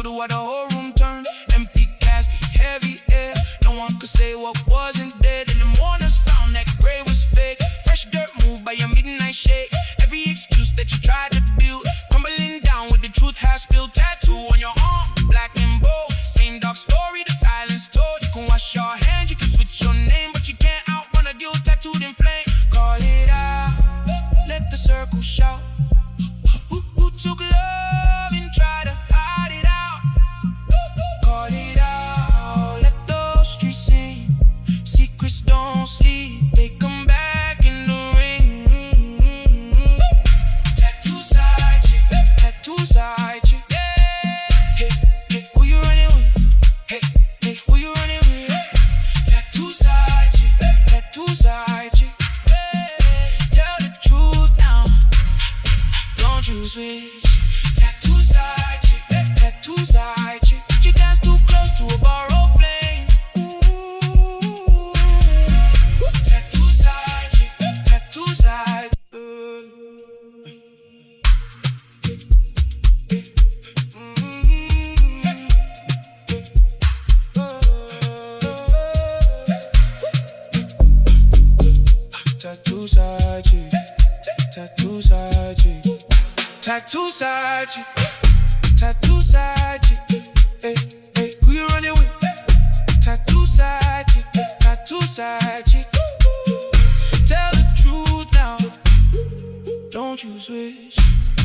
to why the whole room turned. Empty casket, heavy air. No one could say what wasn't dead. And the mourners found that grave was fake. Fresh dirt moved by a midnight shake. Every excuse that you tried to build, crumbling down with the truth has spilled. Tattoo on your arm, black and bold. Same dark story, the silence told. You can wash your hands, you can switch your name, but you can't outrun a guilt tattooed in flame. Call it out, let the circle shout. Who took love and tried to hide it out? Call it out, let the streets sing. Secrets don't sleep, they come back in the ring. Tattoo side chick, tattoo side chick. Hey, hey, who you running with? Hey, hey, who you running with? Tattoo side chick, tattoo side chick. Tell the truth now, don't you switch. Tattoo side chick, tattoo side chick. You dance too close to a borrowed flame. Ooh. Tattoo side chick, tattoo side. Tattoo side chick, tattoo side chick. Tattoo side chick, tattoo side chick. Hey, hey, who you running with? Tattoo side chick, tattoo side chick. Tell the truth now, don't you switch.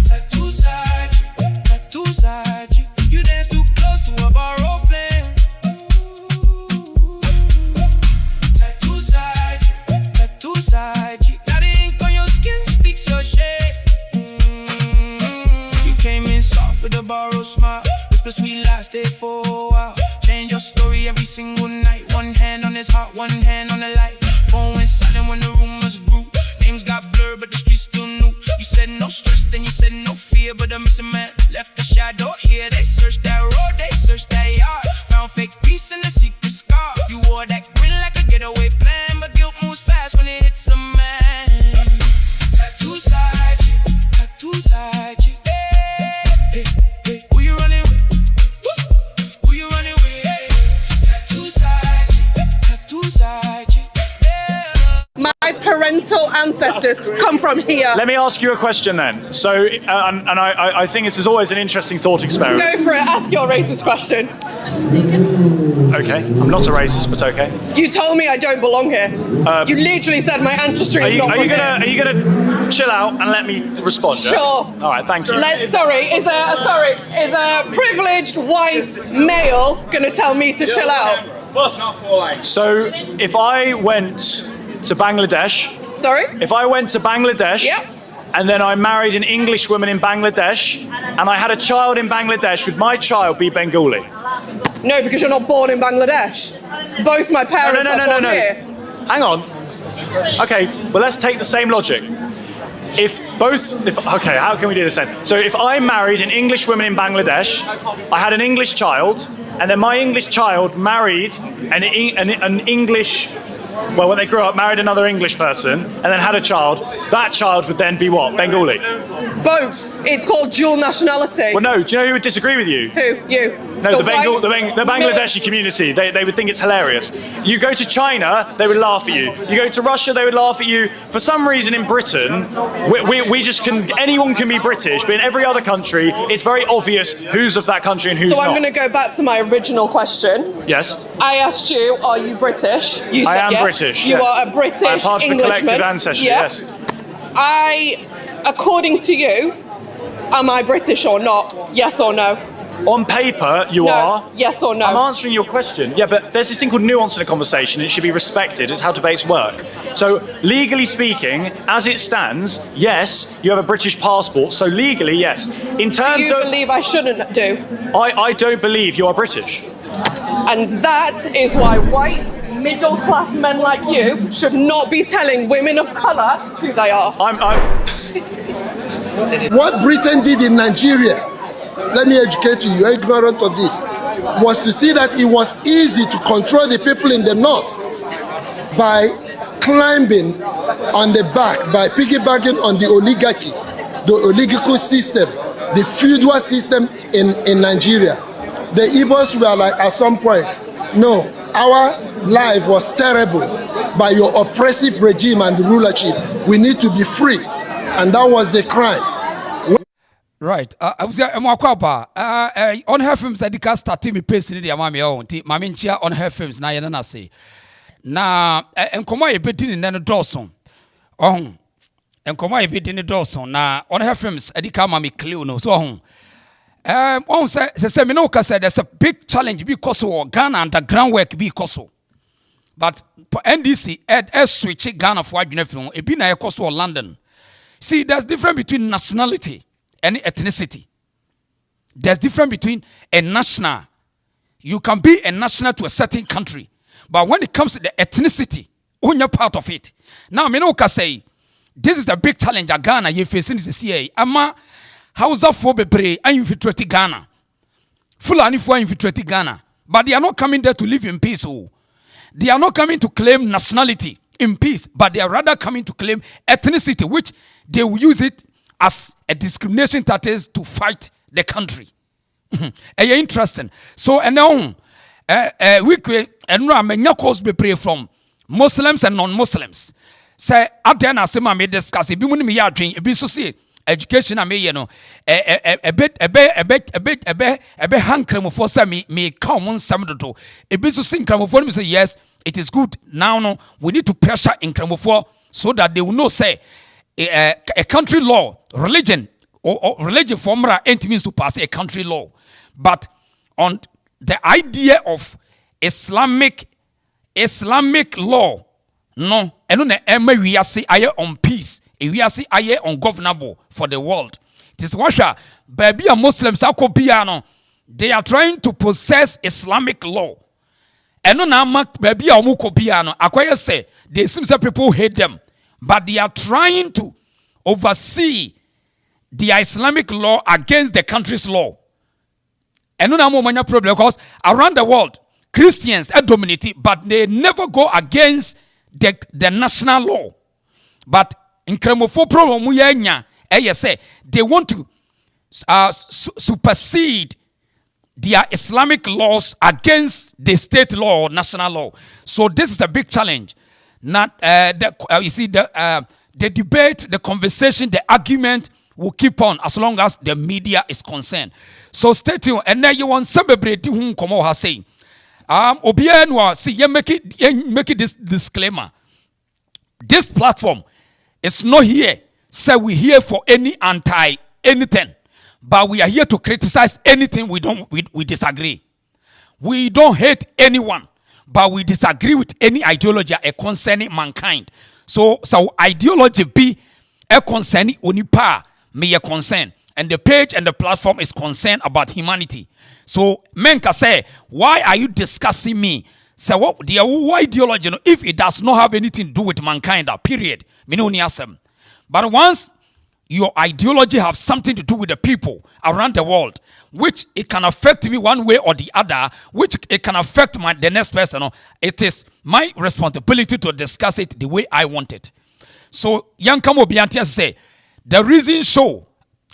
Tattoo side chick, tattoo side chick. You dance too close to a borrowed flame. Tattoo side chick, tattoo side chick. Now the ink on your skin speaks your shade. You came in soft with a borrowed smile. Whisper sweet lies, stayed for a while. Change your story every single night. One hand on his heart, one hand on the light. Phone went silent when the rumors grew. Names got blurred, but the streets still knew. You said no stress, then you said no fear. But the missing man left a shadow here. They searched that road, they searched that yard. Found fake peace in the secret scar. You wore that grin like a getaway plan, but guilt moves fast when it hits a man. Tattoo side chick, tattoo side chick. Hey, hey, who you running with? Who you running with? Tattoo side chick, tattoo side chick. My parental ancestors come from here. Let me ask you a question then. So, I think this is always an interesting thought experiment. Go for it, ask your racist question. Okay, I'm not a racist, but okay. You told me I don't belong here. You literally said my ancestry is not from here. Are you gonna chill out and let me respond? Sure. Yeah? All right, thank you. Is a privileged white male gonna tell me to chill out? So, if I went to Bangladesh. Sorry? If I went to Bangladesh, Yep. and then I married an English woman in Bangladesh, and I had a child in Bangladesh, would my child be Bengali? No, because you're not born in Bangladesh. Both my parents are born here. Hang on. Okay, well let's take the same logic. Okay, how can we do this then? So if I married an English woman in Bangladesh, I had an English child, and then my English child married an English. Well, when they grew up, married another English person, and then had a child, that child would then be what? Bengali? Both. It's called dual nationality. Well, no. Do you know who would disagree with you? Who? You. No, the Bangladeshi community. They would think it's hilarious. You go to China, they would laugh at you. You go to Russia, they would laugh at you. For some reason in Britain, anyone can be British, but in every other country, it's very obvious who's of that country and who's not. So I'm going to go back to my original question. Yes. I asked you, are you British? You said I am yes. British. You yes. are a British I'm part of the collective ancestry. Yeah. Yes. According to you, am I British or not? Yes or no? On paper, you are. Yes or no? I'm answering your question. Yeah, but there's this thing called nuance in a conversation. It should be respected. It's how debates work. So, legally speaking, as it stands, yes, you have a British passport. So, legally, yes. In terms do you believe I shouldn't do? I don't believe you are British. And that is why white, middle-class men like you should not be telling women of colour who they are. What Britain did in Nigeria, let me educate you, you're ignorant of this, was to see that it was easy to control the people in the north by climbing on the back, by piggybacking on the oligarchy, the oligarchical system, the feudal system in Nigeria. The Igbos were like at some point, no, our life was terrible by your oppressive regime and rulership. We need to be free. And that was the crime. Right. I was on her films I did start me pace in the amami own maminchia on her films na yana say. Na enkoma e bedin in the Dawson. Oh, enkoma e bedin in Dawson. Na on her films I did mami clear no so on say me no said there's a big challenge because of Ghana underground work because of. But NDC ed switch Ghana for Adwene e bi na because of London. See, there's difference between nationality and ethnicity. There's difference between a national. You can be a national to a certain country, but when it comes to the ethnicity, when you're part of it. Now, Minoka say, this is the big challenge at Ghana you're facing this CIA. Ama Hausa for bebre I infiltrate Ghana. Fulani for infiltrate Ghana. But they are not coming there to live in peace. Oh. They are not coming to claim nationality in peace, but they are rather coming to claim ethnicity, which they will use it as a discrimination tactic to fight the country. Interesting. So, and now, we cause be pray from Muslims and non-Muslims. Say, at the end, as I may discuss, if you want me to be so see education, I may, you know, a bit hand for some me come on some to a bit so sing cramophone say yes, it is good. Now, no, we need to pressure in cramophone so that they will know say a country law, religion, or religion formula ain't means to pass a country law. But on the idea of Islamic law, no, and on we are say aye on peace, we are say aye ungovernable for the world. It is Russia, baby a Muslims they are trying to possess Islamic law. And on baby a mukobiano, acquire say they seem that people hate them. But they are trying to oversee the Islamic law against the country's law. And no more problem because around the world, Christians are dominating, but they never go against the national law. But in Kremofo problem, say they want to supersede their Islamic laws against the state law or national law. So this is a big challenge. Not you see the debate, the conversation, the argument will keep on as long as the media is concerned. So stay tuned. And then you want somebody whom Komo has saying, Obianwa, see, you make it this disclaimer. This platform is not here. Say we here for any anything, but we are here to criticize anything we disagree. We don't hate anyone. But we disagree with any ideology concerning mankind. So ideology be a concerning unipa may a concern. And the page and the platform is concerned about humanity. So men can say, why are you discussing me? Say what the ideology, if it does not have anything to do with mankind, period. But once your ideology have something to do with the people around the world, which it can affect me one way or the other, which it can affect the next person. It is my responsibility to discuss it the way I want it. So, Young Kamo Biantia say, the reason show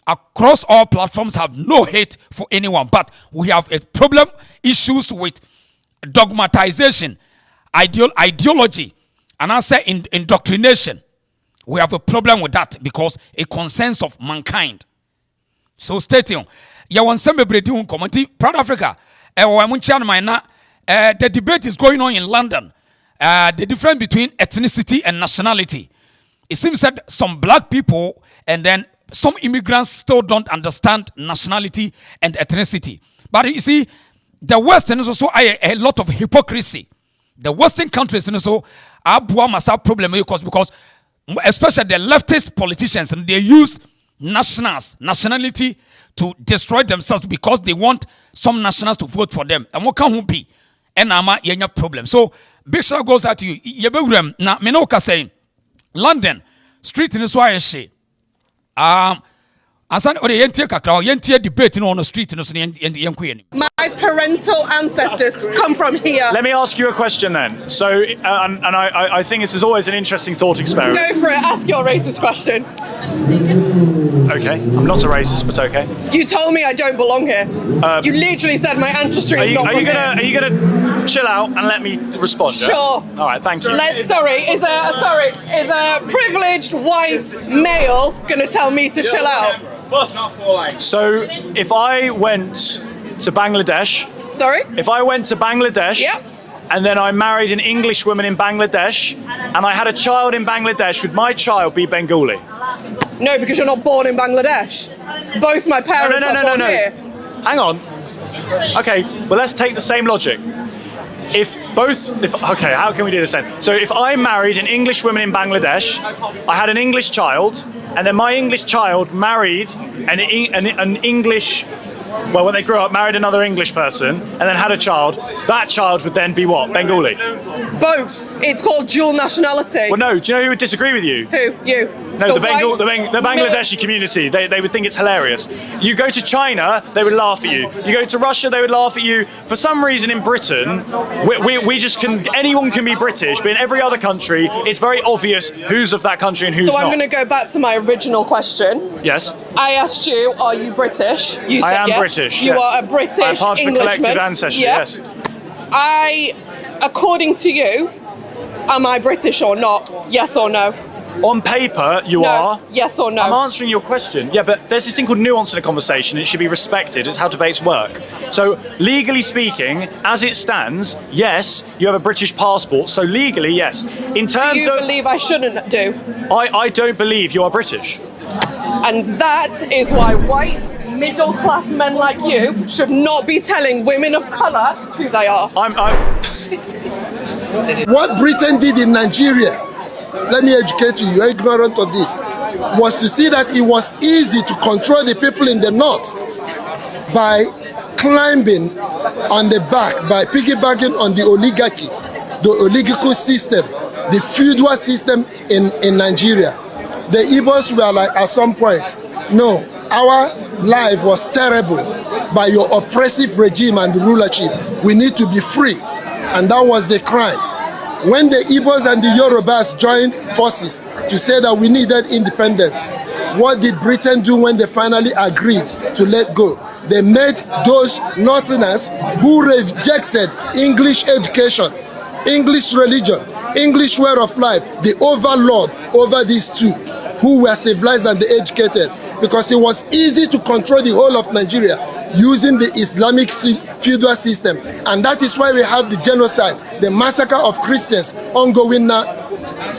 across all platforms have no hate for anyone, but we have a problem, issues with dogmatization, ideology, and I say indoctrination. We have a problem with that because it concerns of mankind. So stay tuned. You want some community, Proud Africa. The debate is going on in London. The difference between ethnicity and nationality. It seems that some black people and then some immigrants still don't understand nationality and ethnicity. But you see, the West is also a lot of hypocrisy. The Western countries also have a problem because especially the leftist politicians, and they use nationality to destroy themselves because they want some nationals to vote for them. And what can be? And yenya problem. So big shout goes out to you. Yebewrem na menoka saying London street in Swahili. Asan ore yentie kakra yentie debate on the street My parental ancestors come from here. Let me ask you a question then. So, and I think this is always an interesting thought experiment. Go for it. Ask your racist question. Okay, I'm not a racist, but okay. You told me I don't belong here. You literally said my ancestry is not from here. Are you gonna chill out and let me respond? Sure. Yeah? All right, thank you. Is a privileged white male gonna tell me to chill out? So if I went to Bangladesh, Sorry? Yep. And then I married an English woman in Bangladesh, and I had a child in Bangladesh, would my child be Bengali? No, because you're not born in Bangladesh. Both my parents are born here. Hang on. Okay, well let's take the same logic. Okay, how can we do this then? So if I married an English woman in Bangladesh, I had an English child, and then my English child married an English, well, when they grew up, married another English person, and then had a child, that child would then be what? Bengali? Both. It's called dual nationality. Well, no, do you know who would disagree with you? Who? You? No, the Bangladeshi community, they would think it's hilarious. You go to China, they would laugh at you. You go to Russia, they would laugh at you. For some reason in Britain, anyone can be British, but in every other country, it's very obvious who's of that country and who's not. So I'm going to go back to my original question. Yes. I asked you, are you British? You said I am yes. British. You yes. are a British I'm part of the Englishman. collective ancestry, yes. According to you, am I British or not? Yes or no? On paper, you are. Yes or no? I'm answering your question. Yeah, but there's this thing called nuance in a conversation. It should be respected. It's how debates work. So, legally speaking, as it stands, yes, you have a British passport. So, legally, yes. In terms do you believe I shouldn't do? I don't believe you are British. And that is why white, middle-class men like you should not be telling women of colour who they are. What Britain did in Nigeria, let me educate you, you're ignorant of this, was to see that it was easy to control the people in the north by climbing on the back, by piggybacking on the oligarchy, the oligarchical system, the feudal system in Nigeria. The Igbos were like, at some point, no, our life was terrible by your oppressive regime and rulership. We need to be free. And that was the crime. When the Igbos and the Yorubas joined forces to say that we needed independence, what did Britain do when they finally agreed to let go? They made those Northerners who rejected English education, English religion, English way of life, the overlord over these two who were civilized and educated, because it was easy to control the whole of Nigeria using the Islamic feudal system. And that is why we have the genocide, the massacre of Christians ongoing now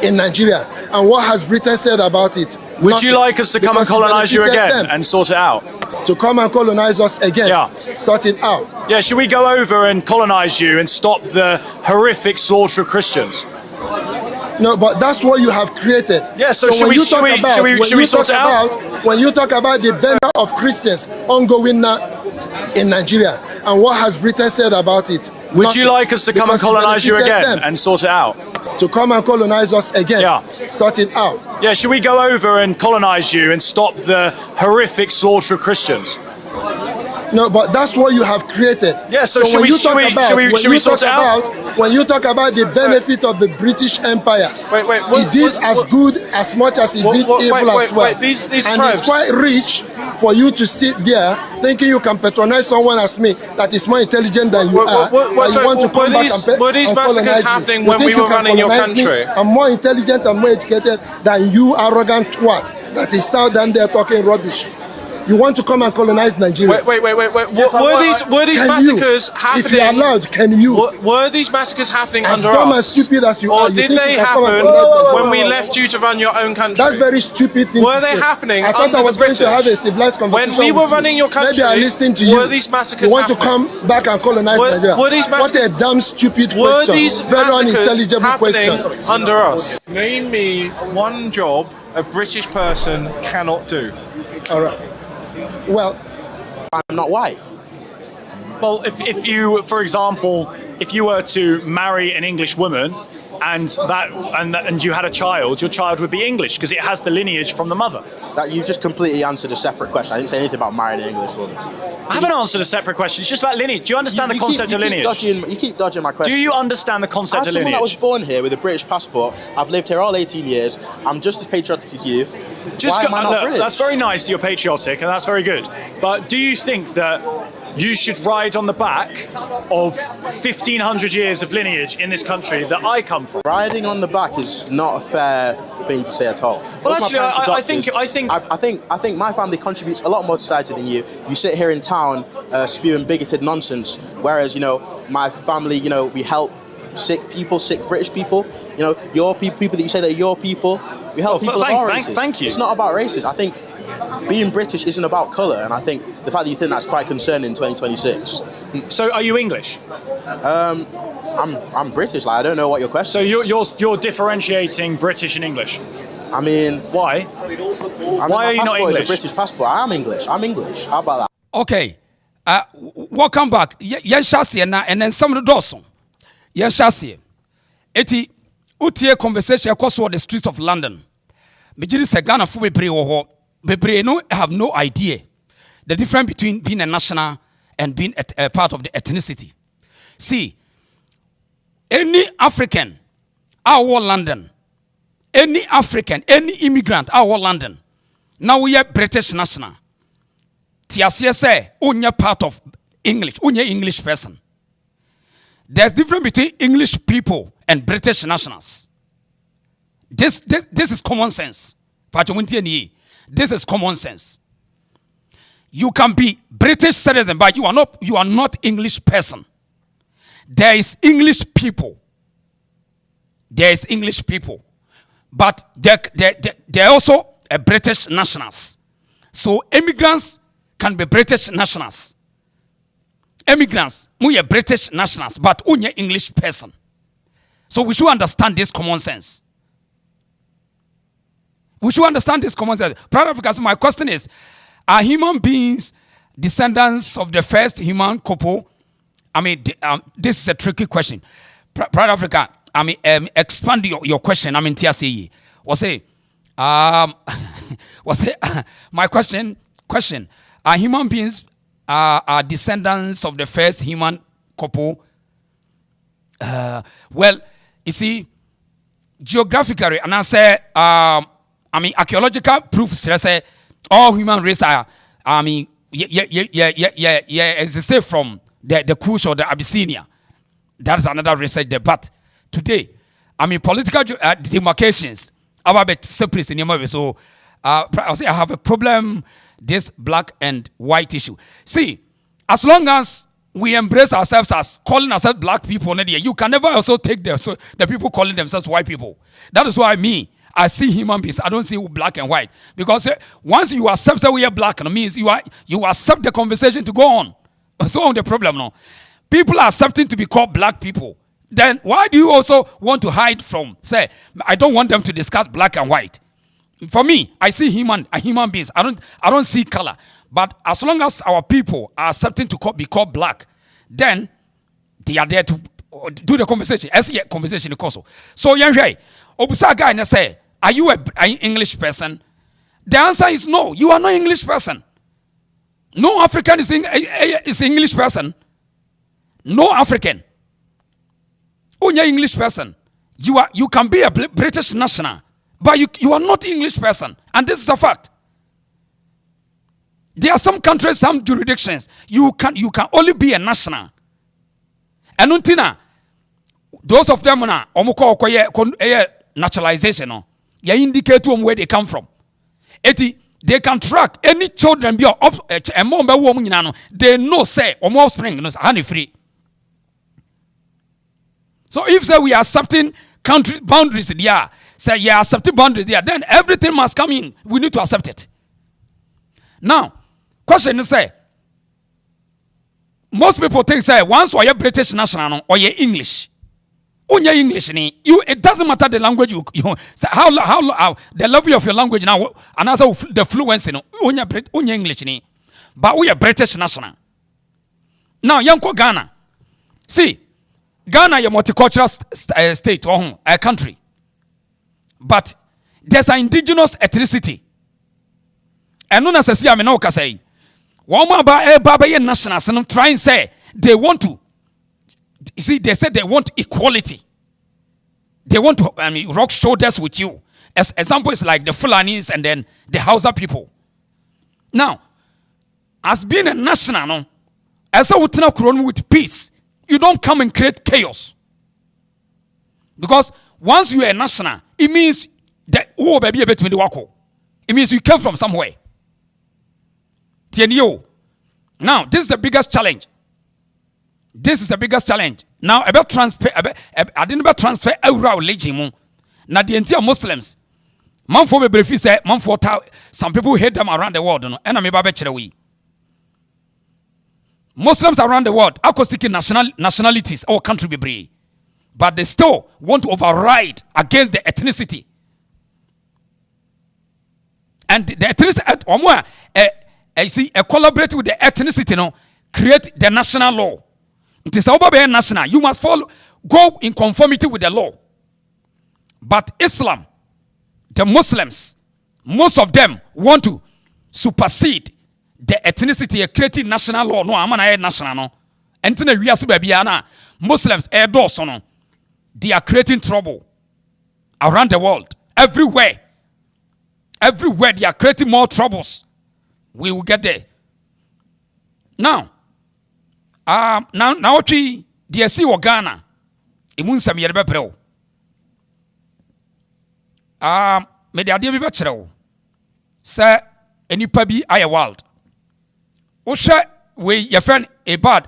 in Nigeria. And what has Britain said about it? Would you like us to come and colonize you again and sort it out? To come and colonize us again, yeah. Sort it out. Yeah, should we go over and colonize you and stop the horrific slaughter of Christians? No, but that's what you have created. Yeah, so should we sort it out? When you talk about the benefit of Christians ongoing now in Nigeria, and what has Britain said about it? Would you like us to come and colonize you again and sort it out? To come and colonize us again, yeah. Sort it out. Yeah, should we go over and colonize you and stop the horrific slaughter of Christians? No, but that's what you have created. Yeah, so should we sort it out? When you talk about the benefit of the British Empire, it did as good as much as it did evil as well. And it's quite rich for you to sit there thinking you can patronize someone as me that is more intelligent than you are. Were these massacres happening when we were running your country? I'm more intelligent and more educated than you, arrogant twat that is out there talking rubbish. You want to come and colonize Nigeria? Wait. Yes, were these massacres happening? If you're allowed, can you? Were these massacres happening under us? As dumb as stupid as you or are. Did they happen when we left you to run your own country? That's very stupid thing. Were they happening I thought under I was the British? Going to have a civilized conversation. When we were running your country, maybe I listened to you. Were these massacres You want to come back and colonize Nigeria? Were these massacres? What a damn stupid question. Were these very unintelligible happening question. Under us? Name me one job a British person cannot do. All right. Well, I'm not white. Well, if you, for example, if you were to marry an English woman and you had a child, your child would be English because it has the lineage from the mother. That you just completely answered a separate question. I didn't say anything about marrying an English woman. I haven't answered a separate question. It's just about lineage. Do you understand the concept of lineage? You keep dodging my question. Do you understand the concept of lineage? As someone that was born here with a British passport, I've lived here all 18 years. I'm just as patriotic as you. Just Why am I not look, British? that's very nice. You're patriotic, and that's very good. But do you think that you should ride on the back of 1,500 years of lineage in this country that I come from? Riding on the back is not a fair thing to say at all. Well, Both my actually, parents are I doctors. think I think my family contributes a lot more to society than you. You sit here in town spewing bigoted nonsense, whereas my family, we help sick people, sick British people. Your people that you say that are your people. We help people of all races. Thank you. It's not about races. I think being British isn't about colour, and I think the fact that you think that's quite concerning in 2026. So, are you English? I'm British. Like, I don't know what your question. So you're differentiating British and English. I mean, why? Why are you not English? It's a British passport. I'm English. How about that? Okay. Welcome back. Yes, na and then some of the doors. Yes, eti utie conversation across the streets of London. Mejiri se Ghana fu bebre wo ho. Bebre no have no idea the difference between being a national and being a part of the ethnicity. See, any African our London, any African, any immigrant our London, now we are British national. Tiasie say unya part of English, unya English person. There's difference between English people and British nationals. This is common sense. This is common sense. You can be British citizen, but you are not English person. There is English people. There is English people. But they're also British nationals. So immigrants can be British nationals. Immigrants, we are British nationals, but we are English person. So we should understand this common sense. We should understand this common sense. Proud Africa, so my question is, are human beings descendants of the first human couple? I mean, this is a tricky question. Proud Africa, I mean, expand your question. I mean, TSE. My question, are human beings are descendants of the first human couple? Well, you see, geographically, and I say, archaeological proof say all human race are, as they say, from the Kush or the Abyssinia. That's another research there. But today, political demarcations, about separate in your so I'll say I have a problem. This black and white issue. See, as long as we embrace ourselves as calling ourselves black people, you can never also take the people calling themselves white people. That is why I see human beings. I don't see black and white, because once you accept that we are black, it means you accept the conversation to go on. So on the problem now, people are accepting to be called black people. Then why do you also want to hide from? Say, I don't want them to discuss black and white. For me, I see human beings. I don't see color. But as long as our people are accepting to be called black, then they are there to do the conversation. As a conversation, also. So, Obusa guy na say, are you an English person? The answer is no. You are not an English person. No African is an English person. No African. Only an English person. You can be a British national, but you are not English person. And this is a fact. There are some countries, some jurisdictions, you can only be a national. And untina, those of them na naturalization, you indicate to them where they come from. They can track any children be they know say or more spring honey free. So if say we are accepting country boundaries there, say you are accepting boundaries there, then everything must come in. We need to accept it. Now, question is say, most people think say once you're British national or you're English, English it doesn't matter the language you say how the level of your language now and also the fluency English but we are British national. Now yanko Ghana. See, Ghana is a multicultural state or a country, but there's an indigenous ethnicity. And no necessarily I mean no say one baba nationals and try and say they want to. You see, they said they want equality. They want to rub shoulders with you As example is like the Fulanis and then the Hausa people. Now, as being a national, no, as a with peace, you don't come and create chaos. Because once you are a national, it means that oh baby a bit the wako. It means you came from somewhere. Now, this is the biggest challenge. This is the biggest challenge. Now, about transfer, I didn't about transfer our religion. Now, the entire Muslims, some people hate them around the world. And I'm about to Muslims around the world are seeking nationalities or country be brave, but they still want to override against the ethnicity. And the ethnicity, collaborate with the ethnicity, no, create the national law. It is about national. You must go in conformity with the law. But Islam, the Muslims, most of them want to supersede the ethnicity, creating national law. No, I'm not national. No, and Muslims, they are creating trouble around the world, everywhere. Everywhere they are creating more troubles. We will get there. Now the see Ghana. Imun sam yerbe breo. Me de ade bi bekyerɛw. Sɛ enipa bi aye world. Wo hwɛ we your friend Ebad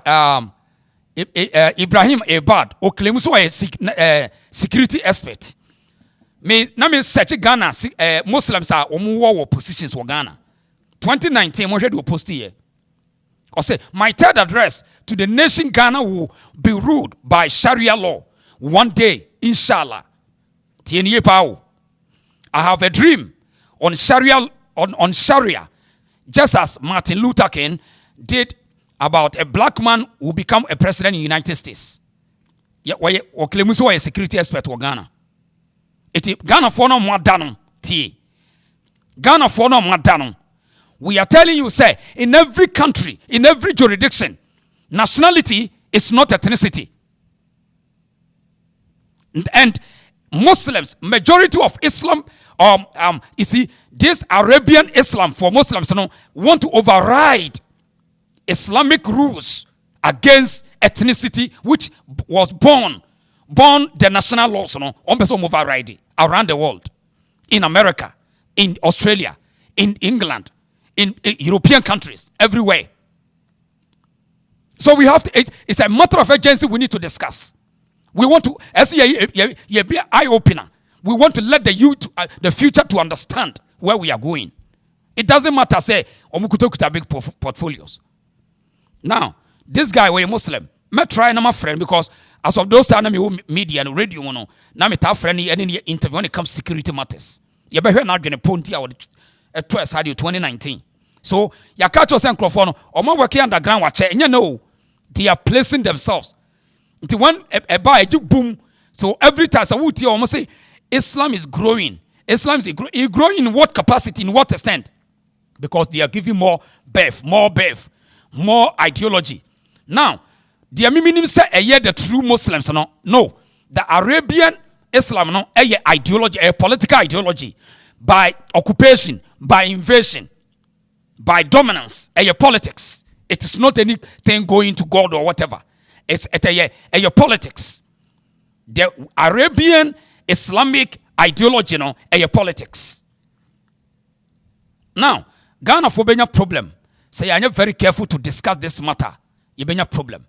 Ibrahim Ebad o claim so security expert. Me search Ghana Muslims are war positions for Ghana. 2019 mo hwɛ do post here. I say, my third address to the nation Ghana will be ruled by Sharia law one day, inshallah. I have a dream on Sharia, on Sharia, just as Martin Luther King did about a black man who become a president in the United States. Oklemuso a security expert for Ghana. Ghana for no more dano. Ghana for no more dano. We are telling you, say, in every country, in every jurisdiction, nationality is not ethnicity. And Muslims, majority of Islam, you see, this Arabian Islam for Muslims, want to override Islamic rules against ethnicity, which was born the national laws, override it around the world, in America, in Australia, in England, in European countries, everywhere. So we have to, it's a matter of urgency we need to discuss. We want to, as be an eye-opener, we want to let the youth, the future to understand where we are going. It doesn't matter, say, Omukutokuta big portfolios. Now, this guy was a Muslim. Me try na my friend because as of those times, media and radio, na me ta friend any interview when it comes to security matters. You better not get a ponti out at 2019. So, ya catch us and Crawford, or more working underground, watch it, and you know, they are placing themselves into one a buy boom. So every time I would almost say Islam is growing. Islam is growing in what capacity, in what extent? Because they are giving more birth, more ideology. Now, the meaning say the true Muslims no. The Arabian Islam a ideology, a political ideology by occupation, by invasion, by dominance, a politics. It is not anything going to God or whatever. It's a politics. The Arabian Islamic ideology, a politics. Now, Ghana for benya problem. Say I'm very careful to discuss this matter. You benya problem.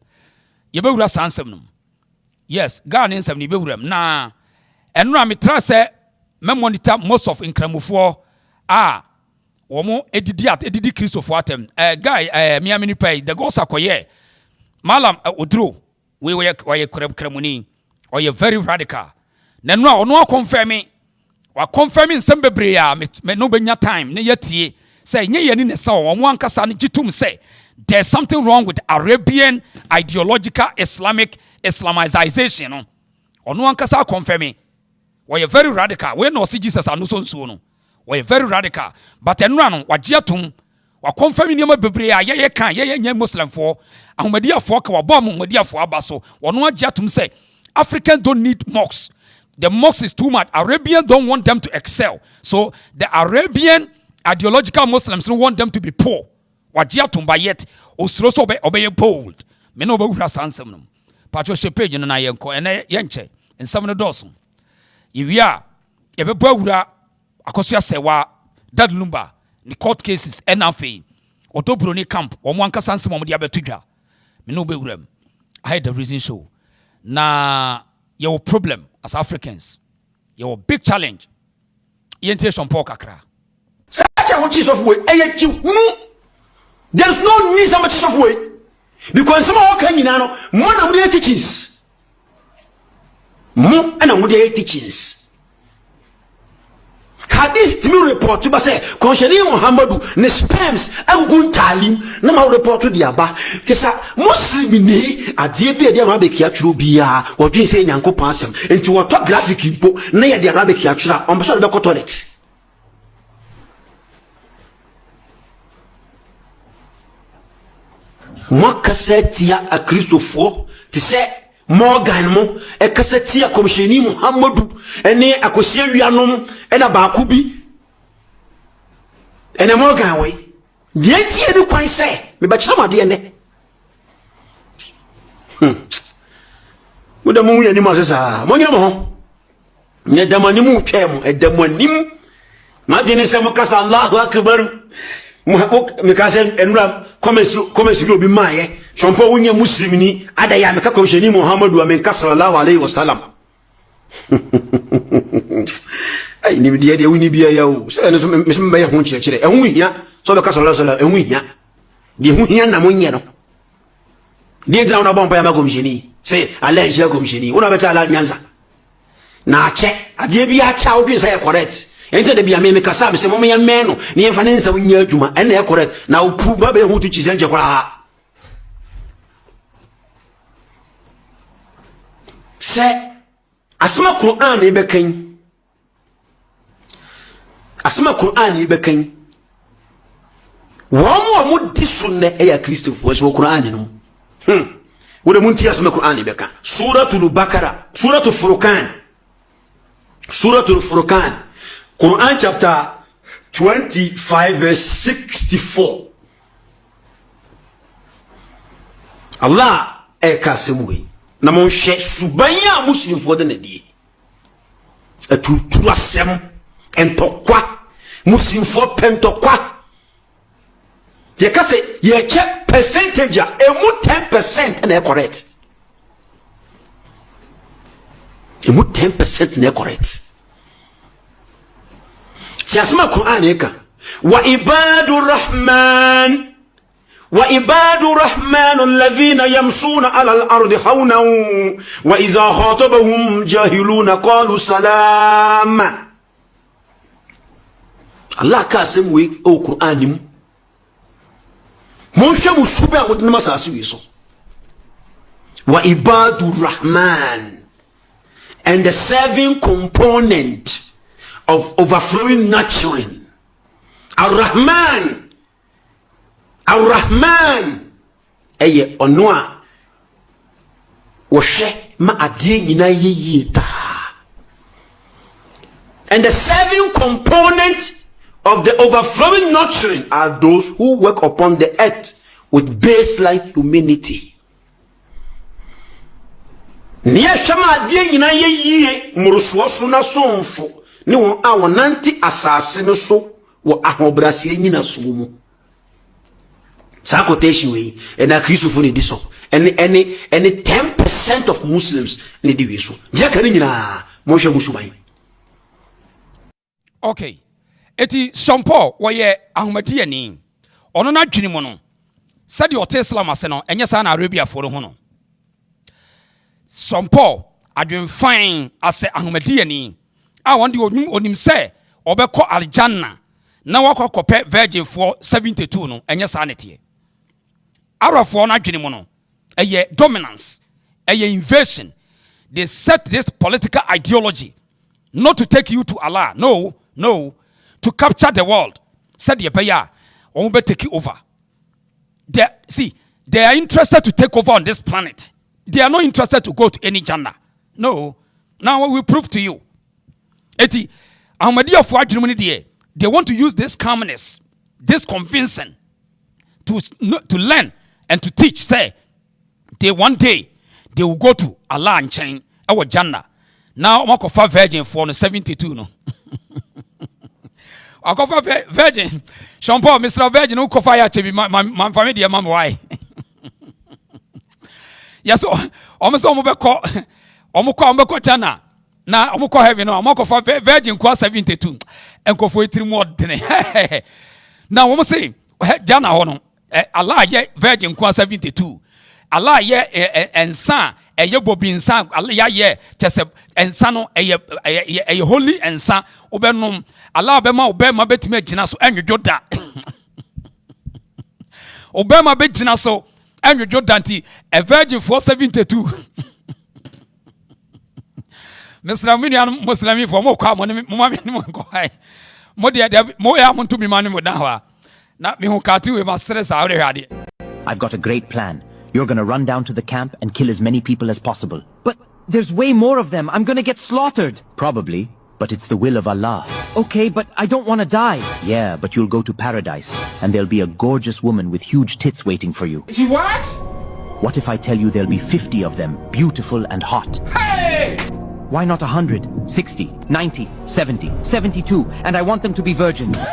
You be ura sansem. Yes, Ghana in some nibeurem. Na, and na me try say me monitor most of Nkramufo Womo edidi Christo for atem. Guy miamini pay the gosa koye. Malam Udru, we were kremuni, or you're very radical. No confirming, or confirming some bebrea, me no benya time, ne yet say, ye in the saw, one kasan jitum say, there's something wrong with Arabian ideological Islamic Islamization. Or no one kasa confirming, or you're very radical. We no see Jesus and no soon. Or you're very radical, but en run, what jiatum. Wa confirming yama bebrea ye kan ye Muslim for ahomadiya for ka wa bomb ahomadiya for abaso wono agya tum say Africans don't need mosques, The mosque is too much. Arabians don't want them to excel. So the Arabian ideological Muslims don't want them to be poor. Wajia tumba yet osroso obey bold. Me no be sansem no. Pacho shepe no na yenko ene yenche nsam no doso. Iwia ye be bawura akoso asewa dad Lumba ni court cases enafe otobroni camp omo anka sansem omo dia betudwa. Me no be wuram. I had the reason show. Na your problem as Africans, your big challenge. Yente Shampoo kakra. There's no need so much of way because some of our know more of their teachings. More and of their teachings. Had this new report to say, Konshani Muhammadu, ne spams, Agun Talim, no more report to the Abba. Tessa, Muslim, a dear be the Arabic Yachubia, or being saying Uncle Passam, and to a top graphic info, near the Arabic Yachura, on the toilet. Mo kasetia a Christopher to say Morgan mo e kasetia komsheni Muhammadu ene akosia wianom ena baakubi ene Morgan we de tie du kwan say me ba kira made ene mo da mo yani mo sesa mo nyina mo ho ne da mani mu twem e da monim ma de ne se mo kasa Allahu akbar me kasa enura comments bi maye Shampoo wunya Muslim ni ada ya meka komsheni Muhammadu amenka sallallahu alaihi wasallam ai ni biya de wuni biya yawo se na me ba ya hu chire ehun hia so be ka sallallahu alaihi wasallam ehun hia de hu hia na munye no de dra na bomba ya ma komsheni se Allah ya komsheni una beta ala nyanza na che ade biya cha wo bi say correct ente de biya me kasa be se mo me ya meno ni enfa ne nsa wunya adwuma ene e correct na opu ba be hu tu chi se nje kwa se asma Quran e bekan asma Quran e bekan wo mo di sunne e ya Kristo fo so Quran no wo de munti asma Quran e bekan suratul Baqara suratul Furqan Quran chapter 25 verse 64 Allah e kasemwe na mo hwe subanya Muslim for the nadi atu asem entokwa Muslim for pentokwa ye kase ye check percentage emu 10% na correct emu 10% na correct siasma Quran eka wa ibadur rahman وعباد الرحمن الذين يمشون على الأرض هونا وإذا خاطبهم جاهلون قالوا سلام الله كاسم وي أو قرآن منشأ مشوبة ودنا ساسويسو وعباد الرحمن and the 7 component of overflowing nurturing Ar-Rahman Ar-Rahman eye onwa wohwe ma ade nyina yeyi ta and the 7 components of the overflowing nurturing are those who work upon the earth with baseline humanity niye shama ade nyina yeyi muruso so na somfo ne won awonanti asase no so wo ahobrase nyina so mu sa quotation we and a Christopher ni diso any 10% of Muslims ni di wiso je kan nyina mo hwe musuban okay eti Shampoo wo ye ahomadi ani ono na dwene mu no said your Islam ase no enye sa na Arabia foro ho no Shampoo adwen fine ase ahomadi ani a won de onim se obekọ aljanna na wakọ virgin for 72 no enye sa netie Arafo na dwene mu no eye dominance eye invasion. They set this political ideology not to take you to Allah, no, to capture the world. Said Yebeya, or be take over. They are interested to take over on this planet. They are not interested to go to any Jannah. No, Now I will prove to you. Eti, Ahmadiyya for Adjumani, they want to use this calmness, this convincing, to learn and to teach. Say, one day they will go to Allah and chain our Jannah. Now I'm going to virgin for the 72 no. I go for virgin. Sean Paul, Mr. Virgin, who go fire to be my family, mama why? Yes, almost Omoko Jannah. Now Omoko heaven, no, Omoko for virgin qua 72 and go for 3 more. Now almost say Jannah hono Allah ye virgin qua 72. Allah ye and son a yobobin son Allah ye just and son a holy and son obenum Allah bema obema betime gina so enwodwo da obema be gina so enwodwo da nti a virgin for 72 Mr. Minian Muslimi for mo kwa mo ko hai mo de mo ya mo ntumi manu mo da ha na me hu katu we ma stress awre hade. I've got a great plan. You're gonna run down to the camp and kill as many people as possible. But there's way more of them. I'm gonna get slaughtered. Probably, but it's the will of Allah. Okay, but I don't want to die. Yeah, but you'll go to paradise, and there'll be a gorgeous woman with huge tits waiting for you. She what? What if I tell you there'll be 50 of them, beautiful and hot? Hey! Why not 100, 60, 90, 70, 72, and I want them to be virgins?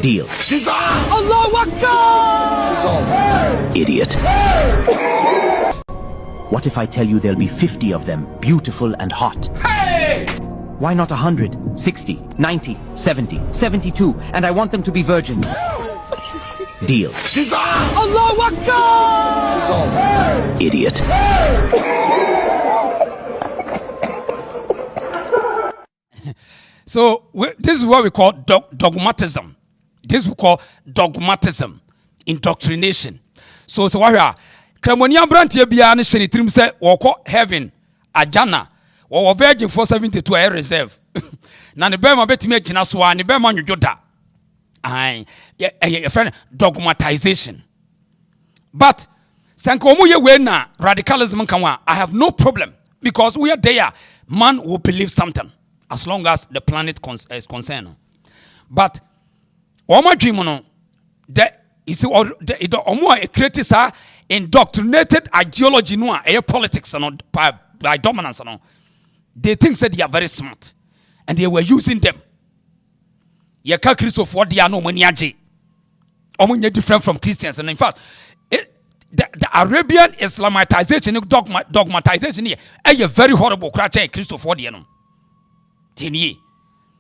Deal. Allahu Akbar! Idiot. What if I tell you there'll be 50 of them, beautiful and hot? Hey! Why not 100, 60, 90, 70, 72, and I want them to be virgins? Deal. Allahu Akbar! Idiot. So this is what we call dogmatism. This we call dogmatism, indoctrination. So what we are, Cremonia Brantia Biana Sheni Trim said, or heaven, Ajana, or virgin for 72 air reserve. Now the Burma bet me Jinaswa and the Burma you do that. Aye, a friend, dogmatization. But Sankomuya Wena, radicalism, I have no problem because we are there. Man will believe something as long as the planet is concerned. But Oma dream that is the created indoctrinated ideology no a politics and by dominance and they think that they are very smart and they were using them. Ye ka Christo for they are no money aje. Omo different from Christians, and in fact the Arabian Islamatization dogmatization here is very horrible crache Christo for the no.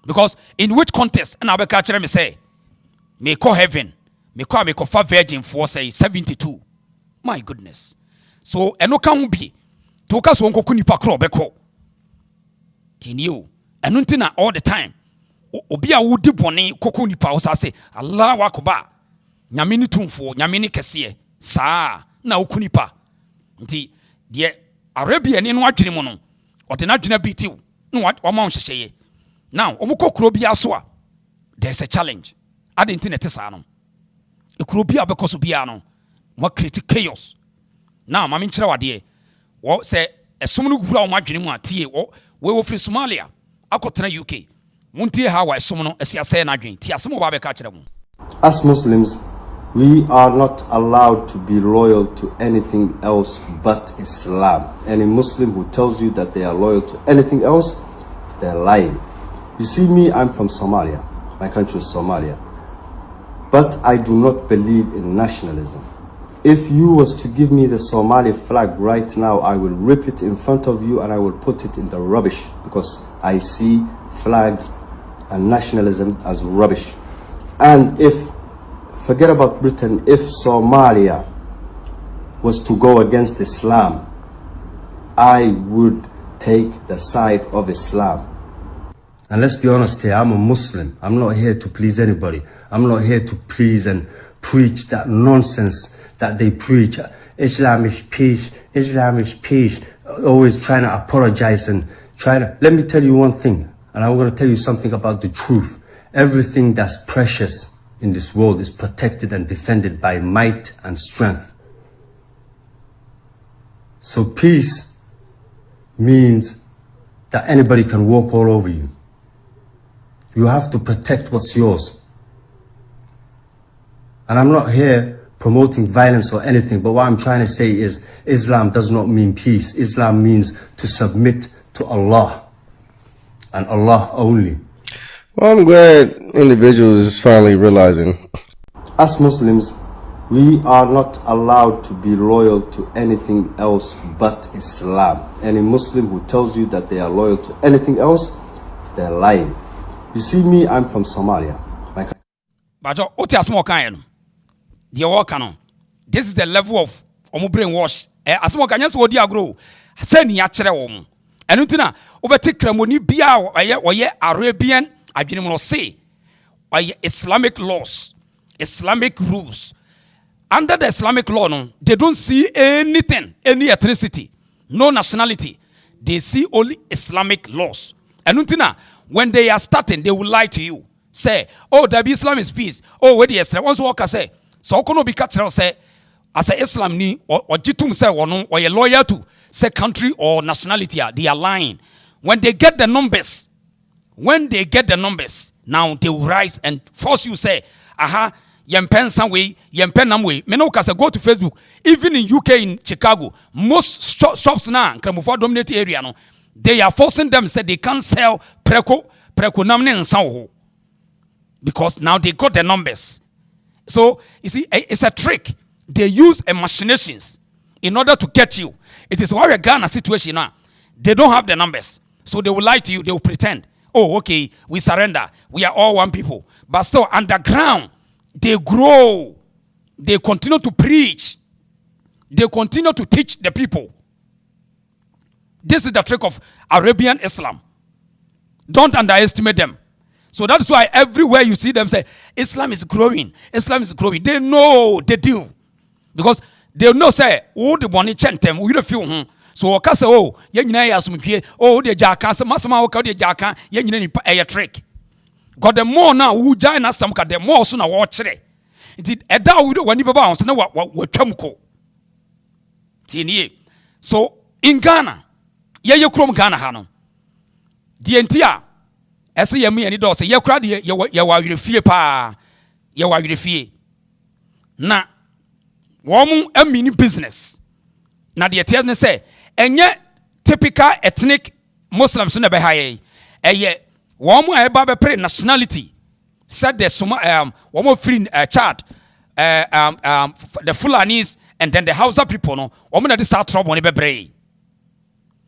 Because in which context and I be catch me say me call heaven, me call virgin for say 72. My goodness. So eno kan be to ka so nkoku nipa kro beko. Tinio. Eno ntina all the time. Obi a wodi bone koku nipa o say Allah wakoba. Nyame ni tumfo, nyame ni kese saa na okunipa. Nti de Arabia ni no adwene mu no. O de na adwene bitiu. No what ma hyehyeye. Now, omukokro bia so a there's a challenge. Ade internet sa no. Ekro bia bekoso bia no. Mo create chaos. Now, mama nkyere wade wo say esom no gura o madwene mu atie we wo free Somalia akotena UK. Muntie ha wa esom no asiase na adwen. Ti asem oba be ka kire mu. As Muslims, we are not allowed to be loyal to anything else but Islam. Any Muslim who tells you that they are loyal to anything else, they're lying. You see me, I'm from Somalia. My country is Somalia. But I do not believe in nationalism. If you was to give me the Somali flag right now, I will rip it in front of you and I will put it in the rubbish because I see flags and nationalism as rubbish. And forget about Britain, if Somalia was to go against Islam, I would take the side of Islam. And let's be honest here, I'm a Muslim. I'm not here to please anybody. I'm not here to please and preach that nonsense that they preach. Islam is peace, Islam is peace. Always trying to apologize and let me tell you one thing, and I'm going to tell you something about the truth. Everything that's precious in this world is protected and defended by might and strength. So peace means that anybody can walk all over you. You have to protect what's yours. And I'm not here promoting violence or anything, but what I'm trying to say is Islam does not mean peace. Islam means to submit to Allah and Allah only. Well, I'm glad individuals is finally realizing. As Muslims, we are not allowed to be loyal to anything else but Islam. Any Muslim who tells you that they are loyal to anything else, they're lying. You see me, I'm from Somalia. This is the level of brainwash. As more can so dia grow. Say ni akere wo mu. Enu ntina obeti kramoni bia oye Arabian adwene mo say oye Islamic laws, Islamic rules. Under the Islamic law, no, they don't see anything, any ethnicity, no nationality. They see only Islamic laws. And untina, when they are starting, they will lie to you. Say, oh, there be Islam is peace. Oh, where the Islam? Once walker say, so kono be catch say, as a Islam ni or jitum say or a lawyer to say country or nationality, they are lying. When they get the numbers, now they will rise and force you say, aha. Yempen some way, yempen nam way. Me no kasa go to Facebook. Even in UK, in Chicago, most shops now, Kremufo dominated area, no, they are forcing them say they can't sell preko namne and sound because now they got the numbers. So you see, it's a trick. They use machinations in order to get you. It is why a Ghana situation now. They don't have the numbers, so they will lie to you. They will pretend, oh, okay, we surrender. We are all one people, but still underground. They grow. They continue to preach. They continue to teach the people. This is the trick of Arabian Islam. Don't underestimate them. So that's why everywhere you see them say, Islam is growing. Islam is growing. They know the deal. Because they know say, oh, the money chentem, we don't feel. So waka say, oh, yenina yasumkie, oh, the jaka, masama waka the jaka, yenina a trick. God the more now who join us some the more soon I watch it. Did a down with when you bounce know what chumko. So in Ghana, you crom Ghana hano. The entire as a me and it say, you cried you were fear pa, you were fear. Na woman a mini business. Now the attendant say, and yet typical ethnic Muslims never high. Yet one more about pray nationality said the one more free Chad, the Fulanis and then the Hausa people no one that start trouble on the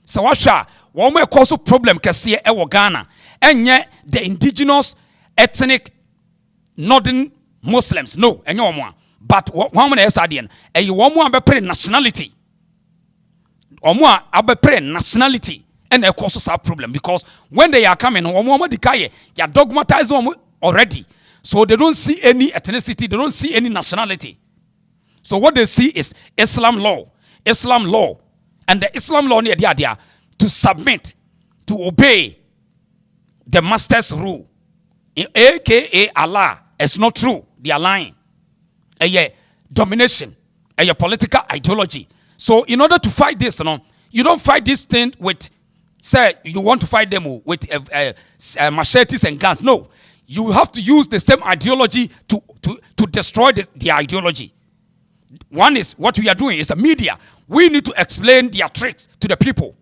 so what one more cause problem can see Ghana and yet the indigenous ethnic northern Muslims no and no more but one more else again and you one more about pray nationality one more about pray nationality. And it causes a problem because when they are coming, they are dogmatized already. So they don't see any ethnicity, they don't see any nationality. So what they see is Islam law. And the Islam law near there to submit, to obey the master's rule. AKA Allah. It's not true. They are lying. Domination. Political ideology. So in order to fight this, you don't fight this thing with say you want to fight them with machetes and guns. No, you have to use the same ideology to destroy the ideology. One is what we are doing is the media. We need to explain their tricks to the people.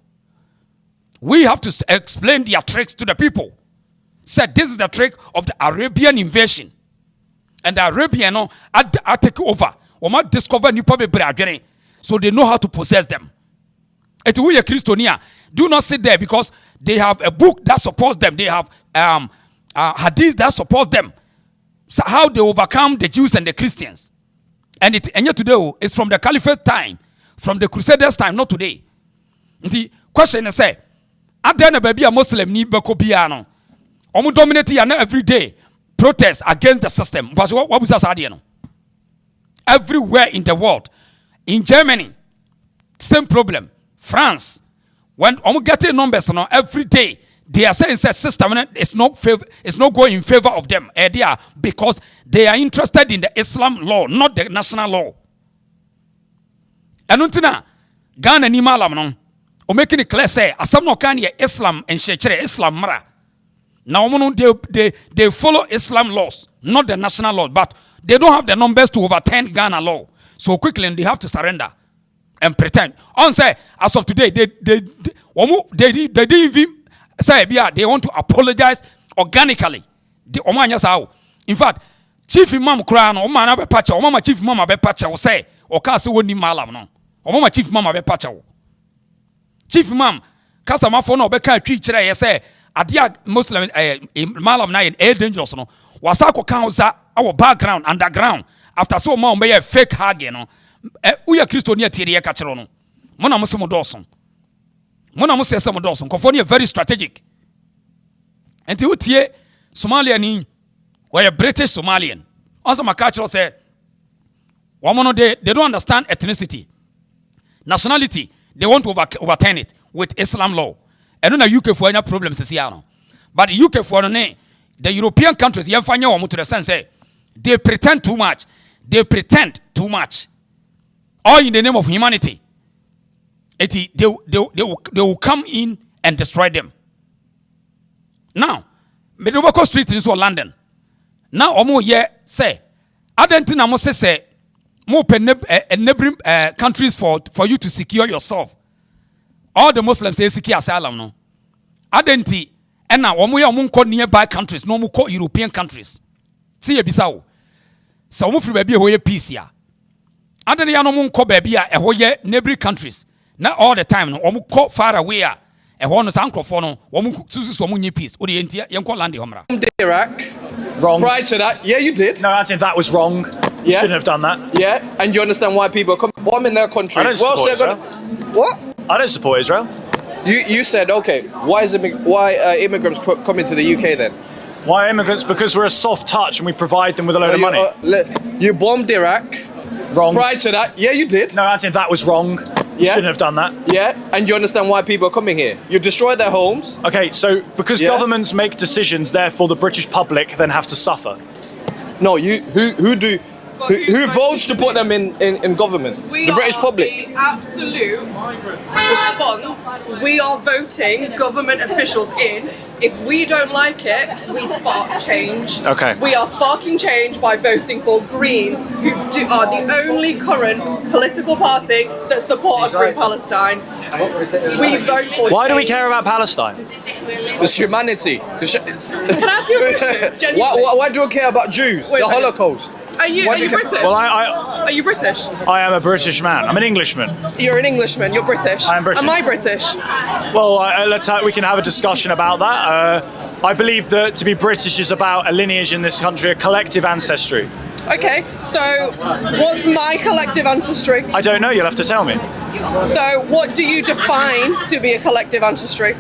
We have to explain their tricks to the people. Said this is the trick of the Arabian invasion, and the Arabian are take over. We might discover new public brain, so they know how to possess them. It will be a Christiania. Do not sit there because they have a book that supports them. They have hadith that supports them. So how they overcome the Jews and the Christians. And yet today it's from the Caliphate time, from the Crusaders time, not today. The question is say, are there a Muslim ni bekobiano? Omu dominate every day protest against the system. But what was that? Everywhere in the world, in Germany, same problem. France, when I'm getting numbers now every day, they are saying that system is not going in favor of them. Because they are interested in the Islam law, not the national law. And until Ghana ni malam no, o making it clear say asam no kan ye Islam and shechere Islam mara. Now they follow Islam laws, not the national law, but they don't have the numbers to overturn Ghana law. So quickly they have to surrender and pretend. On say as of today they didn't even say they want to apologize organically. In fact, Chief Imam Quran or man abe pacha, or mama Chief Imam abe pacha will say or kasi woni malam no. Or mama Chief Imam abe pacha. Chief Imam kasa mafono obe kan twi kire ye say adia Muslim malam na in air dangerous no. Wasako kan za our background underground after so ma be fake hag no. Uya Kristo ni atire ye ka kire no. Mona mo se mo doson. Mona mo se mo doson. Kofo ni very strategic. Enti utie Somalia ni we're a British Somalian. Also, my culture say, they don't understand ethnicity. Nationality, they want to overturn it with Islam law. I don't know UK for any problems. But the UK for the European countries, they pretend too much. They pretend too much. All in the name of humanity. They will come in and destroy them. Now, Medoboko Street in London. Now, omo here say, Adentina mo say, more neighboring countries for you to secure yourself. All the Muslims say secure asylum no. Adenti, and now omo ya omo nearby countries, no mo call European countries. See ye bisao. So omo free baby hoye peace ya. Adeni ya no mo call baby ya hoye neighboring countries. Not all the time no omo call far away ya. No peace. Iraq. Wrong. Prior to that, yeah, you did. No, as in that was wrong. You shouldn't have done that. Yeah, and you understand why people come bomb in their country. I don't support Israel. What? I don't support Israel. You said okay. Why immigrants coming to the UK then? Why immigrants? Because we're a soft touch and we provide them with a load of money. You bombed Iraq. Wrong. Prior to that, yeah, you did. No, as in that was wrong. You shouldn't have done that. Yeah, and you understand why people are coming here. You destroy their homes. Okay, so because governments make decisions, therefore the British public then have to suffer. No, who votes to put them in government? The British public. The absolute response. We are voting government officials in. If we don't like it, we spark change. Okay. We are sparking change by voting for Greens, who are the only current political party that support a free Palestine. We vote for Why change. do we care about Palestine? It's humanity. Can I ask you a question? Genuinely. Why do we care about Jews? Wait the a second. Holocaust. Are you British? Well, Are you British? I am a British man. I'm an Englishman. You're an Englishman. You're British. I'm British. Am I British? Well, we can have a discussion about that. I believe that to be British is about a lineage in this country, a collective ancestry. Okay, so what's my collective ancestry? I don't know. You'll have to tell me. So what do you define to be a collective ancestry?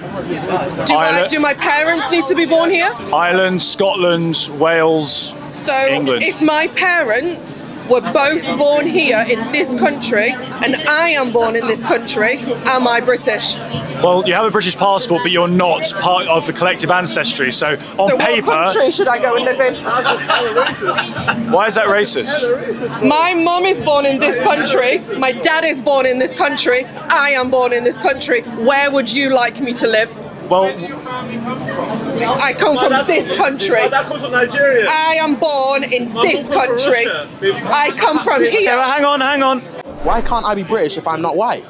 Do my parents need to be born here? Ireland, Scotland, Wales, So England. if my parents were both born here in this country and I am born in this country, am I British? Well, you have a British passport, but you're not part of the collective ancestry. So on So paper, what country should I go and live in? why is that racist? My mum is born in this country, my dad is born in this country, I am born in this country. Where would you like me to live? Well, I come from this country. That comes from Nigeria. I am born in this country. I come from here. hang on. Why can't I be British if I'm not white?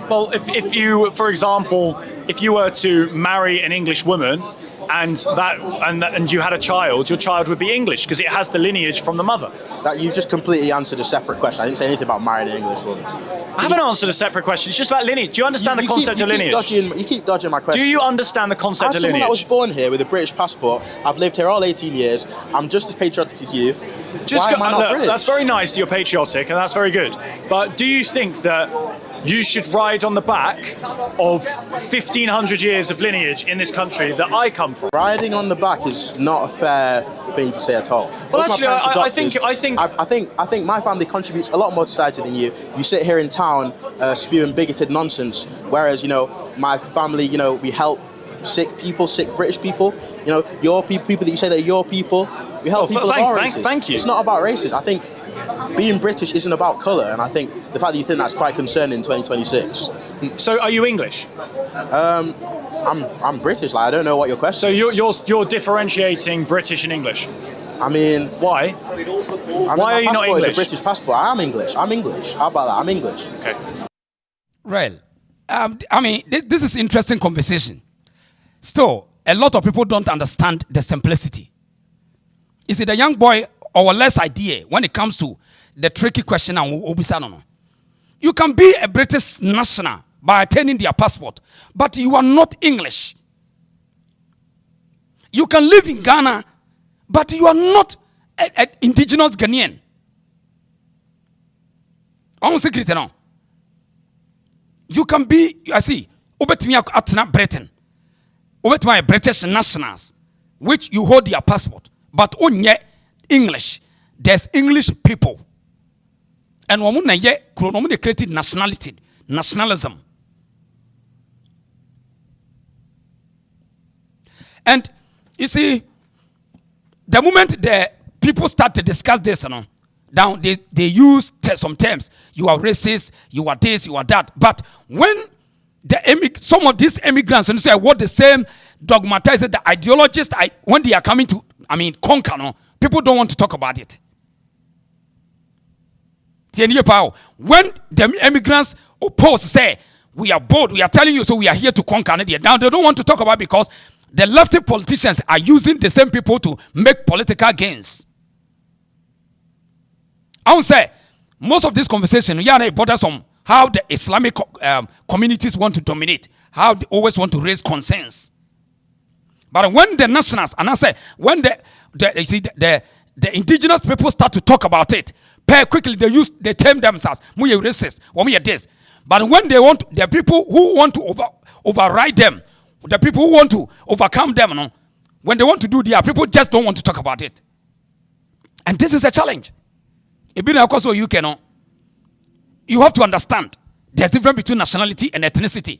Well, if you, for example, if you were to marry an English woman and you had a child, your child would be English because it has the lineage from the mother. That you just completely answered a separate question. I didn't say anything about marrying an English woman. I haven't answered a separate question. It's just about lineage. Do you understand the concept of lineage? You keep dodging my question. Do you understand the concept As of someone lineage? that was born here with a British passport, I've lived here all 18 years. I'm just as patriotic as you. Why am I not British? That's very nice that you're patriotic, and that's very good. But do you think that you should ride on the back of 1,500 years of lineage in this country that I come from? Riding on the back is not a fair thing to say at all. Well, Both my actually, parents are I think my family contributes a lot more to society than you. You sit here in town spewing bigoted nonsense, whereas my family, we help sick British people. Your people that you say that are your people. We help people of all races. Thank you. It's not about races. I think being British isn't about colour, and I think the fact that you think that's quite concerning in 2026. So, are you English? I'm British. Like, I don't know what your question. So you're differentiating British and English. I mean, why? Why are you not English? It's a British passport. I'm English. How about that? I'm English. Okay. Well, I mean, this is interesting conversation. Still, a lot of people don't understand the simplicity. You see, the young boy or less idea when it comes to the tricky question and obisano. You can be a British national by attaining their passport, but you are not English. You can live in Ghana, but you are not an indigenous Ghanaian. I'm secret now. You can be, I see, at Britain, my British nationals, which you hold their passport, but only English. There's English people. And we created nationalism. And you see, the moment the people start to discuss this, now they use some terms. You are racist, you are this, you are that. But when some of these immigrants and say what the same dogmatize the ideologists, when they are coming to, conquer, people don't want to talk about it. When the immigrants oppose, say, we are bold, we are telling you, so we are here to conquer. Now they don't want to talk about it because the lefty politicians are using the same people to make political gains. I would say, most of this conversation, it borders on how the Islamic communities want to dominate, how they always want to raise concerns. But when the nationals, and I say, when the indigenous people start to talk about it, quickly they term themselves, we are racist, we are this. But when they want, the people who want to override them, the people who want to overcome them, when they want to do their, people just don't want to talk about it. And this is a challenge. You have to understand there's a difference between nationality and ethnicity.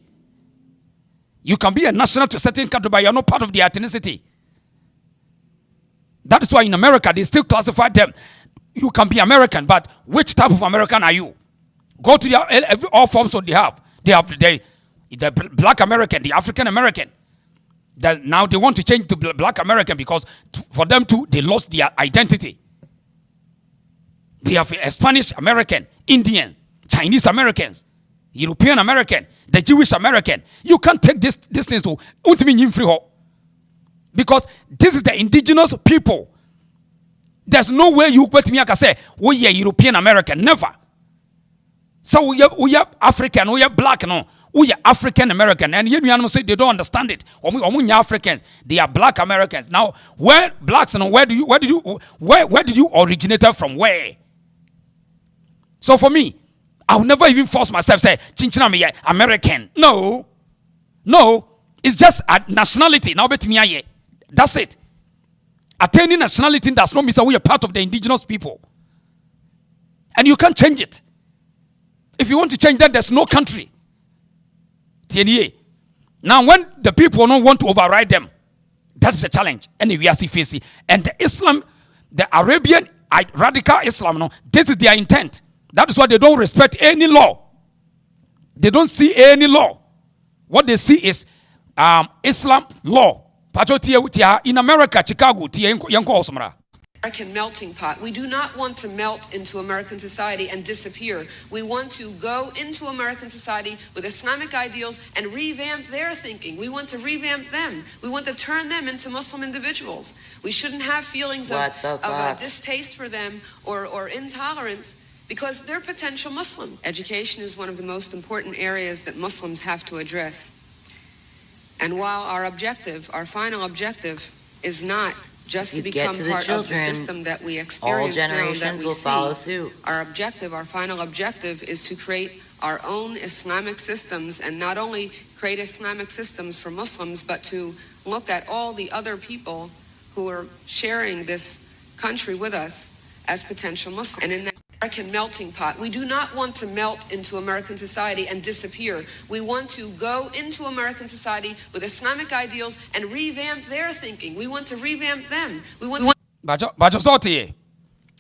You can be a national to a certain country, but you're not part of the ethnicity. That is why in America, they still classify them. You can be American, but which type of American are you? Go to all forms that they have. They have the Black American, the African American. Now they want to change to Black American because for them too, they lost their identity. They have a Spanish American, Indian, Chinese Americans, European American, the Jewish American. You can't take this thing to because this is the indigenous people. There's no way you put me and say, we are European American. Never. So we are African, we are black, no. We are African American. And you say they don't understand it. We are Africans. They are Black Americans. Now, where blacks, where did you originate from? Where? So for me, I will never even force myself to say, Chinchina me American. No. It's just a nationality. Now bet me. That's it. Attaining nationality does not mean that we are part of the indigenous people. And you can't change it. If you want to change that, there's no country. Now, when the people don't want to override them, that's a challenge. And we are facing. And the Islam, the Arabian radical Islam, this is their intent. That is why they don't respect any law. They don't see any law. What they see is Islam law. In America, Chicago, American melting pot. We do not want to melt into American society and disappear. We want to go into American society with Islamic ideals and revamp their thinking. We want to revamp them. We want to turn them into Muslim individuals. We shouldn't have feelings of a distaste for them or intolerance because they're potential Muslim. Education is one of the most important areas that Muslims have to address. And while our final objective is not just to become part of the system that we experience now and that we see, our final objective is to create our own Islamic systems, and not only create Islamic systems for Muslims, but to look at all the other people who are sharing this country with us as potential Muslims. And in that American melting pot, we do not want to melt into American society and disappear. We want to go into American society with Islamic ideals and revamp their thinking. We want to revamp them. Bajo sortie.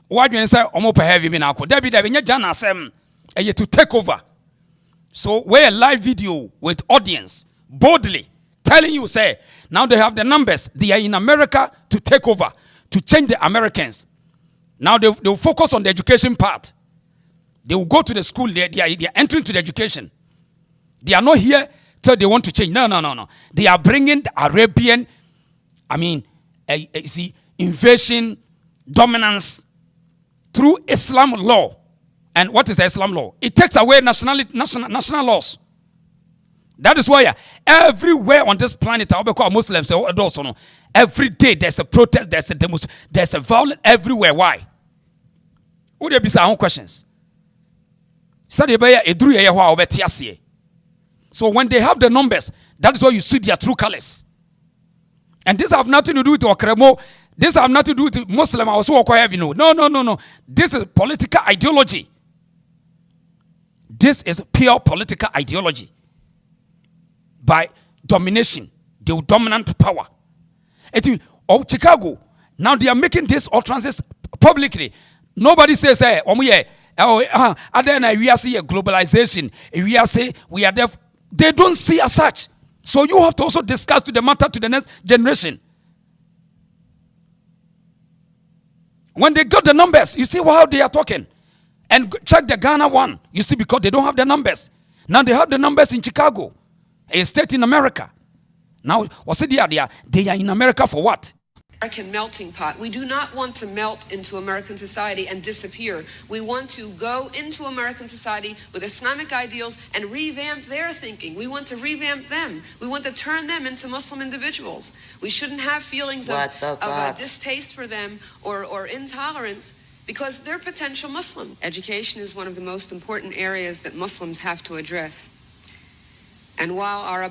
Why do you say omo heavy me na ko? Debi nya jana asem to take over. So we're a live video with audience boldly telling you say now they have the numbers. They are in America to take over, to change the Americans. Now they will focus on the education part. They will go to the school. They are entering to the education. They are not here till they want to change. No. They are bringing the Arabian, invasion, dominance through Islam law. And what is the Islam law? It takes away national laws. That is why everywhere on this planet, Muslims say, every day there's a protest, there's a demonstration, there's a violence everywhere. Why? Would there be some questions? So when they have the numbers, that is why you see their true colors. And this have nothing to do with Okremo. This have nothing to do with Muslim. No. This is political ideology. This is pure political ideology. By domination, the dominant power. Chicago, now they are making this utterances publicly. Nobody says, we are globalization. We are say we are deaf. They don't see as such. So you have to also discuss to the matter to the next generation. When they got the numbers, you see how they are talking. And check the Ghana one. You see, because they don't have the numbers. Now they have the numbers in Chicago, a state in America. Now, what's the idea? They are in America for what? American melting pot. We do not want to melt into American society and disappear. We want to go into American society with Islamic ideals and revamp their thinking. We want to revamp them. We want to turn them into Muslim individuals. We shouldn't have feelings of distaste for them or intolerance because they're potential Muslim. Education is one of the most important areas that Muslims have to address. And while our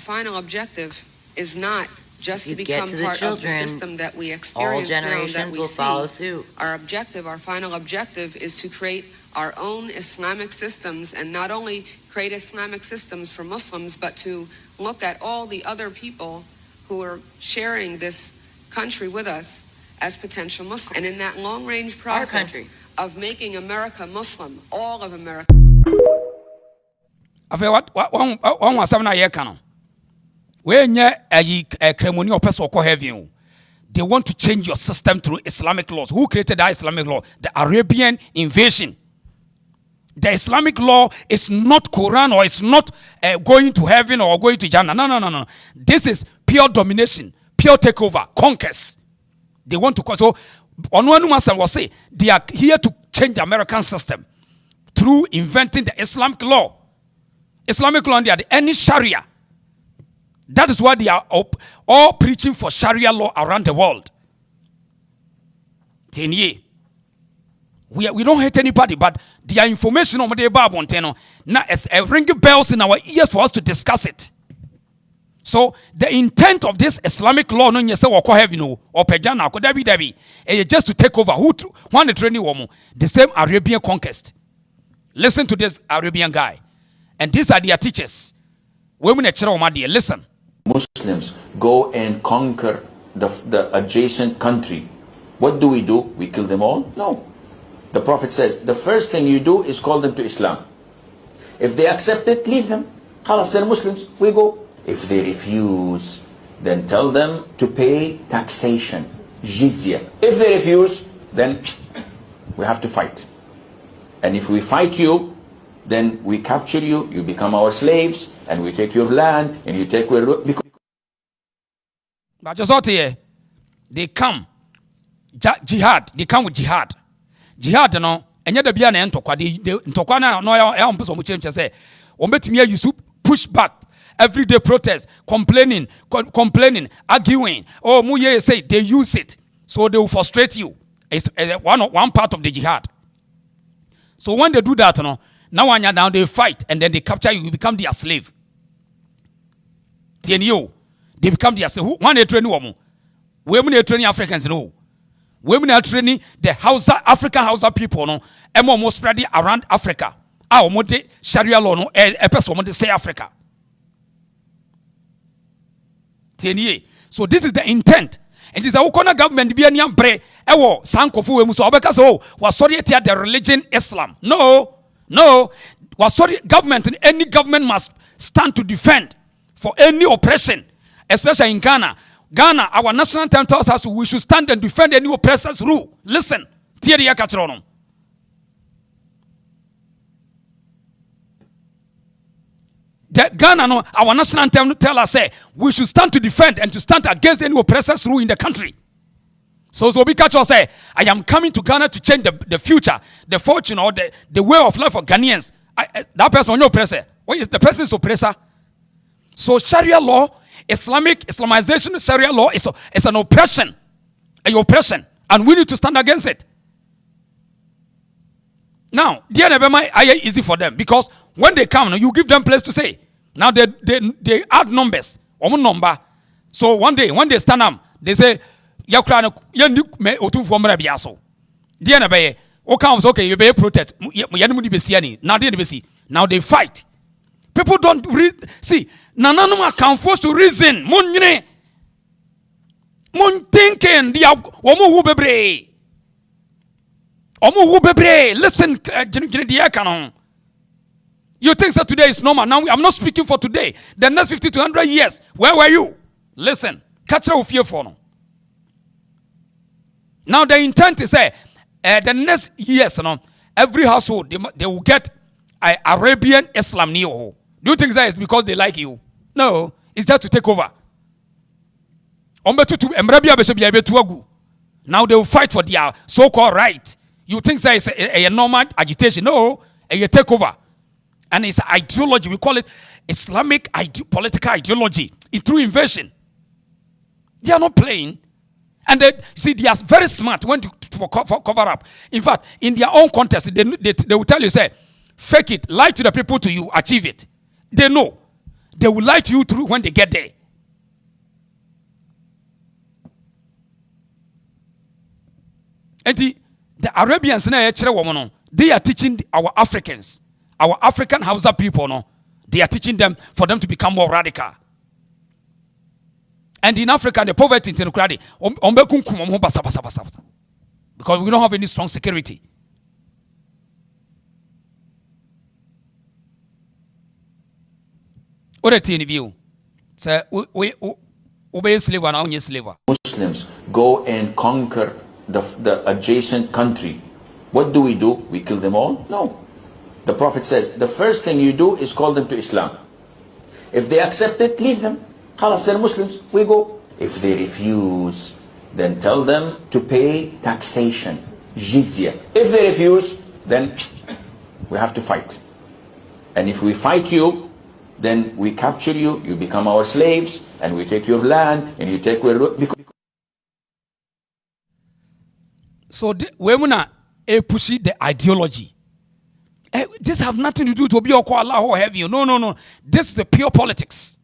final objective is not just to become part of the system that we experience now and that we see, our final objective is to create our own Islamic systems, and not only create Islamic systems for Muslims, but to look at all the other people who are sharing this country with us as potential Muslims. And in that long-range process of making America Muslim, all of America. One was 7 years canon. When you a ceremony or person or heaven, they want to change your system through Islamic laws. Who created the Islamic law? The Arabian invasion. The Islamic law is not Quran, or it's not going to heaven or going to Jannah. No. This is pure domination, pure takeover, conquest. They want to. So, on one master will say they are here to change the American system through inventing the Islamic law. Islamic law, they are any Sharia. That is why they are all preaching for Sharia law around the world. 10 years. We don't hate anybody, but their information on the Bible, now it's ringing bells in our ears for us to discuss it. So the intent of this Islamic law, no, yes, or pejana, Debbie, is just to take over. Who want the training woman? The same Arabian conquest. Listen to this Arabian guy, and these are their teachers. Women listen. Muslims go and conquer the adjacent country. What do? We kill them all? No. The Prophet says, the first thing you do is call them to Islam. If they accept it, leave them. Khalas, they're Muslims, we go. If they refuse, then tell them to pay taxation, jizya. If they refuse, then we have to fight. And if we fight you, then we capture you, you become our slaves, and we take your land, and you take where. But just out here, they come jihad. They come with jihad. Jihad, no. And yet the biana and tokwa. The tokwa na no ya person mu change say. Ombetimi you push back. Everyday protest, complaining, arguing. Oh, muye say they use it, so they will frustrate you. It's one part of the jihad. So when they do that, no. Now they fight and then they capture you. You become their slave. TNU, they become their slave. One they train women. Women they training Africans, no. Women are training the African Hausa people, no. And more spreading around Africa. Sharia law, no. A person say Africa. TNU. So this is the intent. And it's a Ukona government be any bre ewo sankofu we muso obeka so was sorry the religion Islam. No. Was sorry government, any government must stand to defend for any oppression, especially in Ghana. Ghana, our national anthem tells us we should stand and defend any oppressor's rule. Listen, Thierry Yakatrono. Ghana, no, our national anthem tells us we should stand to defend and to stand against any oppressor's rule in the country. So Zobikacho say, I am coming to Ghana to change the future, the fortune, or the way of life for Ghanaians. That person no oppressor. What is the person's oppressor? So Sharia law, Islamization Sharia law is an oppression. An oppression. And we need to stand against it. Now, dear Nebema, easy for them because when they come, you give them place to say. Now they add numbers. One number. So one day, when they stand up, they say, Yakrana, me otu for Marabiaso. Dear Nebema, comes okay, you be protect. Now they fight. People don't see. Nananuma can force to reason. Mon thinking the omu bebre. Listen, you think that today is normal. Now I'm not speaking for today. The next 50 to 100 years, where were you? Listen, catch up fear for now. Now the intent is the next years, every household they will get Arabian Islam neo. Do you think that is because they like you? No, it's just to take over. Now they will fight for their so-called right. You think that is a normal agitation? No, a takeover. And it's ideology. We call it Islamic political ideology. It's through invasion. They are not playing. And they are very smart when to cover up. In fact, in their own context, they will tell you, say, fake it, lie to the people till you achieve it. They know. They will lie to you through when they get there. And the Arabians, they are teaching our Africans, our African Hausa people, they are teaching them for them to become more radical. And in Africa, the poverty in Tenokradi, because we don't have any strong security. What a teeny view. So we obey slave and only slave. Muslims go and conquer the adjacent country. What do? We kill them all? No. The Prophet says the first thing you do is call them to Islam. If they accept it, leave them. Khalas, they're Muslims. We go. If they refuse, then tell them to pay taxation, jizya. If they refuse, then we have to fight. And if we fight you, then we capture you, you become our slaves, and we take your land, and you take where. So we wanna push the ideology. This have nothing to do to be Allah or have you. No. This is the pure politics.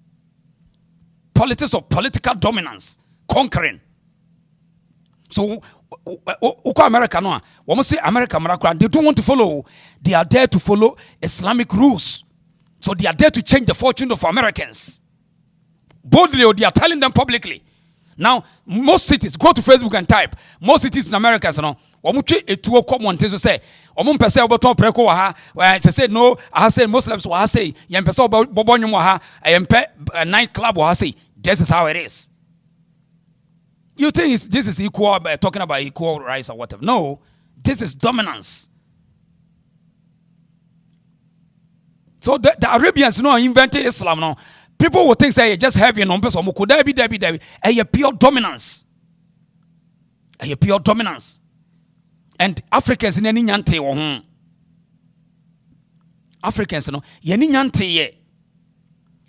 Politics of political dominance, conquering. So, America, no, when we say America, they don't want to follow. They are there to follow Islamic rules. So they are there to change the fortune of Americans. Boldly, or they are telling them publicly. Now, most cities, go to Facebook and type. Most cities in America, say, no, I say Muslims, I say, a nightclub, I say, this is how it is. You think this is equal, talking about equal rights or whatever? No, this is dominance. So the Arabians, invented Islam. No, people would think say just heavy numbers or a pure dominance. A pure dominance. And Africans in any nyante Africans yeni nyante ye.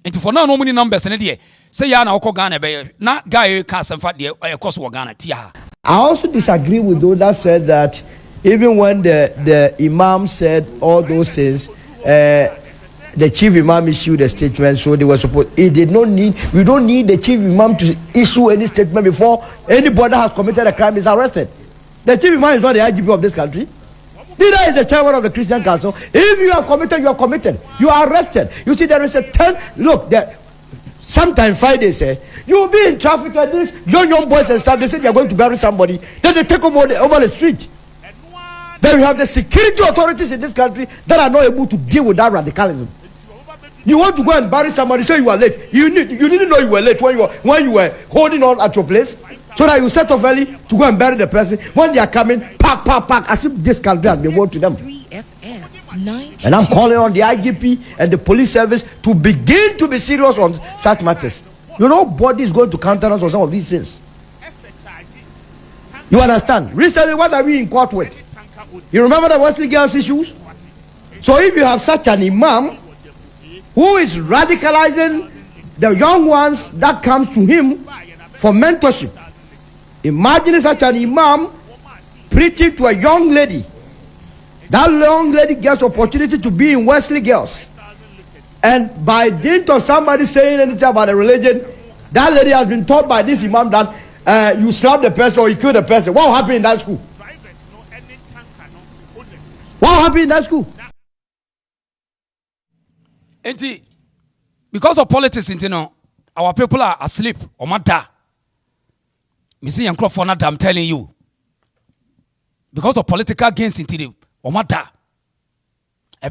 And for now no many numbers in the say ya na oko Ghana be na guy can semfa de course wo Ghana tia. I also disagree with those that said that even when the Imam said all those things, the chief imam issued a statement, so they were supposed. We don't need the chief imam to issue any statement before anybody has committed a crime is arrested. The chief imam is not the IGP of this country. Neither is the chairman of the Christian Council. If you are committed, you are committed. You are arrested. You see, there is a look. Sometimes Friday say You will be in traffic and these young boys and stuff. They say they are going to bury somebody. Then they take over the street. Then we have the security authorities in this country that are not able to deal with that radicalism. You want to go and bury somebody, so you are late. You didn't know you were late when you were holding on at your place, so that you set off early to go and bury the person. When they are coming, pack, as if this country has been won to them. And I'm calling on the IGP and the police service to begin to be serious on such matters. Nobody is going to countenance on some of these things. You understand? Recently, what are we in court with? You remember the Wesley Girls issues? So if you have such an imam who is radicalizing the young ones that comes to him for mentorship, imagine such an imam preaching to a young lady. That young lady gets opportunity to be in Wesley Girls, and by dint of somebody saying anything about the religion, that lady has been taught by this imam that you slap the person or you kill the person. What happened in that school? What happened in that school? Because of politics, our people are asleep or mad. I'm telling you. Because of political gains, or mad. I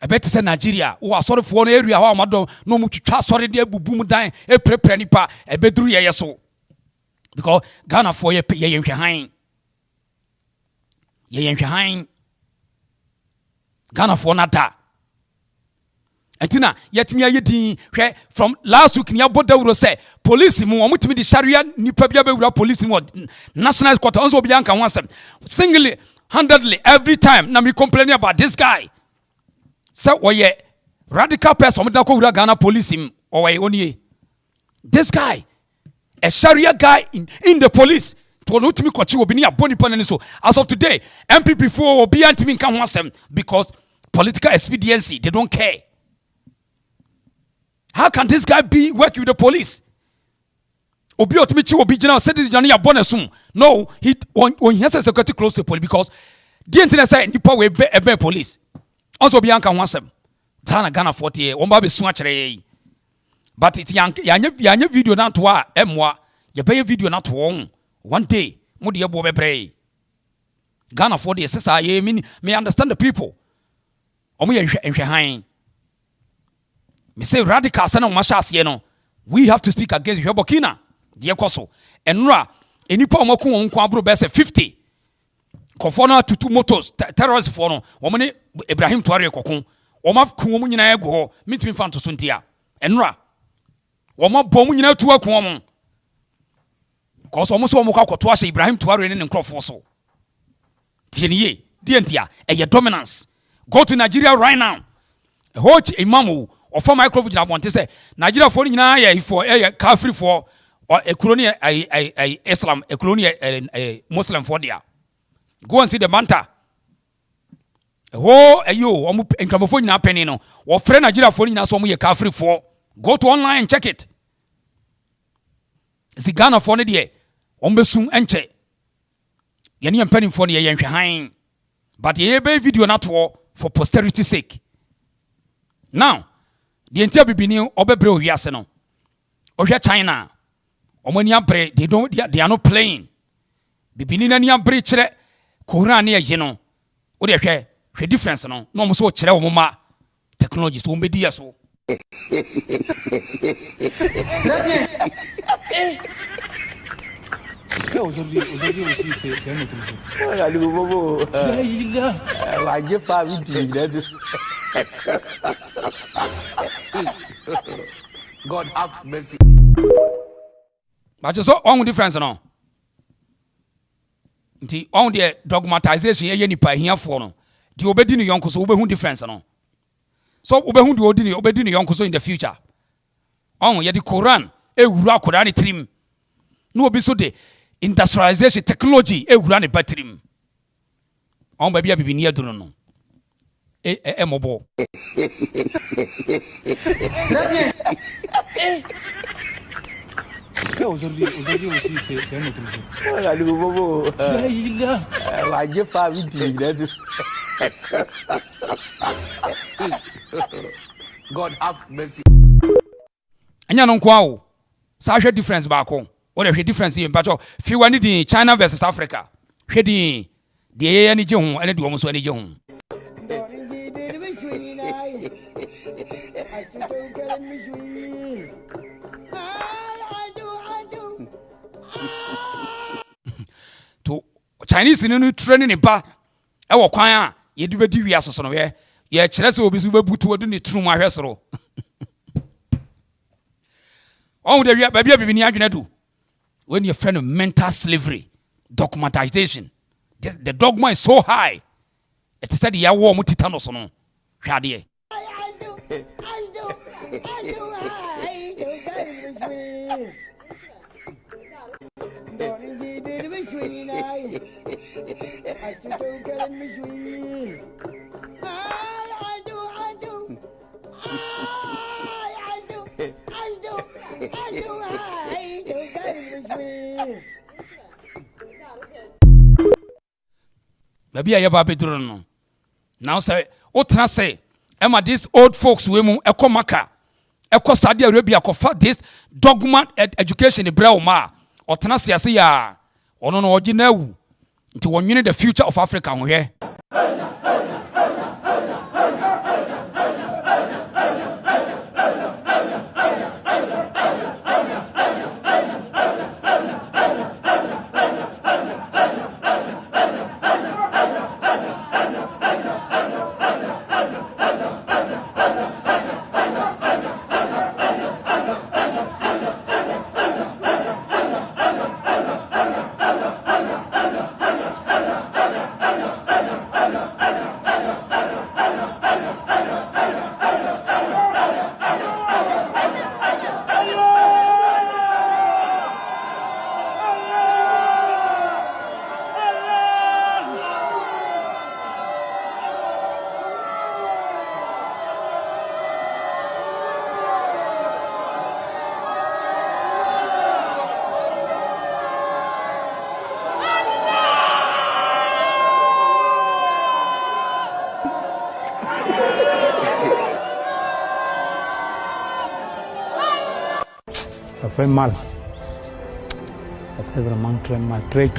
bet to say Nigeria, who are sort of one area, how madam, no much sorry, dear boom dying, a pre-prenipa, a bedru yeso. Because Ghana for ye behind. Ye behind Ghana for nata. Antina, yet me a from last week, near Boda say, police, mu me the Sharia, ni pabia police, national quarters will be young and once singly, handedly, every time. Now we complaining about this guy. So, ye radical person, Ghana police him or only this guy, a Sharia guy in the police. As of today, MPP4 will be anti because political expediency, they don't care. How can this guy be working with the police? No, when he has a security close to the police because the internet side Nipa will be a police. Also be anka wansem. Tana Ghana 40 won be so akere. But it's yanya video na to a emwa ye be video na to won. One day mo de ebo bebre. Ghana 40 sesa ye me understand the people. Omo ye nhwe han. Me say radical sana o mashase no. We have to speak against Burkina. De ekoso. Enra enipa omaku won kwa bro be say 50. Kofona to 2 motors terrorists for no womane Ibrahim Tuare kokon woma ku nyina ego ho mitimi fa to so ntia enra woma bom nyina tu akon mo cause womo so womo kwa koto ahye Ibrahim Tuare ne nkrofo so tieniye die ntia eye dominance. Go to Nigeria right now. Hoch imam of for microphone na bonte say Nigeria for nyina ye for kafiri for ekoloni Islam ekoloni Muslim for dia. Go and see the banter. Oh, ayo, encramofone na penny no. Or friend Nigeria for na so mo ye kafiri for. Go to online and check it. The Ghana for ne de ombesum enche. Ye ne penny for ne ye nhwe. But ye be video na to for posterity sake. Now, the entire bibini obebre owiase no. Ohwe China. Omani abre, they are not playing. Bibini na ni abre kire Koran ne ye no. Wo de hwe difference no. No mo so kire wo ma technology so mbedi ya so. God have mercy. But just on difference no. Nti on the dogmatization ye nipa hiafo no. Di obedi no yonko so obehu difference no. So obehu di obedi no yonko so in the future. On ye the Quran ewura Quran ni trim. No obi so de industrialization technology ewura ne battery. On ba bia bibini aduro no. Mobo. Aujourd'hui aussi c'est un autre jour. Voilà le bobo. La jefa vite. God have mercy. Anya no kwa o. Sa hwe difference ba ko. What the difference here mpacho fi wani di China versus Africa. Hwe di ye ani je ho ene di wo so ani je ho. To Chinese no training ba e wo kwan a ye di bedi wi asoso no ye kire se obi su bebutu odu ne trum ahwe soro. On the baby bibini adwene do. When your friend of mental slavery, dogmatization, the dogma is so high. It is said ya wo mu titanos no. Hwade. Maybe I ever bedro no. Now say, otra say, Emma these old folks we mu eko maka. Eko Saudi Arabia ko fa this dogma education e bra o ma. Otra say ase ya. Ono no ogi na wu. Nti wonwene the future of Africa ho hwe. Ça fait mal. Ça fait vraiment très mal, très.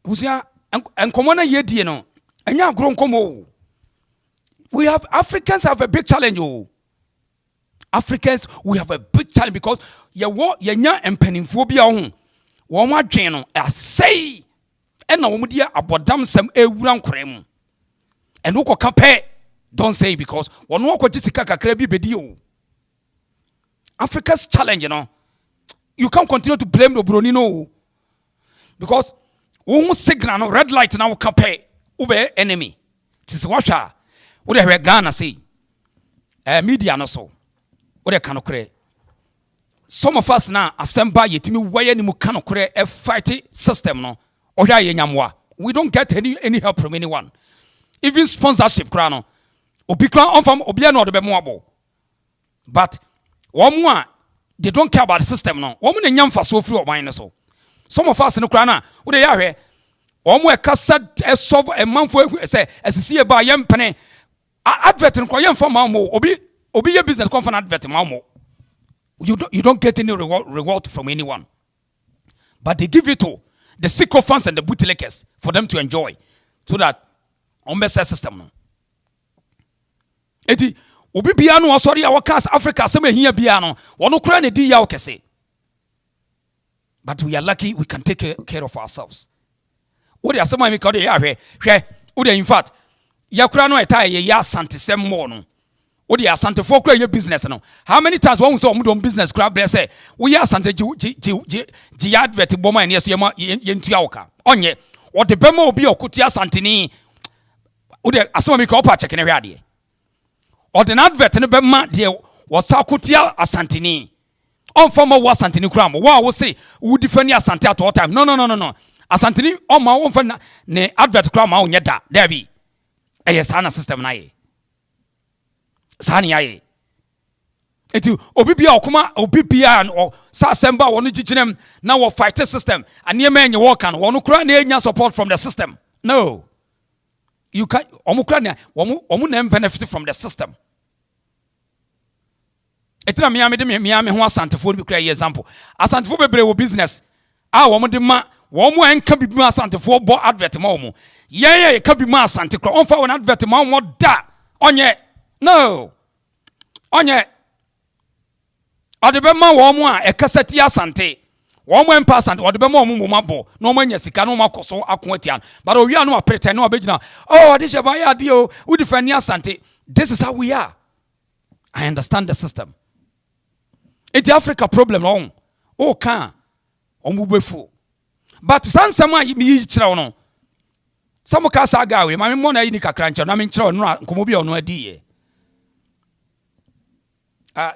Busia enkomo na yedie no enya agro nkomo. We have Africans have a big challenge oh. Africans we have a big challenge because ye nya empanimfo bia ho wo mo adwen no asei ena wo dia abodam sam ewura nkore mu eno ko kape don't say because wono ko gisika kakra bi bedi oh. Africa's challenge you can't continue to blame the Bruni no because won signal no red light na wo kape ube enemy tis washa wo de Ghana say media no so wo de kanokre some of us now assemble yetimi waye ni mu kanokre a fight system no ohwa ye nyamwa we don't get any help from anyone even sponsorship kra no obi kra onfam obi na odo be mo abo but womo they don't care about the system no womo na nyamfa so free oban no so some of us no kra na wo de ya hwe womo e kasa e solve e manfo say asisi e ba yempene advert no kwa yemfa mamo obi ye business conference advert mamo you don't get any reward from anyone but they give it to the sycophants and the bootlickers for them to enjoy so that on best system no eti obi bia no osori a wakas Africa sem ehia bia no wono kura ne di ya okese but we are lucky we can take care of ourselves what they asema me ka dey ya hwe in fact yakura no eta ye ya asante sem mo no wo de asante fo kura ye business no how many times won say o mo business kura bre say wo ya asante ji advert bo man yes ye ntua woka onye o de bema obi okuti asante ni wo de asema mi ka opa check ne hwe ade o de advert ne bema de wo sa okuti asante ni on former wo asante ni kura mo wo say wo defend asante at all time no asante ni o ma wo fa ne advert kura ma wo nye da there be eye sana system na ye sani aye eti obibia okuma obibia sa semba wonu giginem na wo fight system ane ma enye wo kan wonu kura na enya support from the system no you can omukura na omu na benefit from the system etina me ho asantefo bi kura ye example asantefo bebre wo business womu de ma womu enka bibi ma asantefo bo advert ma womu ye ka bi ma asante kura onfa won advert ma wo da onye no onye odebema wo mu a ekasati asante wo mu empa asante odebema wo mu mabo na wo manya sika na wo makoso ako atian but o wia no apretend na obegina oh this is buy adio we defend asante this is how we are. I understand the system. It's the Africa problem on o kan omubefu but sansama mi chira no some ka sa gawe ma me mo na yi ni kakra nche na me chira no nkomo bi ono adi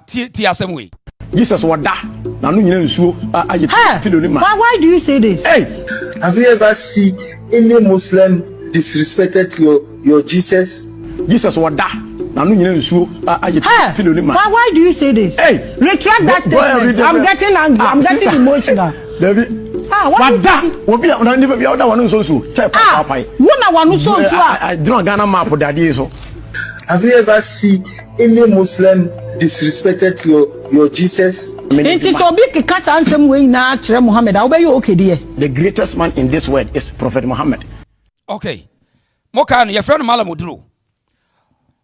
ti asemwe Jesus wada na no nyina nsuo aye piloni ma. Why do you say this? Hey, have you ever seen any Muslim disrespected your Jesus? Jesus wada na no nyina nsuo aye piloni ma. Why do you say this? Hey, retract that statement. I'm getting angry. I'm getting emotional. David. Wada obi na ni bia oda wanu so check papa. Wona wanu so I draw Ghana map daddy so. Have you ever seen any Muslim disrespected your Jesus? It is so big cast ansem we na kire Muhammad. How be you okay there? The greatest man in this world is Prophet Muhammad. Okay. Moka no your friend Malamudru.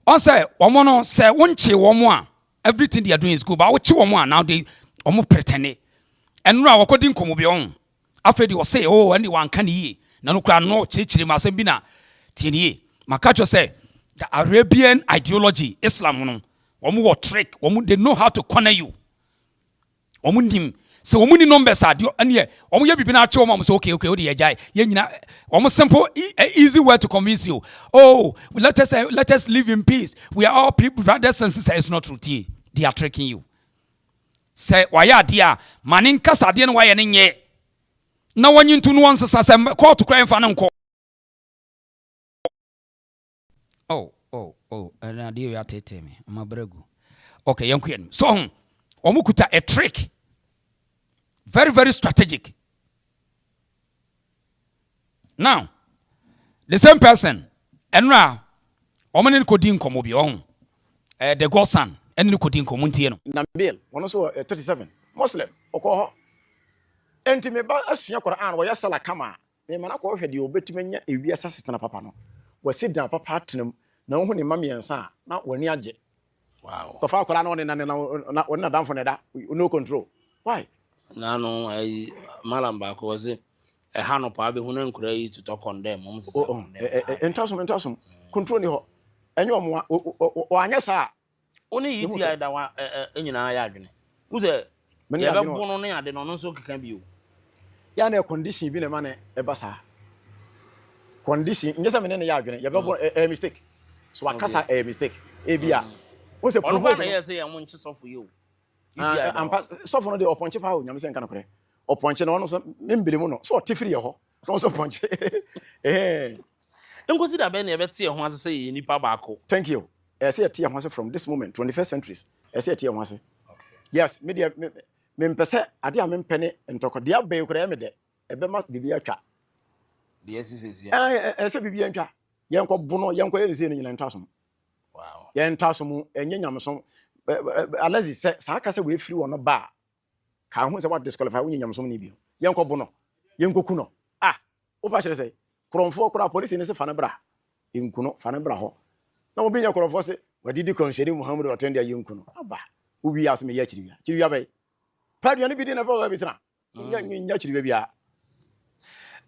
On say omo no say wonche womo a everything they are doing is good but woche womo a now they omo pretend. And no akodi nkomo bi on. Afedi wo say oh and wan kan yi. Na no kra no chechire ma asem bi na tienie. Makacho say the Arabian ideology Islam no omu wo trick omu they know how to corner you omu ndim se omu ni numbers adio ane omu ye bibi na ache omu say okay o de ye jai ye nyina omu simple easy way to convince you oh let us live in peace we are all people brothers and sisters. It's not true. They are tricking you say waya dia manin kasa de no waya ne nye na wanyintu no onsesa se court cry mfa ne nko oh and you are telling me I'm a bregu okay yanku so omukuta a trick very very strategic. Now the same person enra omene ko din komo bi on the godson ene ko din komo ntie no Nabil one so 37 Muslim okoho enti me ba asua Quran wo yasala kama me mana ko hwede obetimanya ewia sasitana papa no wo sidan papa atenam na wo ne mamiensa na wani age. Wow. To fa kola na woni na woni na damfo ne da no control. Why? Na no ai malamba ko ze e ha no pa be hunu nkura yi to condemn mum se. Entasum control ni ho. Enye omo o anya sa. Oni yiti ai da wa enyina ya adwene. Uze ye be bono ne ade no so keka bi o. Ya na condition bi ne ma ne e basa. Condition nyesa me ne ya adwene ye be bono mistake. So akasa a mistake ebia o se prove na yes ya monchi sofo you ampa sofo no de oponche pa o nyame se nka no kore oponche no so membele mu no so tifiri ye ho so ponche enkosi da be na ebete ye ho ase se ye nipa baako. Thank you. Say tie ho ase from this moment 21st centuries say tie ho ase. Yes me de me mpese ade a me mpene ntoko de aben kore me de ebe mas bibia twa de yes ya say bibia ntwa yenko bono yenko yeze ne nyina ntasom. Wow. Yen tasom enye nyamsom alazi se sa aka se we free wono ba ka ho se what disqualify wo nyamsom ni bi yenko bono yenko kuno o pa kire se kromfo kura police ne se fa ne bra yenkuno fa ne bra ho na obi nya kromfo se wadidi konsheri Muhammad otendi ya yenkuno aba ubi as me ya kiriya bai padu ne bi di na fa bi tra nya kiriya bia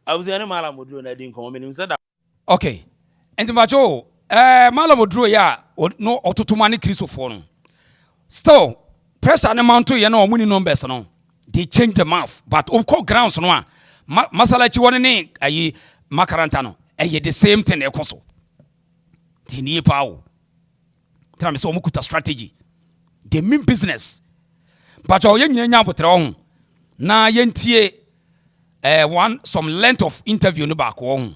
awuzi ne mala moduro na di nkomo menim se da. Okay. And macho Malam Odro ya no ototomani Christopher no. Still, pressure ne mount to you know money numbers no. They change the mouth, but of course grounds no. Masala chi one ne ayi makaranta no. The same thing ekoso. Tini pawo. Tell me so mukuta strategy. They mean business. But o yen nyanya botre ho. Na yentie some length of interview no back ho.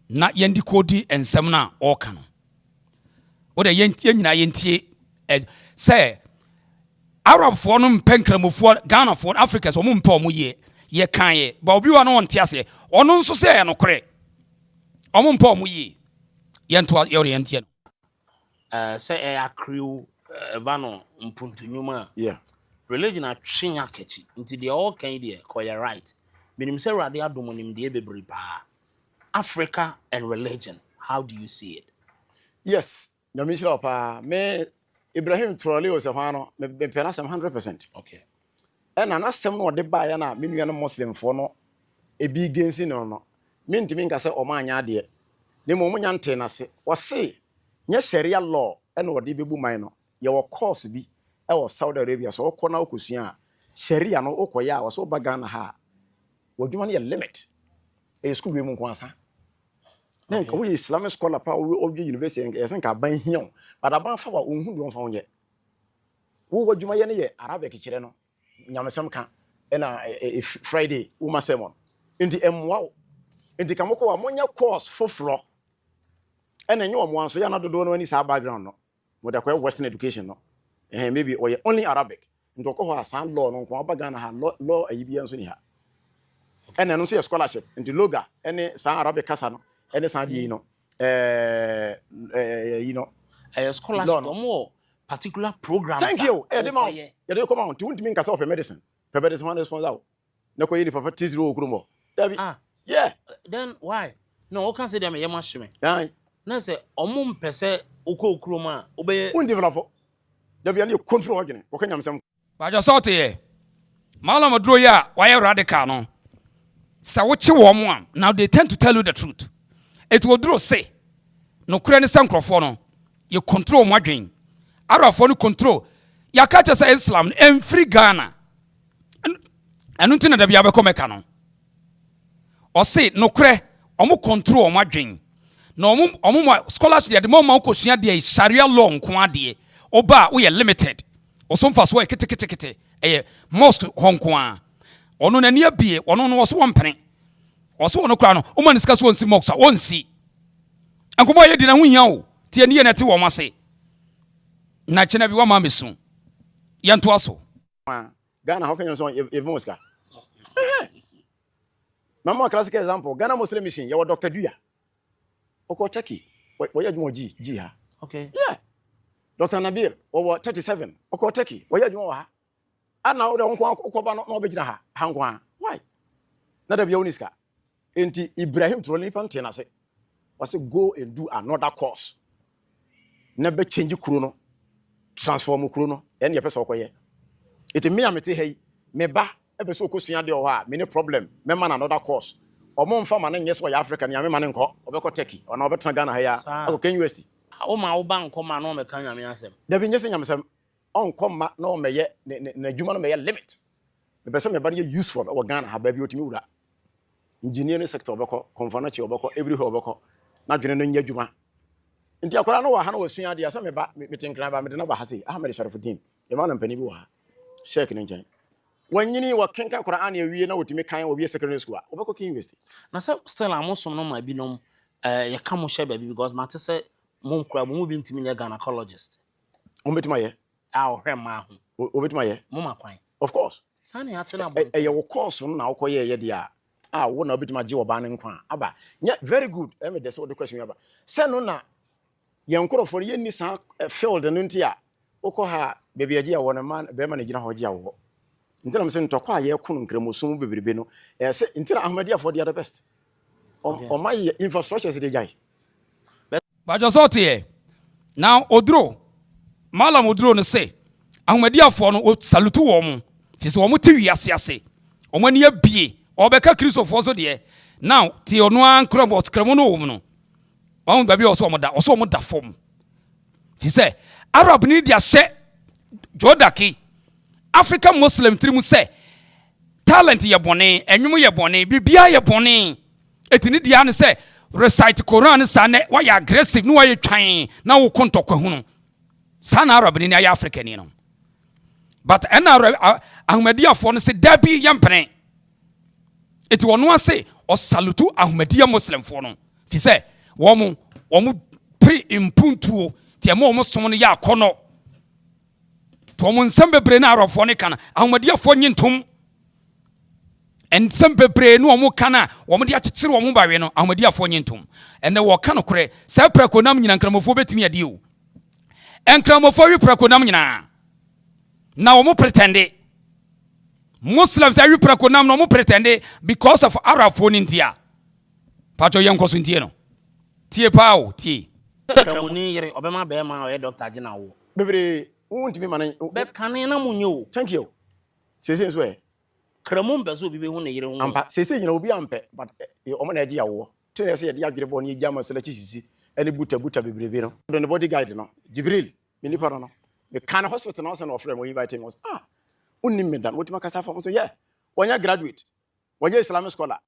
Na yendi kodi ensem na oka no. O de nyina yentie say Arab for no mpenkramofo Ghana for Africa so mo mpa omo ye kan ye ba obi wa no nte ase ono nso say no kore omo mpa omo ye yento ye yentie no say akriu vano mpuntu nyuma yeah religion atwenya kechi nti de all kan de ko you right minim say rade adom nim de bebre pa Africa and religion, how do you see it? Yes, no mention pa me Ibrahim Traoré was a fano me pena 100%. Okay. And anasem no de ba ya na me nua no Muslim fo no e bi gensi no me ntimi nka se o ma anya de ne mo nya nte na se wo se nya Sharia law e na de bebu man no ye wo course bi e wo Saudi Arabia so wo na okosua Sharia no okoya wo so ba Ghana ha wo dwuma ne limit e school we mu nkwasa na nka we Islamic scholar pa o university yes nka ban hion but aban fa wa onhu do fa wonye wo wadwuma ye ne ye Arabic kire no nyamesem ka na Friday wo ma sermon ndi emwa ndi kamoko wa monya course foforo enye wo mo anso ya na dodo no ani sa background no mo da kwa western education no maybe or only Arabic ndo ko ho asan law no ko Ghana ha law ayibi anso ni ha ene no so scholarship ndi loga ene sa Arabic kasa no ene sa die no you know scholarship more particular programs. Thank you. They come out. You won't mean case of medicine. Medicine one response out. No ko yini papa tizro okurumo. Yeah. Then why? No, o can say them e machine. Aye. Na say omum pese okọ okuroma obeye un develop. There be any control again. O kan yamsam. Ba jo sort here. Malam Odro ya why radical no. Sa wo chi wo mo am. Now they tend to tell you the truth. It will draw say no kura ne sankrofo no. You control mo adwen. Arab for no control. Ya catch us Islam and free Ghana. And until na bia be come no. O say no kure omo control omo adwen. No omo scholarship de mo ma ko sua de Sharia law nko ade. Oba we limited. Oso mfa so kete mosque honko a. Ono na nia bie ono no so wompene. Oso ono kra no o ma discuss won si mosque won si. Ankomo ye di na hunya o. Tie ne ye na te wo ma se. Na chena bi wa ma mesu yanto aso Ghana how can you so even Mosca mama classic example Ghana Muslim mission you Dr. Duya oko Turkey we ya dwuma ji ha okay yeah Dr. Nabil over 37 oko Turkey we ya dwuma ha ana o de nko ba no obegina ha nko ha why na da bia uniska enti Ibrahim Traoré pante na se was go and do another course na be change kuro no transform kuro no en ye pese okoye iti me amete hey me ba e be so okosua de o ha me ne problem me man another course omo mfa ma na nye so ya Africa ne me nko obekọ Turkey ona obetena Ghana ha ya akọ university o ma wo ba nko ma no me kan nyame asem da bi nye se nyamsem onko ma na o meye na djuma no meye limit me pese me ba ye useful o Ghana ha ba bi otimi wura engineering sector obekọ conference obekọ everywhere obekọ na dwene no nya djuma nti akwara no wa ha na wasua de asa me ba metinkran ba me de na ba ha sei Ahmed Sharifuddin e ma na mpani bi wa ha sheik ne nchen wanyini wa kenka Quran ya wie na wotimi kan obi secondary school obekọ ki university na say still amosom no ma bi nom ye ka mo share baby because mate say mom kura mo bi ntimi ne gynecologist obetima ye ohwe ma ho obetima ye mom akwan of course sane ate na bo ye wo course no na okoye ye dia wo na obetima je oba ne nkwa aba very good me dey say the question aba say no na yankorofo ye ni sa field no ntia ukọ ha bebi agia wo na man be man gina ho gia wo ntina me se ntokọ a ye kunu nkremosom bebrebe no se ntina Ahmadiyya for the best o my infrastructure se dey jai ba jo so tie now Odro Malam Odro no say Ahmadiyya for no salute wo mo fi se wo mo te wiase ase o mo ne abie o be ka Christopher so de now tie ono an kremo no wo no on baby also mo da form fi say Arab ni dia hye jodaki African Muslim trimu say talent ye bone enwum ye bone bibia ye bone etini dia ne say recite Quran sa ne why aggressive no why twan na wo kontokwa hunu sa na Arab ni ya African ni no but ena Ahmadiyya for no say dabi yempene eti wono ase o salutu Ahmadiyya Muslim for no fi say wo pre impuntuo ti mo som no ya akono to mo nsem bebre na Arab for ne kana Ahmadiyya for nyintum and some bebre no mo kana wo mo de akekere wo mo bawe no Ahmadiyya for nyintum ene wo kana kore say prekonam nyina nkramofo betimi ade o enkramofo wi prekonam nyina na wo mo pretende Muslims are prekonam no mo pretende because of Arab for India pato yankoso ntie no tie pao tie kramoni yere obema be ma o doctor gina wo bebre wontimi manan bet kane na munyo thank you sese so kramon bezo bi be hu na yere hu ampa sese nyina obi ampe but o ma na agi yawo tene se ye agire bo ni jama sala chisisi ene buta bebrebe no do ne body guide no Jibril me ni para no the can hospital no say no friend we inviting us unnim me dan wotima kasa fa so yeah wonya graduate wonya Islamic scholar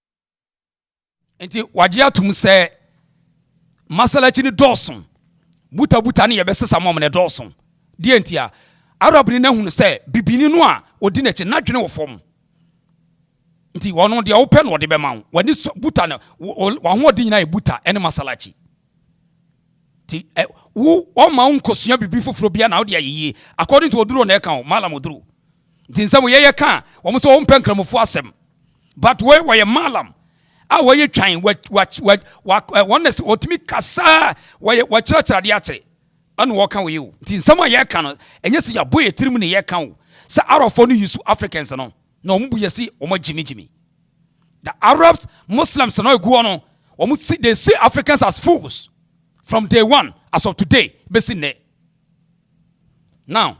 enti waje atum se masalachi ni dawson buta ne yebesesa mom ne dawson die entia Arab ni na hunu se bibini no a odi na che na dwene wo fom nti wono de open wo de be ma wani buta na wa ho odi nyina e buta ene masalachi ti wo o ma unkosua bibi foforo bia na wo de ayiye according to oduro na e kan malam oduro nti nsam ye kan wo mo so wo mpenkramofo asem but we ye malam we ye twan wonness otimi kasa we chira de akere an wo kan we you nti nsam ye kan no enye se ya boye tirim ne ye kan wo sa Arafo no use Africans no na omu buye si omo jimi the Arabs Muslims no go no omu see they see Africans as fools from day one as of today besi ne now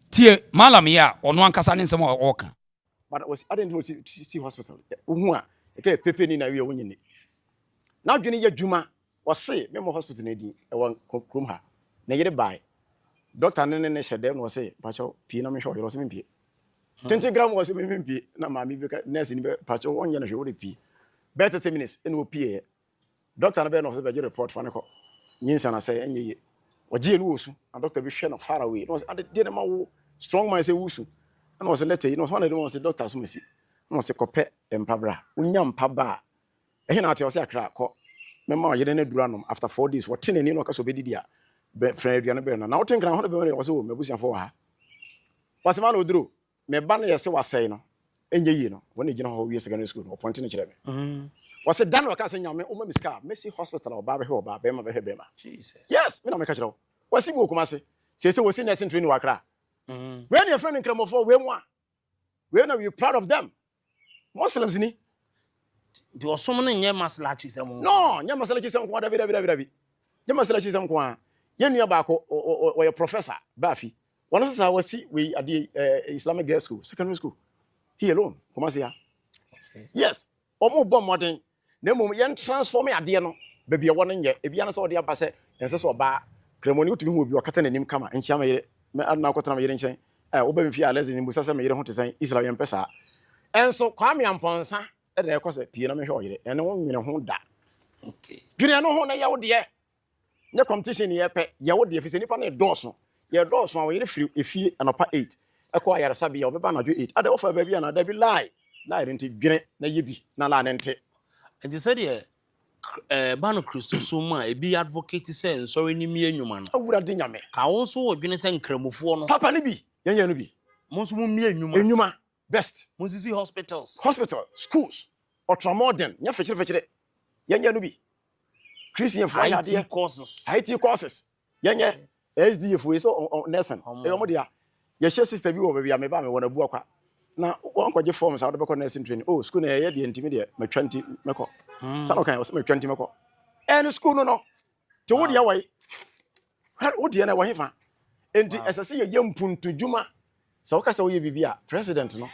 tie malam ya ono ankasa ne nsem o kan but was I didn't know to see hospital hu a e pepe ni na we wonyini na dwene ya dwuma wose me mo hospital na di e won krom ha na yere bai doctor ne hyede no wose pacho pii na me hwe yoro se me pii 20 gram wose me pii na ma mi be nurse ni be pacho wonye na hwe wo de pii better 10 minutes ene wo pii doctor na be no se be report fa ne ko nyinsa na say enye ye ogie no wosu and doctor be hwe no far away no and dey na ma wo strong man say wosu and was letter you know one of them was doctor so mesi no se kope empabra unya mpaba ehe na ate o se akra ko me ma yede na duranom after 4 days what tin ni no ka so be didi a friend aduane be na what tin kra ho be me was o mebusia fo ha was ma no oduro me ba no yese wasai no enye yi no wona gina ho wie secondary school no point no kire me was dan wa ka se nyame o ma miska Messi hospital o ba be he o ba be ma Jesus yes me na me ka kire wasi bu okuma se se wasi nursing training wa kra when your friend in Kramofo, we know we're proud of them. Muslims ni. Do you summon in your maslachi some? No, your maslachi some kwa David. Your maslachi some kwa. You near back or your professor, Bafi. One of us I was see we at the Islamic girls' school, secondary school. He alone. Come on, see. Yes. Omo bomb modern. Nemo yen transform at the no. Baby, 1 year. If you answer the passe, and so ba. Kremoni to me will be a catan and him come and chama. Me adna ko tana yere nchen oba mfi alezi ni musa se me yere ho tesan Israel yem pesa enso kwame amponsa e de ekose pie na me hwe yere ene won nwene ho da okay dwene no ho na yawo de nye competition ye pe yawo de fi se nipa na doso ye doso a wo yere firi efie anopa 8 ekọ ayare sabe ye obeba anadwo 8 ade ofa ba bia na da bi lie nti dwene na yebi na la ne nte enti se de bano Christo soma ebi advocate say sorry ni mi enwuma no awura de nyame ka won so odwene say nkramofo no papa ni bi yenye no bi monso mu mi enwuma best monsisi hospital schools ultramodern nya fechire yenye no bi Christian for IT courses yenye SDF we so Nelson e omo dia ye share sister bi wo ba bia me ba me wona bu akwa na won kwaje forms how de be nursing training school na ye de ntimi de ma 20 meko Sano kan was me 20 meko. Any school no. Te wo de awai. Wo de na wo hefa. Enti esase ye yampuntu djuma. Sa wo ka sa wo ye bibia president no.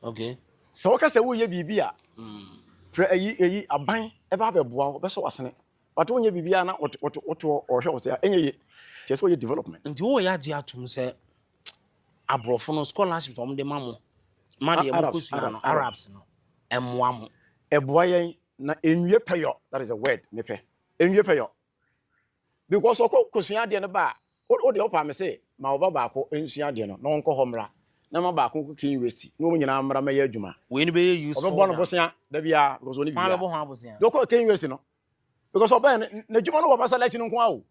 Okay. Sa wo ka sa wo ye bibia. Aban eba be boa wo be so wasene but wonye bibia na what or hwe wo say enye ye just what development nti wo ya agi atum say abrofo no scholarship to de mamo ma de mo kosu no Arabs no emwa mo eboa yen na enwie peyo that is a word me pe enwie peyo because okosua de ne ba o de opa me say ma wo ba ko ensua de no na onko homra na ma ba ko ko university no nyina mra ma ya adwuma we ni be use for no bosia da bia because oni bia ma bo ho abosia do ko university no because oba na adwuma no wo masalachi no nko awo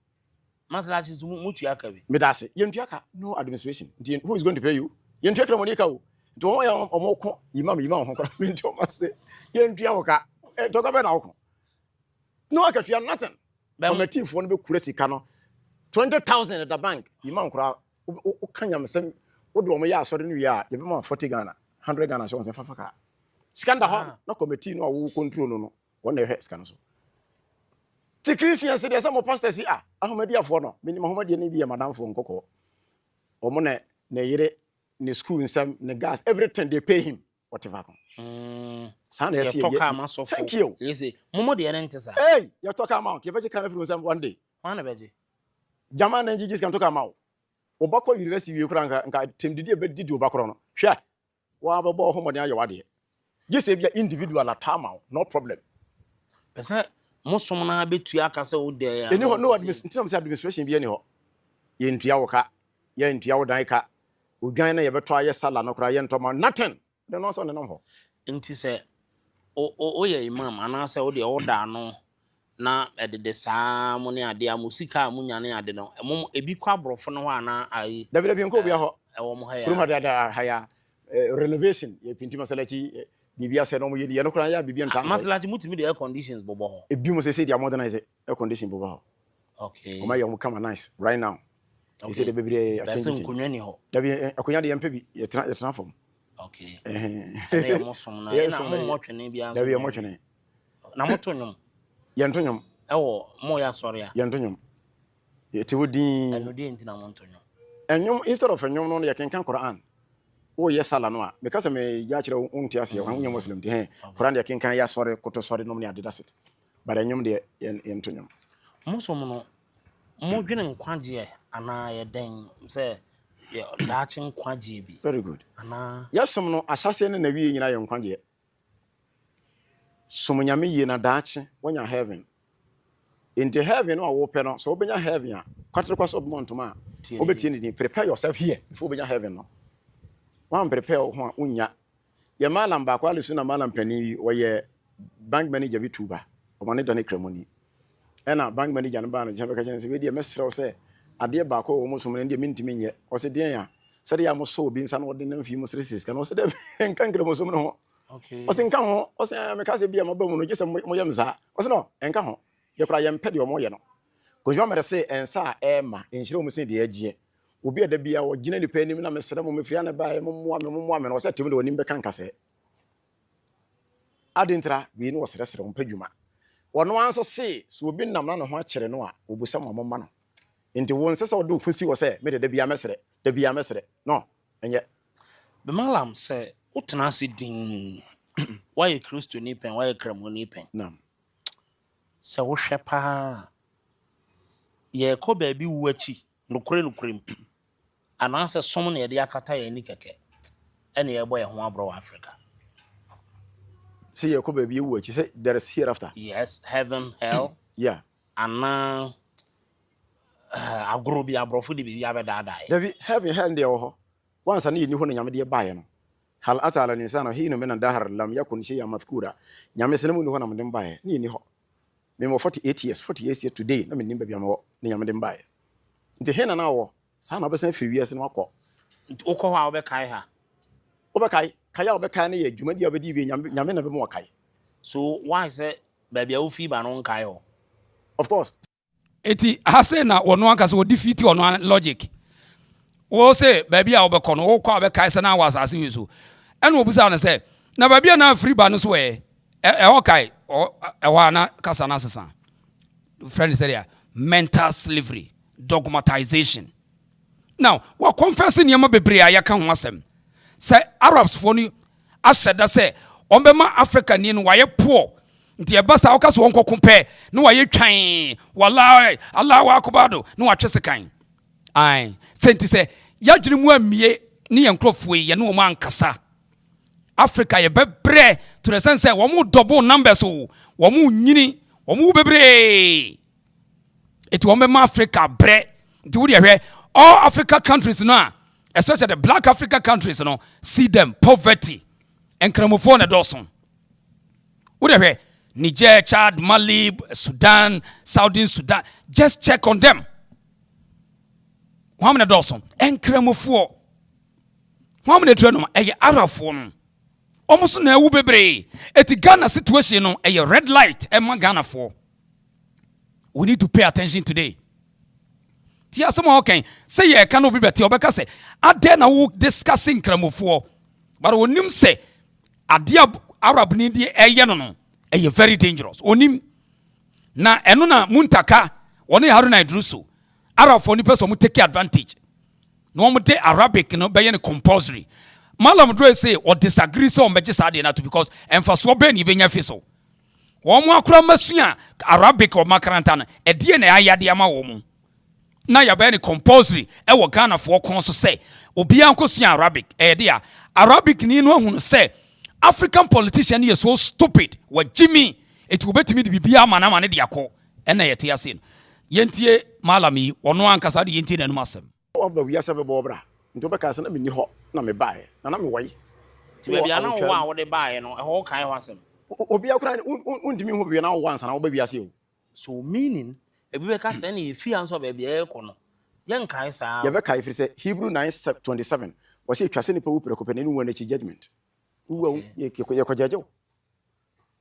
masalachi zu mutu aka bi me da se yentu aka no administration who is going to pay you yentu aka money ka wo to wo ya omoko imam ho kora me nti o mase yentu awoka to ka be na wo no aka tua nothing committee for no be kura sika no 20,000 at the bank imam kora o kanya mesem wo do mo ya asori no ya ye be ma 40 Ghana 100 Ghana so fa ka skanda ho na committee no wo control no wo na he sika no so ti Christians dey some pastors Ahmadi afo no me Ahmadi na bi ya madam fo nkoko o mo na yire ne school nsam ne gas everything they pay him whatever Thank you. Yes, Momo de Rentesa. Hey, you talk about you better come from one day. One beji. Jaman and Gigis can talk about. Obako University, you can't Tim did you background. Sure. What about home on your idea? Just if you're individual at time, no problem. But most someone be to Yaka so there. You know, no administration be anyhow. You in Tiaoka, you in Tiao Daika. Ugana, you better try your salad, no cry and Toma, nothing. They're not on the number. Nti se o ye imam anase o de order no na de saa mo ne ade amusika amunya ne ade no ebi kwa brofo no ana ai David nko bia ho e wo mo ha ya kuma da haya renovation ye pinti masalachi bibia se no mo ye no kran ya bibia ntan masalachi mutimi de air conditions bobo ho ebi mo se dia modernize air condition bobo ho okay o ma ye mo come nice right now he said the baby attention kunwa ni ho David akonya de yempe bi ye tena form. Okay. Na mo som na na mo twene bia da bia mo twene na mo to nyom ye nto nyom ewo mo ya sori a ye nto nyom ye te wodin eno de ntina mo nto nyom enyom instead of enyom no ye kenkan Quran wo ye sala no a because me ya kire unti ase wo nyom muslim de he Quran de kenkan ya sori koto sori no ne adeda sit but enyom de ye nto nyom mo som no mo dwene nkwaje ana ye den se dachi nkwaje bi very good ana yasum no asase ne na wie nyina ye nkwaje sumunyame ye na dachi wonya heaven into heaven no wo pe no so obenya heaven a kwatre kwaso montoma obetie ni prepare yourself here before obenya heaven no one prepare ho unya ye malam ba kwa lesu na malam pani wo ye bank manager bi tuba o mane dane kremoni ena bank manager no ba no jebe ka chense we die mesrew se ade ba ko wo musum ne die mintimi nye o se den ya se de ya mo so obi nsa no de na mfi mo serious ka no se de enkan kremusum no ho okay o se nka ho o se me ka se bia mo ba mu no gese mo yam sa o se no enka ho ye kura ye mpe de o mo ye no ko jwa mere se ensa e ma enhire mo se de agie obi eda bia wo gina ni panim na mesere mo mefria na ba ye mo moa me no se timi de onim be kan kase adentra bi ni wo sere mo padwuma wono anso se so obi nam na no ho akere no a obusa mo ma no enti won se wo do kusi wo se me de bia mesere no enye be malam se utena se din why Kristo ni pen why kramo ni pen nam se wo hwe pa ye ko ba bi wu achi nokure ananse som na ye de akata ye ni keke ene ye boy ho abro Africa see ye ko ba bi wu achi say there is hereafter yes heaven hell yeah ana agro bi abrofo de bi abedadai David heaven hell de ho once na ni ho na nyame de baaye no hal atala ninsana hinu mena dahar lam yakun shay'a madhkura nyame sene mu ni ho na mden baaye ni ho me mo 48 years today na me nimba bia mo ni nyame den baaye nti hena na wo sa na besan firi wiase no akọ ukọ ha obekai ha obekai kaya obekai na ye dwuma dia obedi bi nyame na be mo kai so why say baby a ufi ba no nkai ho of course eti hase na wono aka so defeat ono logic wo say baby a obekọ no wo kwa obekai se na wasase wi so ena obusa na say na baby na free ba no so e hokai e wa na kasa na sesa friend said ya mental slavery dogmatization now what confessing yema bebre aya ka ho asem say Arabs for ni aseda say ombema Africa ni no waye poor nti ebasa wo kaso wonko compare no wa ye twan wallahi Allahu akbar no wa twese kan ai senti se yadwene mu amie ne yenkrofo ye no mo ankasa Africa ye bebre to the sense wo mo double numbers wo mo nyini wo mo bebre eti wo me Africa bre nti wo de hwe all Africa countries no especially the black Africa countries no see them poverty and cramofone doson wo de hwe Niger, Chad, Mali, Sudan, Saudi Sudan. Just check on them. How many dozen? Encremofo. How many train? A Arab phone. Almost no ubebre. At the Ghana situation, a red light, and my Ghana for. We need to pay attention today. Tia someone okay. Say, I cannot be better. Because say, I dare now discussing cremofo. But when you say, a dear Arab need a yanon. Eye very dangerous onim na eno na muntaka woni haruna idruso Arab for ni person mu take advantage no mo de Arabic no be yen compulsory malam do say or disagree so meje sade na to because emfaso be ni benya fi so wo mo akura masua Arabic o makaranta na e de na ayade ama wo mu na ya be ni compulsory e wo Ghana for kon so say obi ankosua Arabic e de Arabic ni no ahunu say African politician is so stupid. What Jimmy, it will bet me to be Biamana Diako, and I tear sin. Yentie Malami, or no Ankasadi Yentin and Massam. Oh, but we are several Bobra. Into a cousin, I'm in hot, not me buy, and I'm away. Maybe I know what they buy, and a whole kind of awesome. Obia crying, won't me who be now once, and I'll be as you. So, meaning, if we cast any fiance of a beer corner, young Kaisa, Yabeka, if you say Hebrew 9:27, was he casting people who preoccupy anyone at judgment. Uwa yakojajo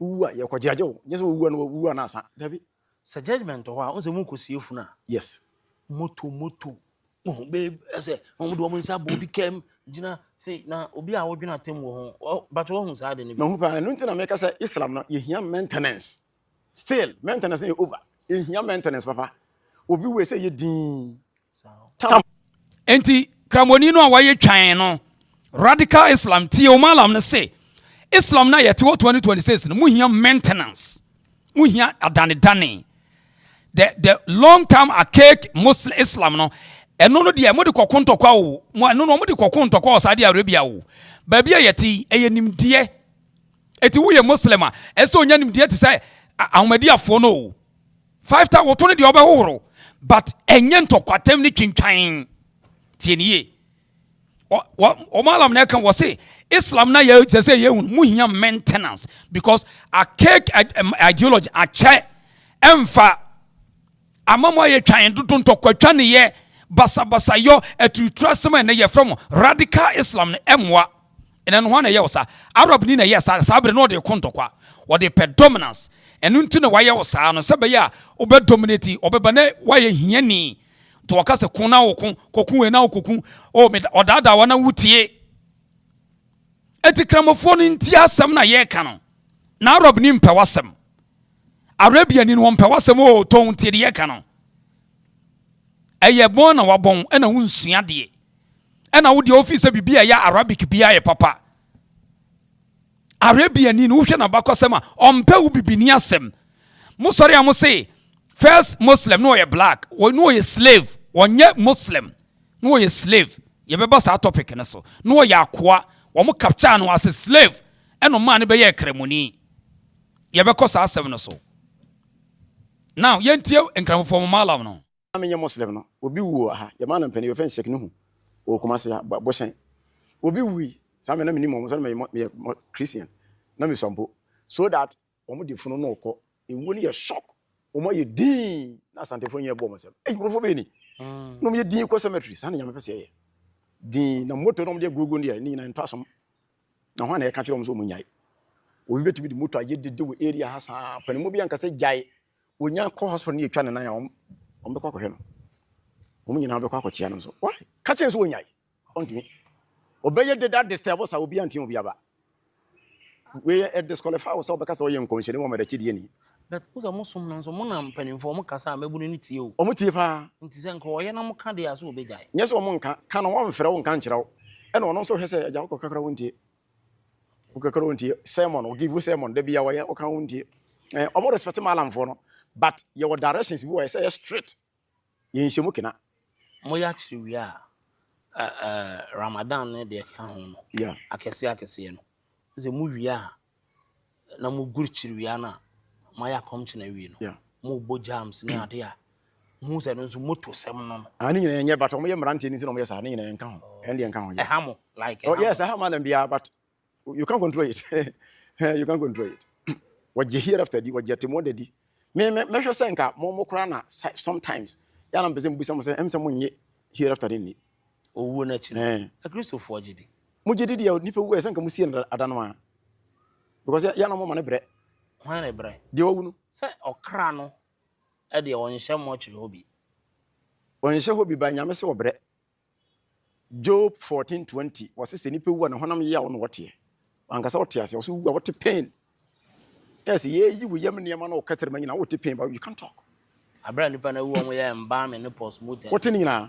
uwa yakojajo yes uwa nasa dabi sa judgment ho a onse mu kosiefo na yes moto oh babe say mo do mo nsa bo bi kem gina say na obi a wodwena tem wo ho but wo hu sa de ne bi no pa no ntina make say Islam no yehia maintenance still maintenance is over yehia maintenance papa obi we say ye din enti kramoni no a waye twan no Radical Islam tie malam na say Islam na yete 2026 no muhia maintenance muhia adane the long term archaic Muslim Islam no eno no de mo de kokontokwa wo mo eno no mo de kokontokwa o Saudi Arabia wo ba bia yete eyenimdie eti wo ye Muslim a ese onya nimdie te say ahomadi afo no 5 ta wo to ne de obehoro but enye ntokwatem ni twintwan tie niye o malam na kan say Islam na ye say ye mu hia maintenance because archaic ideology a che emfa amamo ye twan dodon tokwa ne ye basa yo etutrasema na ye from radical Islam na emwa ena no na ye wo sa Arab ni na ye sa sabre no de kontokwa wo de predominance enu nti na waye wo sa no sebe ya obe dominate obeba na waye hia ni to wakase kuna wokun kokun we na wokun o me odada wana wutie eti kramofo no nti asem na ye ka no na Arab ni mpa wasem Arabia ni no mpa wasem o ton ti de ye ka no eye bon na wabon ena wunsua de ena wo de office bibia ya Arabic bia ye papa Arabia ni no hwe na bakosem a ompa wo bibini asem musori am say first Muslim no ye black or no ye slave onye Muslim no ye slave ye beba sa topic na so no ye akoa wo mo capture no as a slave eno man be ye kremoni ye be ko sa asem no so now ye ntie enkramfo mo malam no amenye Muslim no obi wu ha ye man mpani ofen shek no hu o kuma se bo shen obi wi sa me na minimum mo so me Christian na me sompo so that wo mo de funu no ko ewu ni ye shock omo ye din na santefo nye bo mosem nkrofo be ni no me din ko cemetery sa na nyame pese ye din na moto no me de gogo ni na ntasom na ho na ye ka kire mo so mo nyai obi betumi di moto aye de wo area ha sa pani mo bi anka se jai onya ko hospital ni etwa na ya om be kwa hwe no omo nyina be kwa chia no so why ka chen so nyai ontumi obeye de that disturb sa obi antin obi aba we disqualify us so because we nkonhye ni mo me da chidie ni but uza musum no so mo na mpanimfo mo kasa amebunu ni tie o omo tie pa nti se nko oye na mo ka de aso obejai nyese omo nka ka no wo mfere wo nka nkyerɛw ɛna ɔno nso hwɛ sɛ agya wo kakra wontie sermon wo give sermon da bia wo ye wo ka wontie Omo respect malam for no, but your directions we were say straight. Yin shemu kina. Mo ya chiri Ramadan ne de ka ho no. Yeah. Akese no. Ze mu wi na mu guru chiri na ma ya kom china wi no. Yeah. Mo bo jams ne ade a. Mu se no so moto sem no. Ani nyina nye but omo ye mrante ni se no mo ye sa ni nyina nka ho. And nka ho. Yes. Ehamo like oh yes, ehamo na bia but you can't control it. You can't control it. What you hear after the what you temo dedi. Me sure say nka mo kra na sometimes ya na mpese mbusa mo say em se mo nye hear after the ni. Owo na chi. A Christopher Jidi. Mo jidi dia nipa wu ese nka mo sie adano because ya na mo mane bre. Why na bre? Dia wu no. Say okra no e de onhye mo chiri hobi. Onhye hobi ba nyame se obre. Job 14:20 was se nipa wu na honam ya wo no wote. Ankasa wote ase so wu wote pain. Yes, you will yam near man or caterman, what to pay, but you can't talk. I brand new pan a woman, and balm and the post mortem. What in now?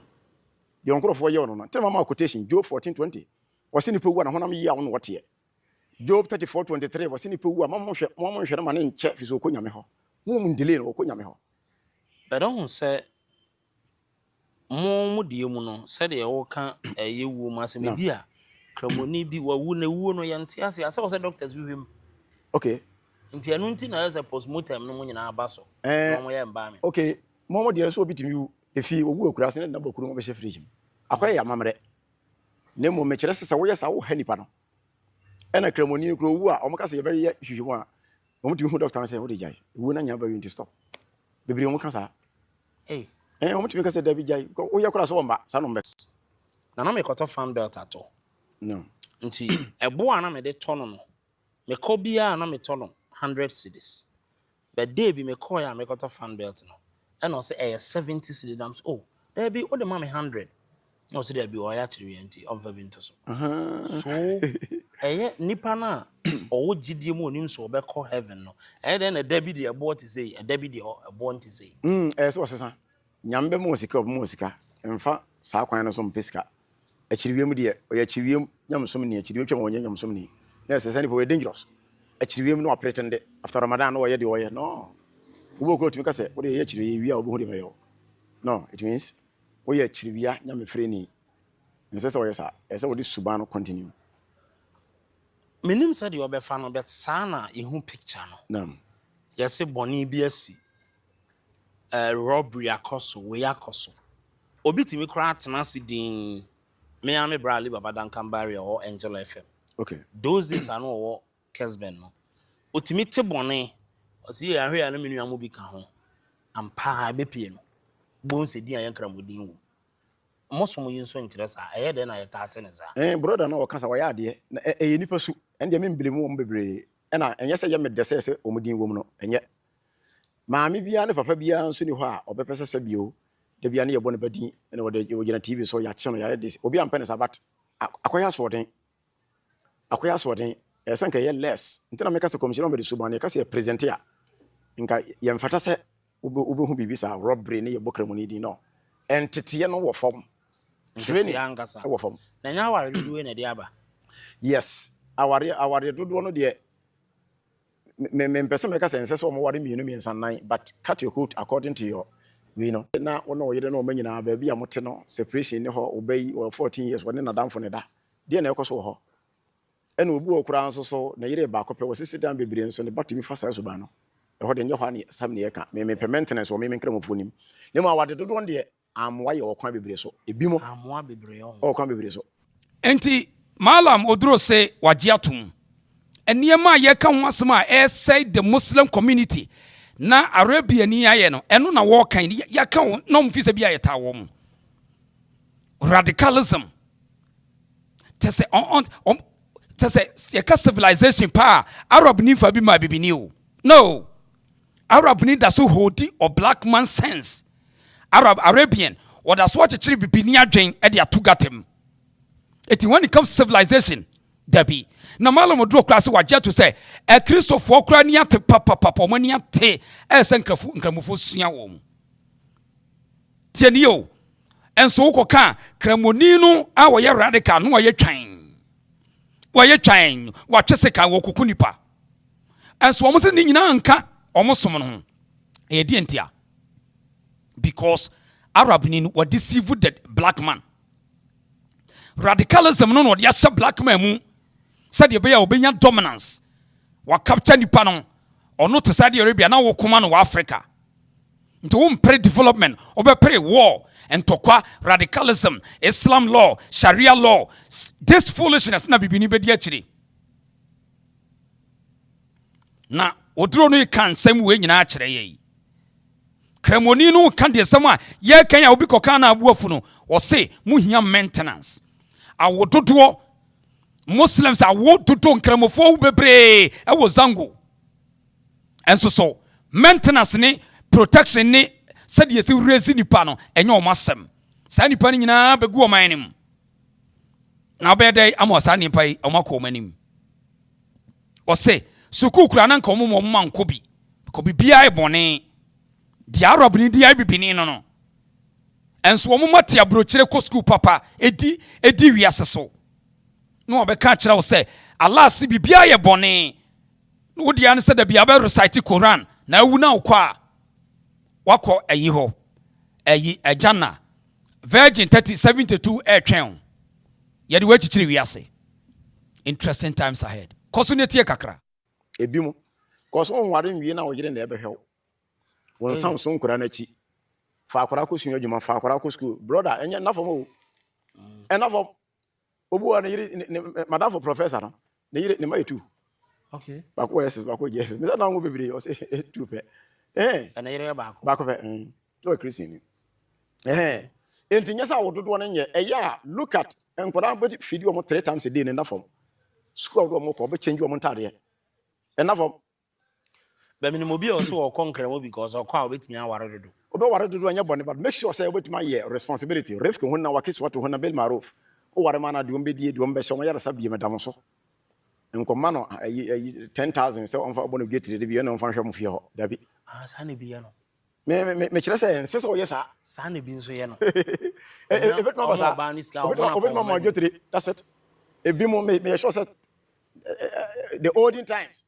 The uncle of your tell my quotation, Job 14:20 was in the pool 100 year on what year. Job 34:23 was in the pool, Mamma Sherman in check is Okunyamiho. Woman delay or Kunyamiho. But don't say more mudiumuno, said the old can a you woman, dear. Cramoni be what wouldn't a wound or yantiasi. I saw the doctors with him. Okay. Nti anu nti na ese postmortem no nyina abaso no ye mba me okay momo de so bitimi wu efi owu akura se na bakuru mo be fridge akoy ya mamre ne mo me kire se wo yesa wo hanipa no e na kramoni kro wu a o mo ka se ye be ye hwehwemu a mo timi hu doctor na se wo de jai wu na nya ba wi nti stop bebre mo ka sa o mo timi ka se da bi jai wo ye kura so mba sa no mbex na na me koto fan belt ato no nti ebo ana me de tono no me ko bia na me tono 100 cedis. But they be me call ya me got a fan belt no. And also 70 cedis dams. Oh, there be all the mommy 100. No, so there be or actually anti of Vinto. So nipa na or GD mo nim so be call heaven no. And then a Debbie the abort to say, a Debbie the born to say. So sasa. Nyambe musika of musika. Emfa sa kwan no so mpeska. A chiriwem de o ya chiriwem nyamsom ni a chiriwem twem onye nyamsom ni. Na sasa ni po dangerous. Actually, we no pretend after Ramadan no ye de no. We go to me say what ye actually we are go de no, it means we actually we are nyame free ni. Nse say yes e say we suba no continue. Menim say the obefa no bet sana ye hu picture no. No. Ye say boni bi asi. Robbery akoso, we akoso. Obi timi kra atena sidin me ame brali baba dan kambari or Angel FM. Okay. Those days are no Kesben no. Otimite bone. Osi ya hwe ya no menu amu bi ka ho. Ampa be pie no. Bon se di an kra modin wo. Mosom yin so interest a eye de na ye tate ne za. Brother na o kasa wa ya de na e nipa su. Ende me mblemu wo mbebre. E na enye se ye me dese se omodin wo mu no. Enye. Maami bia ne papa bia nso ni ho a obepese se bio. De bia ne ye bone badin. E na wo de wo gina TV so ya che no ya de. Obi ampa ne sabat. Akoya so den. Akoya so den. Esanka ye less ntina meka se commission be subane ka se present ya nka ye mfata se ube hu bibi sa robbery ne ye bokra money di no entity no wo form training angasa wo form na nya aware dudu na de aba yes aware dudu no de me mpese meka se nse so mo ware mienu miensan but cut your coat according to your we know na wono ye de no manyina ba bia mote no separation ne ho obey 14 years wone na damfo ne da de na ekoso ho ene obi okura nso so na yire ba akopɛ wosisi dan bebre nso ne batimi fa sa so ba no ɛhɔ de nyɛ hɔ ani sam ne yɛka me maintenance wo me nkra mfonim ne ma wade dodo de amwa yɛ ɔkwan bebre so ebi mo amwa bebre ɔkwan bebre so enti malam oduro se wagye atom eniema yɛka ho asɛm a ɛsɛ the Muslim community na Arabia ni ayɛ no ɛno na wɔkan yɛka ho na mfi sɛ bia yɛta wɔ radicalism tese on Tese civilization pa Arab ni fa bi ma bibini o. No. Arab ni da so hodi or black man sense. Arabian or da so chiri bibini adwen e de atogatem. Eti when it comes to civilization, there be. Na malam odro class waje to say e Christopher kra ni ate papa mani ate e senkrafo nkramofo sua wo. Tieni o. Enso ko kan kramoni no a wo ye radical no wo ye twan. Waye twan watwese kan wo kokunipa enso wo se ni nyina nka almost someone a dientia because Arab nin were deceived the black man. Radicalism no the asha black man said you be obedient dominance. Wa capture nipa no or not to Saudi Arabia now come on Africa. Into pre development over pre war and tokwa radicalism, Islam law, Sharia law. This foolishness na bibini bedi achiri. Na odro no kan sem we nyina achire ye. Kremoni no kan de sem a ye kan ya obi koka na abuafu no o se mu hia maintenance. Awododo Muslims awododo kremofo bebre e wo zango. Enso so maintenance ni protection ni said yes raise nipa no enye o masem. Sa nipa ni nyina begu o man nim. Na obede amo sa nipa yi o makọ manim. O se suku kura na nka omo manko bi ko bibia e bone di Arab ni di bibini no enso omo mate abrochire ko school papa edi wiase so no obeka kire wo se Allah si bibia ye bone no di an se da bia be recite Quran na awu na ukwa wako ayi ho ayi ajana Virgin 3072 etwen ye de wachichire wiase. Interesting times ahead. Kosuneti kakra ebimu cause on ware nwie na wogire na ebe hwew won Samsung kura na chi fa akora ko sunyo djuma fa akora ko school brother enye na fom o ena fom obu wa na yiri madam for professor no na yiri ne ma etu okay ba ko yes ba ko yes me say na ngo bebre o say etu pe na yiri ba ko pe o Christian enti nyesa wododo no nye eya look at enkwara body feed you 3 times a day na fom school do mo ko be change you ntade enough of Beminobi also or conquer because of call with me our do. Obe do anya bone but make sure say with my responsibility risk when na wakis what when na bel maruf o ware mana de ombe die de ombe so yara sabie medam so nkoma no 10,000 say on fa bone get de bi na on fa hwem fie ho da bi sa na bi no me kire say nse so yes sa na bi nso ye no e bet no ba sa obe no ma getri that's it e bi mo me sure say the olden times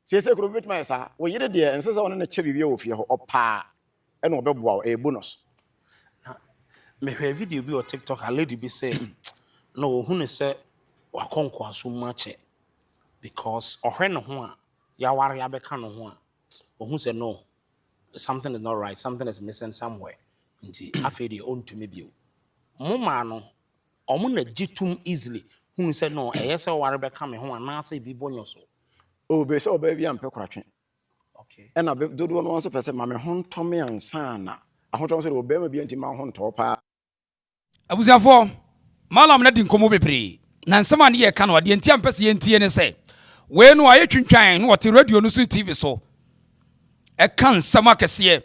say kro bit my sa wo yire de ense se wona na che bibia wo fie ho opa e na obeboa e bonus me hwe video bi o TikTok a lady bi say no hu ne se wa konko aso mache because ohwe ne ho a ya ware ya beka no ho a ohun say no something is not right, something is missing somewhere nti afedi on to me bio mo ma no omo na gitum easily who said no yes ware be come ho na say bi bonyo so o be so ba bi ampe kwatwe okay e na be dodo no so pese ma me ho ntome ansa na ahotom se obe ma bi anti ma ho nto pa abuziafo malam na di nkomo bebre na nsema ne ye ka no de anti ampe se ye ntie ne se we no aye twintwan no wote radio no so TV so e kan nsema kese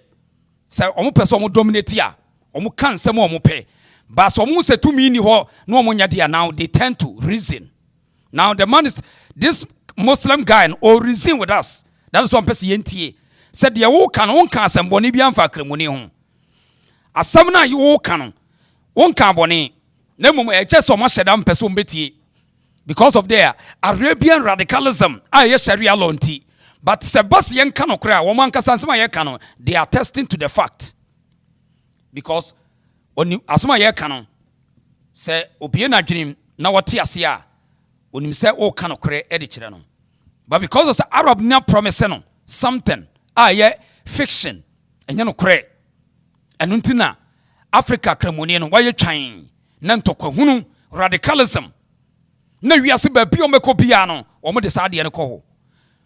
se omo pese omo dominate a omo kan nsema omo pe but omo se to me ni ho no omo nya dia now they tend to reason. Now the man is this Muslim guy or reason with us. That is one person yentie said the wo kan won kan asemboni bi amfa kremoni ho asam na wo kan won kan boni na mum e chese omo hyedam person betie because of their Arabian radicalism aye Sharia law nti but sebas yen kan okra wo man kasa nsema ye kan they are testing to the fact because oni asoma ye kan se obie na dwenim na wote ase a onim se o kan okre e de kire no but because of the Arab na promise no something aye fiction enye no kre enu ntina Africa kremoni no waye twan na ntokwa hunu radicalism na wiase ba bi o meko bia no o mo de sa de ne ko ho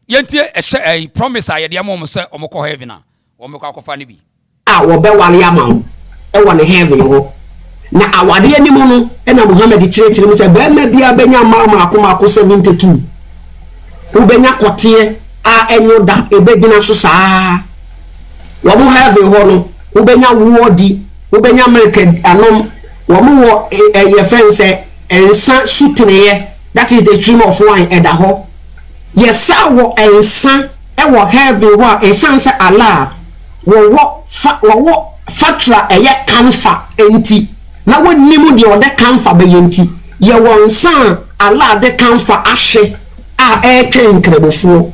yentie e promise aye de am se o mo ko heaven a o mo ko akofa ne bi a wo be wale amawo e wone heaven ho na awade animu no e na Muhammad chire mu se ba ma bia benya mama akoma 72 wo benya kote a enyo da e begina so saa wo mo heaven ho no wo benya wodi wo benya America anom wo mo wo ye friend say ensa sutreye that is the stream of wine eda ho yes wo ensa e wo heaven ho ensa say Allah wo fatra eye kanfa enti na wonimu de ode kanfa be yenti ye wonsan Allah de kanfa ahye a e twenkrebofuo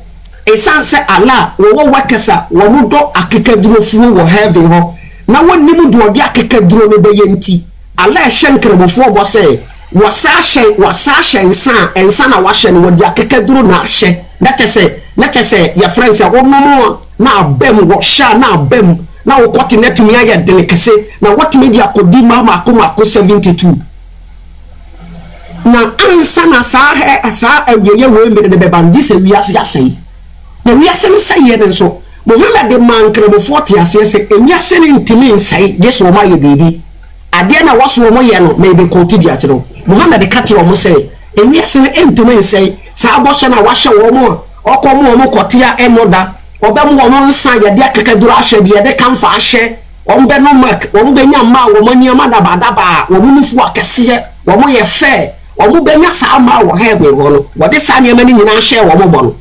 esan se Allah wo wakasa wo mudo akekaduro funu wo heaven ho na wonimu do odi akekaduro no be yenti Allah hyenkremofo bo se wasa hyen ensa na wa hyen wo di akekaduro na hye na chese ya friends ya wo momo na abem wo sha na abem na wo kwoti netumi aye delikese na what media akodi mama akoma 72 na ansa na sa awiye we me de beba ndi se wiase asai na wiase no sai ne so Muhammad man kremofo te ase se wiase ne ntimi nsai de so ma ye bebi ade na waso mo ye no me be kontidi akiro Muhammad ka kire mo se wiase ne ntimi nsai sa abosha na wahye wo mo okomo mo kotia enoda obem wo no nsa ye de akekaduro ahye de de kamfa ahye ombe no mark ombe nya ma wo maniama da badaba wo munufu akese wo mo ye fair omu benya sama wo heaven wo wode sa ne mani nyina hye wo mo no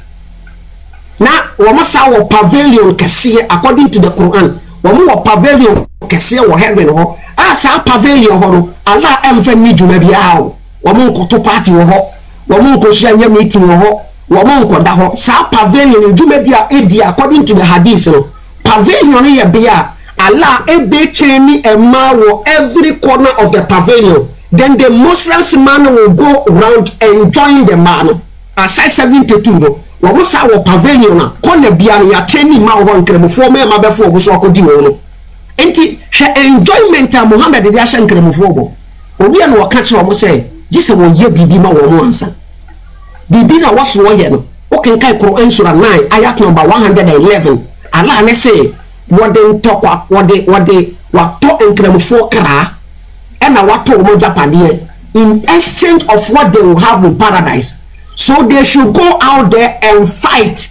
na wo mo sa wo pavilion kese according to the Quran wo mo wo pavilion kese wo heaven ho sa pavilion ho no Allah emfa ni djuma bia ho wo mo nkoto party ho wo mo nkohia nya meeting ho wo mo nkoda ho sa pavilion djuma bia edi according to the hadith no pavilion ye bia Allah ebe cheni ema wo every corner of the pavilion. Then the Muslims man will go around enjoying the man. Aside 72 no, we say our pavilion na corner bia ya training ma ho nkremofo me ma befo go so akodi wo no. Enti enjoyment a Muhammad dey asha nkremofo bo. Owi na waka kire wo say, "Jise wo ye bibi ma wo mo ansa." Bibi na waso wo ye no. O kan kai Quran sura 9 ayat number 111. Allah ne say, "What den tokwa, what to nkremofo kra." And what to Japani in exchange of what they will have in paradise. So they should go out there and fight.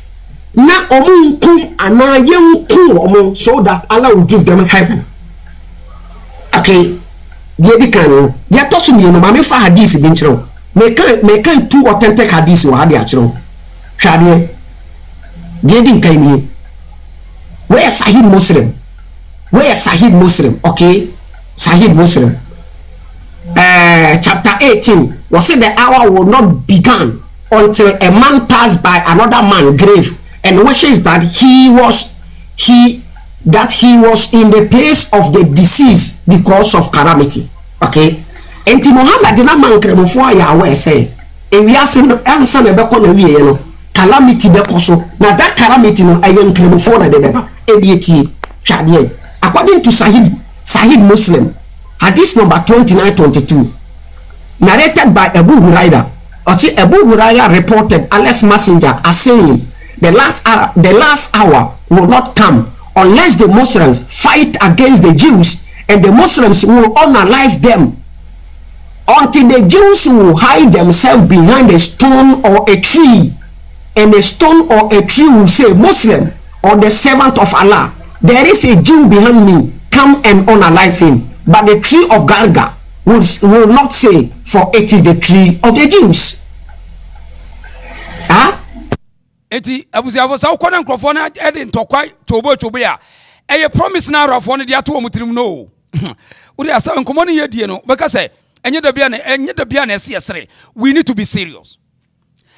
Na omunku ana yenku so that Allah will give them heaven. Okay. They can they talk to me no mame fa hadith bi nchiro. Me can two authentic hadith wa hadi achiro. Hwade. They din kan ni. Where Sahih Muslim? Where Sahih Muslim? Okay. Sahih Muslim. Chapter 18 was said the hour will not begin until a man passed by another man's grave and wishes that he was in the place of the deceased because of calamity. Okay, and Muhammad did not man kremofo ya we say e wi ase no ansa na beko na wiye no calamity beko so na that calamity no ayen kremofo na de beba elieti hwade according to Sahih Muslim Hadith number 2922, narrated by Abu Huraira. Abu Huraira reported Allah's messenger as saying, the last hour will not come unless the Muslims fight against the Jews, and the Muslims will unalive them until the Jews will hide themselves behind a stone or a tree, and a stone or a tree will say, Muslim or the servant of Allah, there is a Jew behind me, come and unalive him. But the tree of Garga will not say, for it is the tree of the Jews. Eti abuzi avosa ukona nkrofo na edi ntokwa chobo ya eye promise na arafo ne dia to omutirim no uri asa nkomo ne yedie no beka se enye da bia na ese yesere. We need to be serious.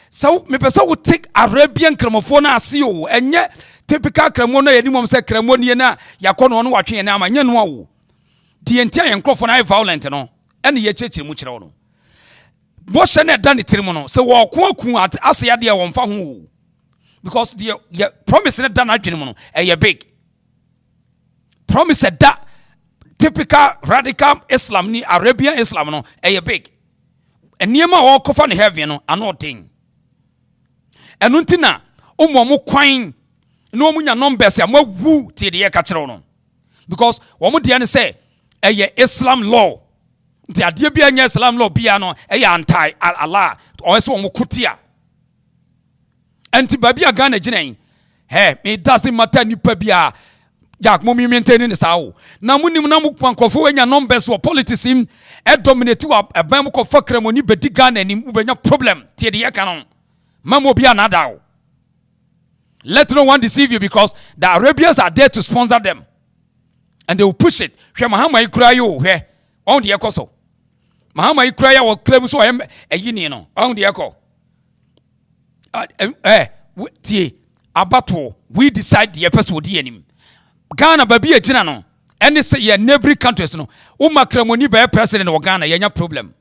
So me pesa wo take Arabian kremofo na ase o enye typical kremo na yenimom se kremo ne na yakono no watwe ne amanye no awo the entire nkrofo na violent no ene ye chechiri mu kire no bo hye na da ne tirim no se wo ko at ase ya de wo mfa ho because the promise na da na adwene mu no e big promise that typical radical Islam ni Arabian Islam no e big eniema wo kofa ne heaven no ano thing enu ntina omo kwan na omunya numbers ya mawu tie de ye ka kire no because wo mo de ne say eye Islam law nti ade bia nya Islam law bia no eye anti Allah o se wo mo kutia anti babia Ghana ginen hey it doesn't matter nipa bia jak mo mi maintain ne sawo na munim na mo kwankofo anya numbers wo politics im e dominate wa ban mo ko fakra mo ni bedi Ghana ni ubenya problem tie de ye ka no mamo bia na dawo. Let no one deceive you because the Arabians are there to sponsor them and they will push it. Hwe mahama ikura yo hwe on de ekoso mahama ikura ya wo claim so e yini no on de eko tie abato we decide the person odi anim Ghana baby e gina no any say your neighboring countries no umakramoni be president of Ghana yenya problem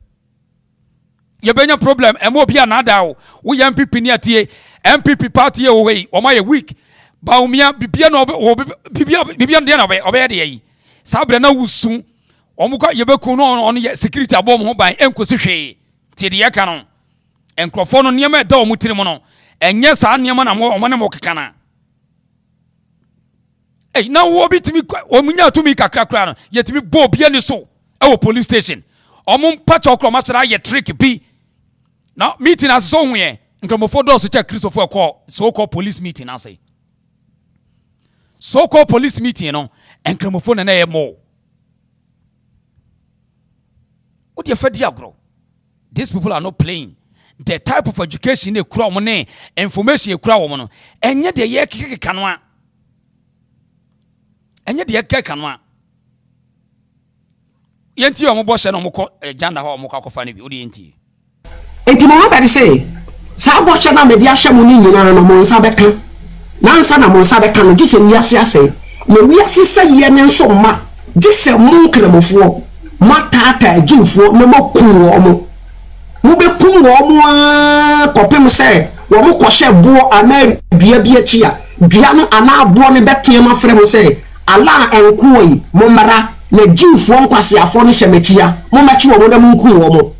ye benya problem emo bia na da wo ye MPP ni atie MPP party e wo we o ma ye weak ba umia bibia no bibia de na obe de yi sabre na wusu omukwa ye beku no on ye security abom ho ban enkosi hwe tie de ye ka no enkrofo no niam e da omutiri mo no enye saa niam na mo ne mo keka na na wo bitimi omunya tumi kakra no yetimi bo bia ni so e wo police station omum pacho kroma sra ye trick bi na meeting as so hwe nkromofo do so cha Christopher so called police meeting as so called police meeting no nkromofo na ye mo what you fed agro these people are not playing the type of education they kura mo ne information they kura mo no enye de ye keke no a enye de ye keke no a yenti o mo bo hye no mo ko janda ho mo ko akofa ne bi odi yenti enti mo ha bari say sa bo hye na me dia hye mo ni nyina no mo nsa beka na nsa na mo nsa beka no gise wiase ase na wiase sa ye ne nso ma gise mo nkramofo matata ajufo na mo kun wo mo be kun wo mo kopem se wo mo kohye bo ana dua bi achi a dua no ana abo ne betie ma frem se ala enkoyi mo mara na jufo nkwasiafo no hyemachia mo machi wo mo na mo kun wo mo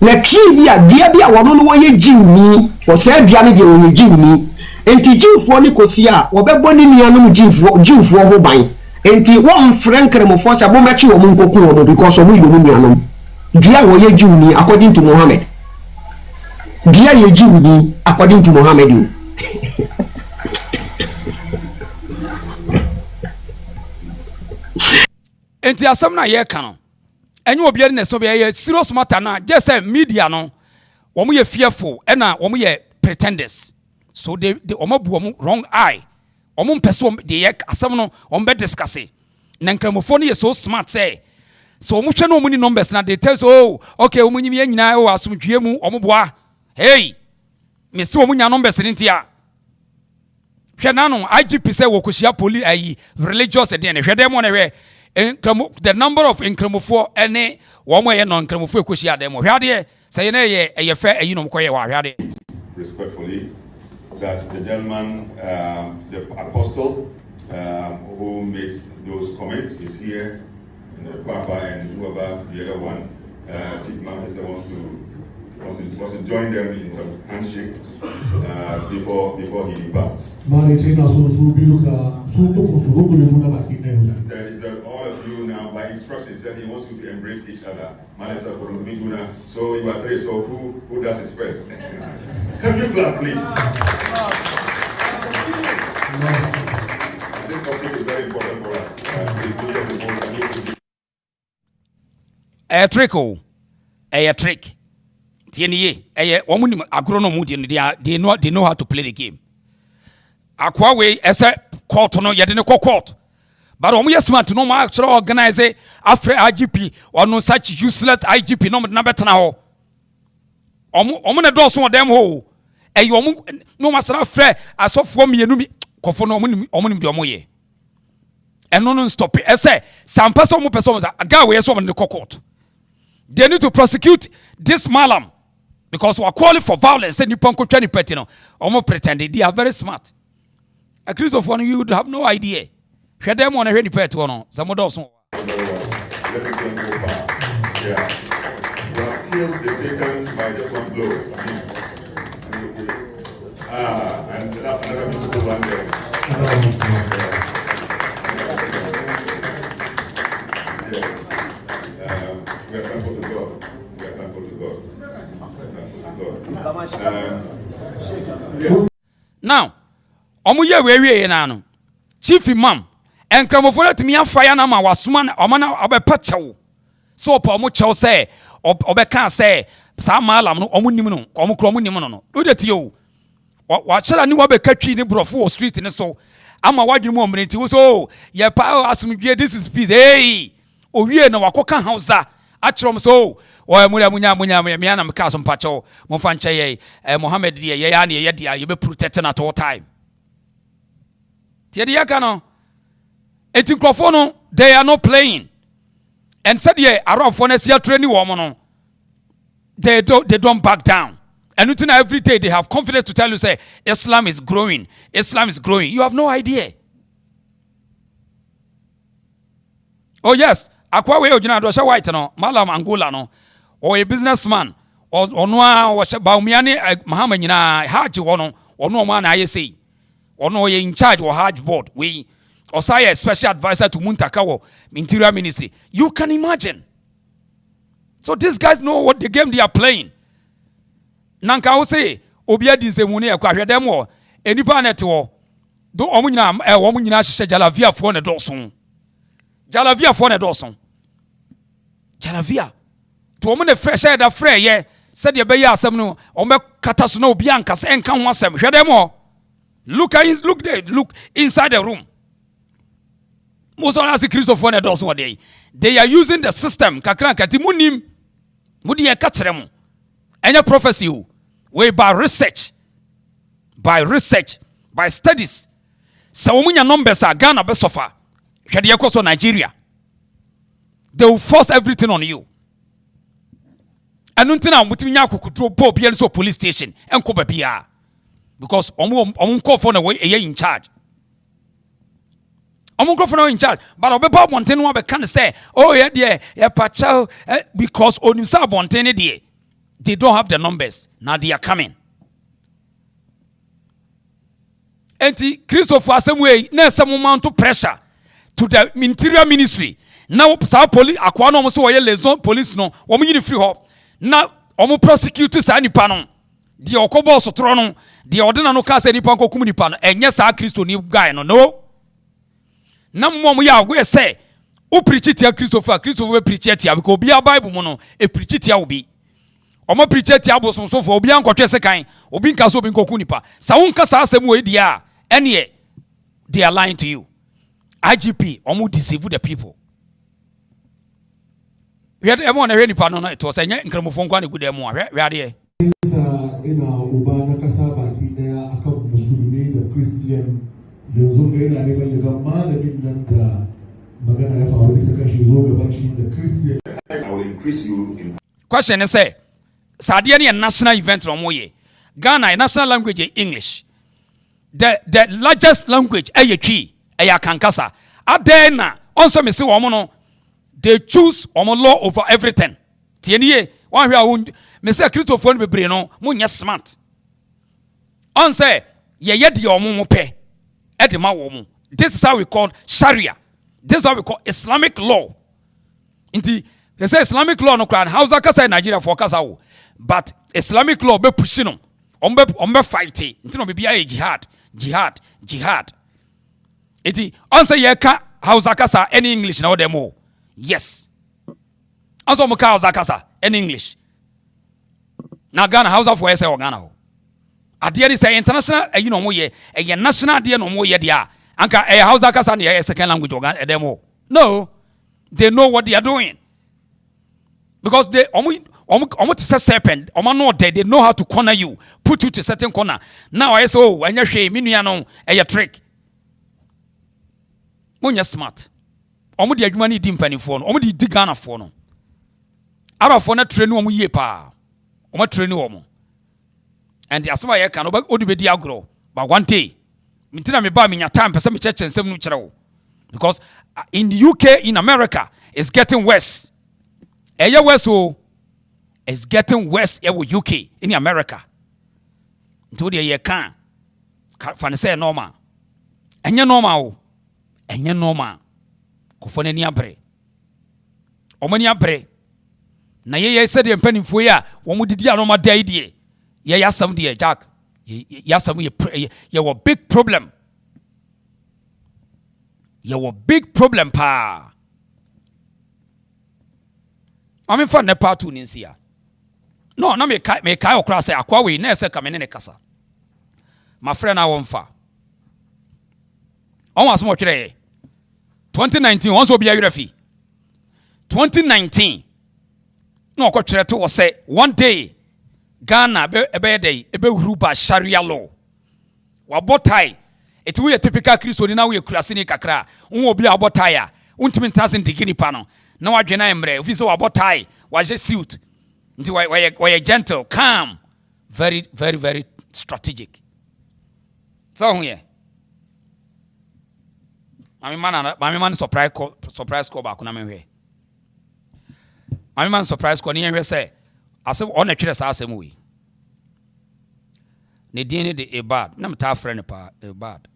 na twi bi a dua bi a wo no wo ye jiwni wo se dua ne de wo ye jiwni enti jufo ni kosi a wo be boni nuanom jufo ho ban enti won frank kremofo sa bo machi wo mo nkoku wo mo because wo mo yomu nuanom dia wo ye jiwni according to Muhammad dia ye jiwni according to Muhammad enti asem na ye ka no enye obi ade na so be ye serious matter na just say media no wo mo ye fearful e na wo mo ye pretenders so they omabu wo wrong eye omo mpese de ye asem no wo be discuss na nkramofo no ye so smart say so omo hwe no omo ni numbers na they tell so oh okay omo nyimi nyina o asomdwie mu omo boa hey me se omo nya numbers ni ntia hwe na no IGP say wo koshia police ayi religious de ne hwe dem no hwe the number of nkramofo ene wo mo ye no nkramofo koshia dem hwe ade say na ye fe ayi no koye wa hwe ade respectfully that the gentleman the apostle who made those comments is here, and Papa and whoever the other one, Chief Master wants to join them in some handshake before he departs. That all of you now, by instructions, said he wants you to embrace each other. So you are three. So who does it first? Can you clap, please? This topic is very important for us. A trickle, a trick. TNA, a woman, agronomy, they know how to play the game. Aquaway, as a court, no, yet in a court. But on yes, man, to know my actual organize after IGP or no such useless IGP, no number now. Omuna do some of them ho. A you no master fair as of for me and me, Kofono, omunim domoye. And no stop it. I say, some person, a guy where someone in the court. They need to prosecute this malam because we are calling for violence and you punk any petino. Almost pretending they are very smart. A Christopher, you would have no idea. Share them on a ready pet or no. Some of those. Yeah. You have killed the Satan by just one blow. And another beautiful one there. We are thankful to God. We are thankful to God. Now, omuye wewe na Chief Imam and kramofo let me fire na ma wasuma omana obepachewo so opa omo chew say obeka say sa malam no omo nim no omo kro omo nim no no udeti o wa chela ni wa beka twi ni brofo wo street ni so ama wadwene mo omrenti wo so ye pa asumdwe this is peace hey owie na wakoka hausa achrom so o munya me ana meka so mpacho mo fa nche ye Mohammed ye ya na ye dia ye be protect na at all time Tiedi yaka no. Eti nkrofo no they are not playing. And said ye arafo na sia training wo no. They don't back down. And until every day they have confidence to tell you say Islam is growing. Islam is growing. You have no idea. Oh yes, akwa we ojina do sha white no, Malam Angola no. Or a businessman or no wa Baumiani Muhammad nyina Hajj wono ono man aye say. Ono ye in charge or Hajj board. We or say a special advisor to Muntakawo Interior Ministry. You can imagine. So these guys know what the game they are playing. Nanka will say, Obia Dinsemuni, a quadrademo, any paneto, do Omuna, a woman in Asha Jalavia for a dawson. Jalavia for a dawson. Jalavia. To woman a fresh air, the fray, ye, said your bay, some no, or make Catasno Biancas and come once them. Shademo. Look inside the room. Most of us Christopher and Dawson one day. They are using the system. Kakranka Timunim. Mudi e katremu. Any prophecy way by research, by studies. So when your numbers are Ghana besofa, Sharia koso Nigeria. They will force everything on you. And until mutiminya kukutro po bielso police station and ko bia because omun call for way in charge. I'm going for in charge, but I'll be about one thing. One can say, oh yeah, pacha because on himself one thing they don't have the numbers now. They are coming. And Christopher some way now some amount of pressure to the Interior Ministry. Now, some police, Aquano almost so liaison police no, woman free hop. Now, almost prosecutors any panon. The Okobo Sotrono, the ordinary no case any panko kumuni and yes, our Christo new guy no. Na mmo ya we say o preach it ya Christopher preach it ya because obi a Bible mo no e preach it ya obi o mo preach it ya boson so for obi an kwotwe sekan obi nka so obi nkoku nipa sa won ka sa asem we dia ene they are lying to you. IGP o mo deceive the people. We had everyone na nipa no it was anya nkramofo nkwa ne gude mo we ade ina uba na kasa baki daya akan musulmi da Christian yanzu ga yana neman ya ga malamin nan da magana ya faru bisa kan shi zo gaban shi da Christian. I will increase you in. Question is say, Sadia ni a national event from Moye. Ghana national language is English. The largest language is Key, Kankasa. Adena also me see woman they choose law over everything. Tienie one we me say Christopher be brain no mo nya smart. On say ye di omo pe. This is how we call Sharia. This is how we call Islamic law. Inti they say Islamic law no kran Hausa kasa in Nigeria for kasa wo. But Islamic law be pushing no. Ombe fighting. Inti no be bia jihad. Inti on say ye ka Hausa kasa any English na demo. Yes. Also mo ka Hausa kasa any English. Na Ghana Hausa for say Ghana ho. Adia is international, you know, a national dear no more yet. Anka a house akasan a second language organ a demo. No, they know what they are doing. Because they almost a serpent, they know how to corner you, put you to a certain corner. Now I say, oh, and you're shame, miniano, a trick. When you're smart, almost the money dim penny phone, almost the digana phone. Out of one train woman ye pa, or train woman. And the asma ya can odu be diagro but one day mintina me ba me nya time pese me church nsem no kire because in the UK in America it's getting worse worse it's getting worse here with UK in America until the year can say normal enye normal ko fo nani abre o mani abre na ye said the mpanimfo ya wo mu didi anoma dai die yeah, some dear Jack. Yeah, some you a big problem. You a big problem, pa. I mean, for the part two in here. No, me kai okra say akwa we na se come in kasa. My friend I won't far. On was more 2019 once will be a refi. 2019. No, ko kire to say one day Ghana ebe day ebe ruba Sharia law. Wabotai It we a typical Christian now we kurasini kakra. Unwo bi abotaya. Untimi ntase ndigi nipa no. Na wadwena emre. Ofi so abotai, waje suit. Nti why gentle, calm, very very very strategic. So here. Mami man surprise call back na me hwe. Mami man surprise call ni hwe say asem on na twere sa asem wi. Ne din de ebad na meta frɛ ne pa ebad.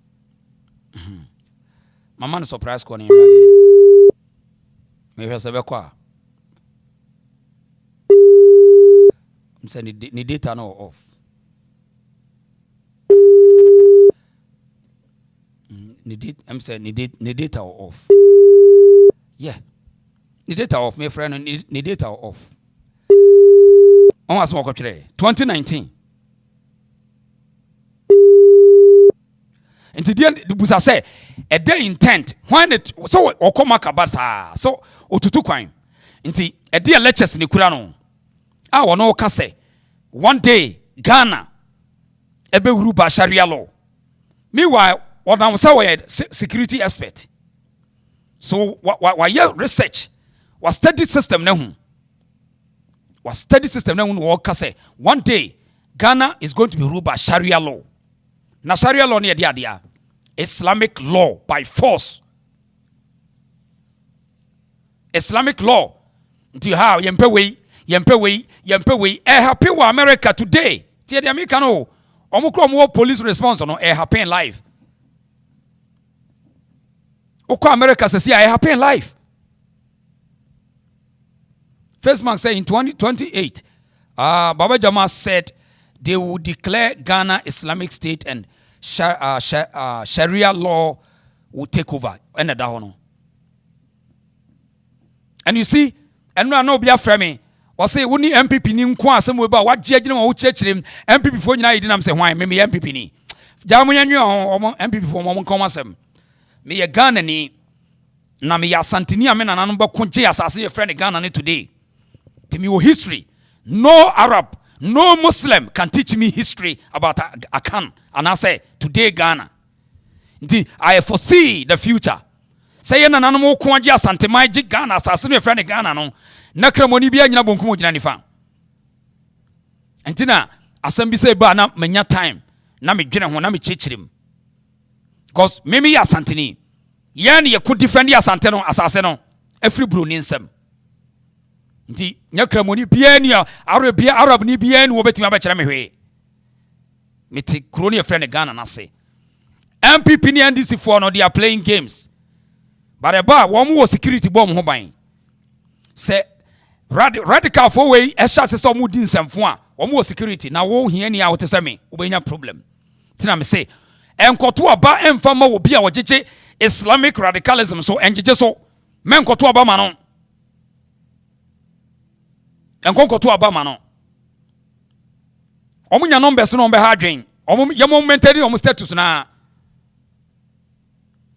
Mama no surprise call ni hwe. Me hwe se be kwa. Mse ni data no off. I'm saying ni data off. Yeah. Ni data off, my friend, ni data off. On was more today. 2019. And today the busa say a day intent when it so or come back so otutu kwan. Nti a day lectures ni kura no. I want no kase. One day Ghana ebe ruba Sharia law. Meanwhile, what I'm saying, security expert. So what your research was study system now. Was study system now work say one day Ghana is going to be ruled by Sharia law. Now Sharia law near dia Islamic law by force. Islamic law. Until how yempe we happy with America today. Tie the American no. Omo police response no happen live. Oko America says I happen life. First man say in 2028, Baba Jama said they would declare Ghana Islamic State and Sharia law will take over. And you see, and no be afraid me. Or say we need MPP ni nkwa some about what judge no wo church him MPP for nyina yidinam say why me MPP ni. Jamu nyanyo MPP for mo nkwa asem. Me ye Ghana ni na me ya santini amena nanom ba konje asase ye friend Ghana ni today. Timi wo history. No Arab, no Muslim can teach me history about Akan. And I say today Ghana. I foresee the future. Say na nanom wo konje asante maji Ghana asase ye friend Ghana no. Nakramoni bia nyina bonkum gyina nifa. Entina asem bi say ba na manya time na me dwene ho na me chechirim. Because mimi ya santini yani ye could defend ya santeno asase no every bro ni nsem. Nti nyakramoni bia ni Arab ni bia ni wo betimi abekere me hwe. Meti kroni ye friend Ghana na say. MPP ni NDC for no they are playing games. But eba wo mo security bomb ho ban. Say radical for way esha se so mu di nsemfo a wo mo security na wo hia ni a wo tese me wo benya problem. Tina me say enkoto aba emfama wo bia wo jeje Islamic radicalism so enjeje so men koto aba ma no enkoto aba ma no omunya numbers no be ha dwen yemo maintain omu status na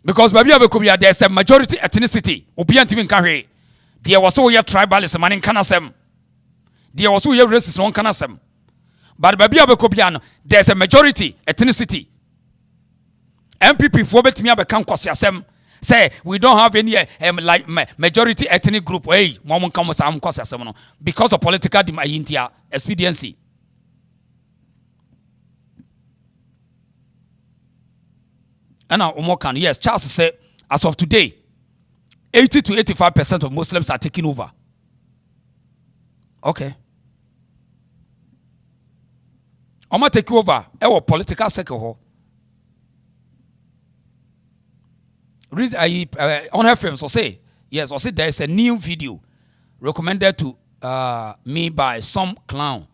because baby abekobia there's a majority ethnicity obi antimi nka hwe there was so your tribalism man kana sem there was so your racism on kana sem but baby abekobia no there's a majority ethnicity. MPP for betimi abekan kwase asem say we don't have any like majority ethnic group hey mom come sam kwase asem no because of political expediency. And now can yes Charles say as of today 80 to 85% of Muslims are taking over. Okay. Oma take over our political circle. Reason on her film so say yes, or say there is a new video recommended to me by some clown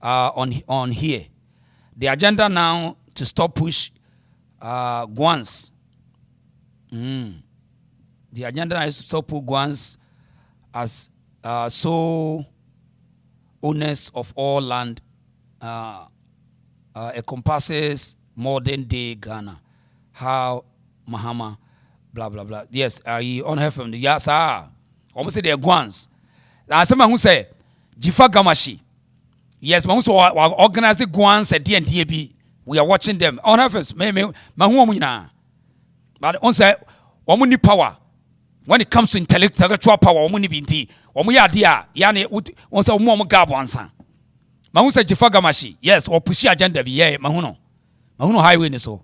on here. The agenda now to stop push guans. The agenda is to stop push guans as so owners of all land encompasses modern day Ghana. How Mahama blah blah blah. Yes, I on her from the yes almost say they're guans. Someone who say Jifa Gamashi. Yes, man who organize guans at D&D We are watching them. On earth, but on say, woman need power. When it comes to intellectual power, woman need binti. Woman ya dia, yani on say woman gab onsa. Mahun say jifaga mashi. Yes, or push agenda be yeah, mahuno highway ni so.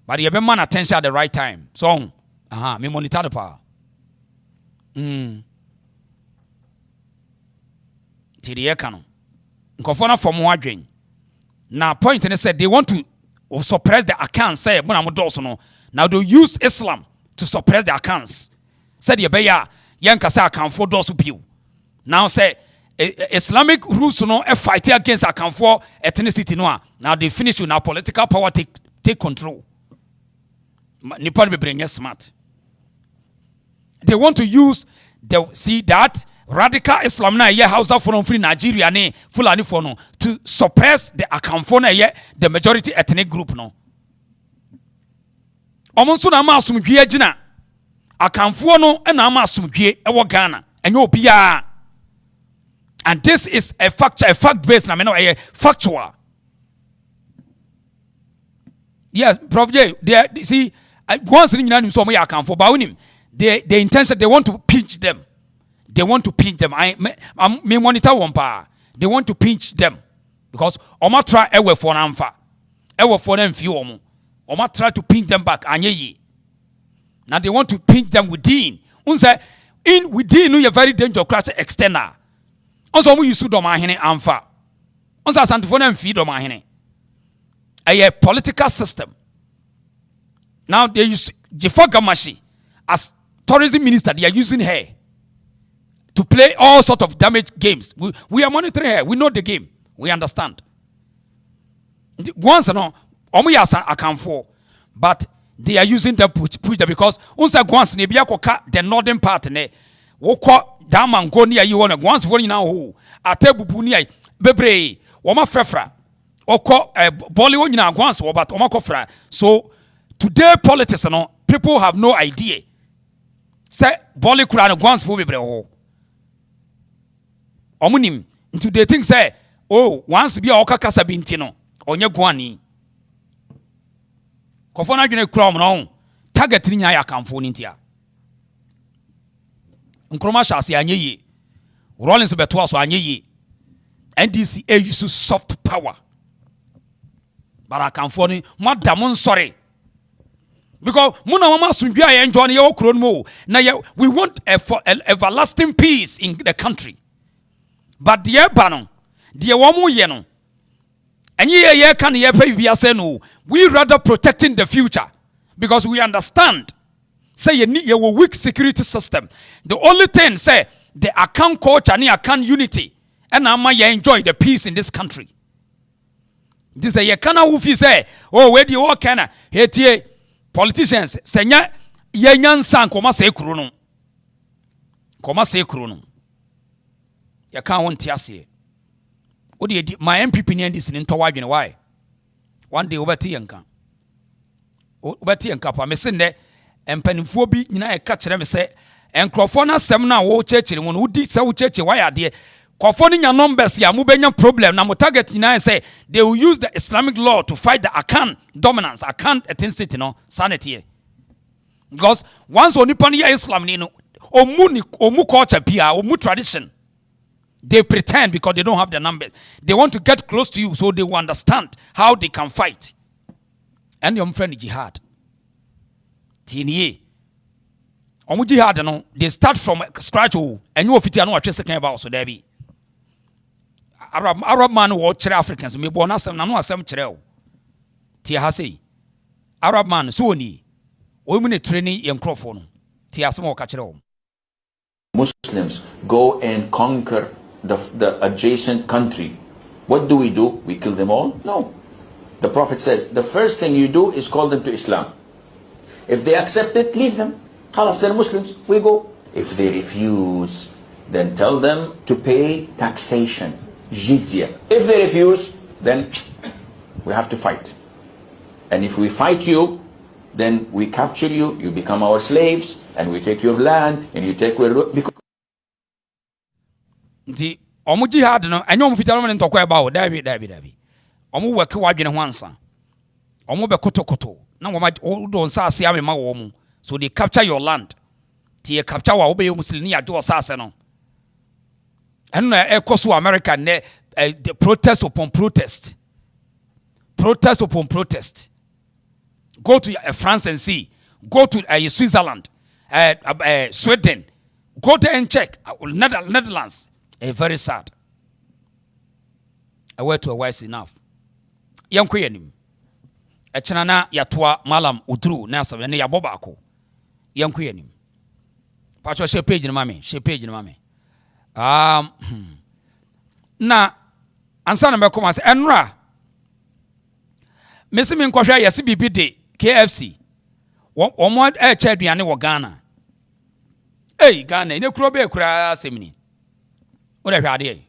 But you have man attention at the right time. So, me monitor the power. Tidiye kano. Nkofona from wadwen. Now point and said they want to suppress the accounts. Say now they use Islam to suppress the accounts. Said ye beya yanka say account for those people. Now say Islamic rules no fight against account for ethnicity no. Now they finish with now political power take control. Nippon be bring smart. They want to use that radical Islam na ye Hausa for free Nigeria ne Fulani for no to suppress the account for na ye the majority ethnic group no. Omonso na ma asumdwe agina account for no e na ma asumdwe e wo Ghana enye obia. And this is a fact based na me no factual. Yes, Prof J, they see once in United so my account for bawunim. The intention they want to pinch them. They want to pinch them. I monitor one pa. They want to pinch them because Oma try ewe for namfa, ewe for them few omo. Oma try to pinch them back. Anye. Now they want to pinch them within. Unse in within you very dangerous class external. Also we use doma hene amfa. Unse asante for them feed doma hene. A political system. Now they use Jifoga Mashi as tourism minister. They are using her to play all sorts of damage games. We are monitoring her. We know the game. We understand. Once no, Omuyasa account for, but they are using them push them because once once ne biya koka the northern part ne woko damango ni ayi wona once for na ho atebubu ni ayi bebre woma frefra oko Bollywood nyina once wo but woma kofra. So today politics no people have no idea. Say Bollywood kura once for bebre ho. Omunim into the thing say once be oka kasa binti no onye guani kofona dwene kura no target ni nya ya kamfo ni ntia nkroma shase anyeye Rollins beto aso anyeye NDC use soft power bara kamfo ni madam sorry because muna mama sundua ye enjoy ye okro no na we want everlasting peace in the country. But the banon, the woman yeno, and ye can ye pay via no. We rather protecting the future because we understand. Say you need a weak security system. The only thing say the account culture and account unity, and I might enjoy the peace in this country. This is a kana who say, oh, where do you walk? Kana here politicians say ye nyan san koma se kruno, koma se kruno. You can't want to see. What do you do? My MPP in this in Tawagin. Why? One day over tea and come. Over tea and cup. I'm sitting there and pennyphobi, you know, I catch them say, and Crofona Semna, wo church, and one who did so church, why are they? Crofona your numbers, ya moving problem. Now, target, you know, say they will use the Islamic law to fight the Akan dominance, Akan ethnicity, no sanity. Because once on Nippon Islam, you know, omu culture, pia, omu tradition. They pretend because they don't have the numbers. They want to get close to you so they will understand how they can fight. And your friend jihad. Tiniye. Omu jihad no, they start from scratch and you fit no what second about so there be. Arab man wo chere Africans me born asem na no asem chere o. Ti ha sei. Arab man so ni. O mu ne training yen crofo no. Ti asem o ka chere o. Muslims go and conquer the adjacent country. What do? We kill them all? No. The Prophet says, the first thing you do is call them to Islam. If they accept it, leave them. Khalas, they're Muslims. We go. If they refuse, then tell them to pay taxation, jizya. If they refuse, then we have to fight. And if we fight you, then we capture you, you become our slaves, and we take your land, and you take where... Nti omu jihad no enyo mu fitaro ne ntokwa ba o David omu weke wadwene ho ansa Omo be koto. Na woma do nsa ase ame ma wo mu. So they capture your land. They capture wa obey Muslim ni ado asase no. And na ekoso America ne the protest upon protest. Protest upon protest. Go to France and see. Go to Switzerland, Sweden. Go there and check. Netherlands. Very sad. A word to a wise enough. Young Queen. A chanana yatwa malam udru nasa and ya bobako. Young Queen. Pacho she page in mammy. She page in mammy. Na ansana me come as enra. Messi min kwahwa yesi bibi de KFC. Omo che aduane wo Ghana. Ghana ine kuro be kura asemni. O da hwade e.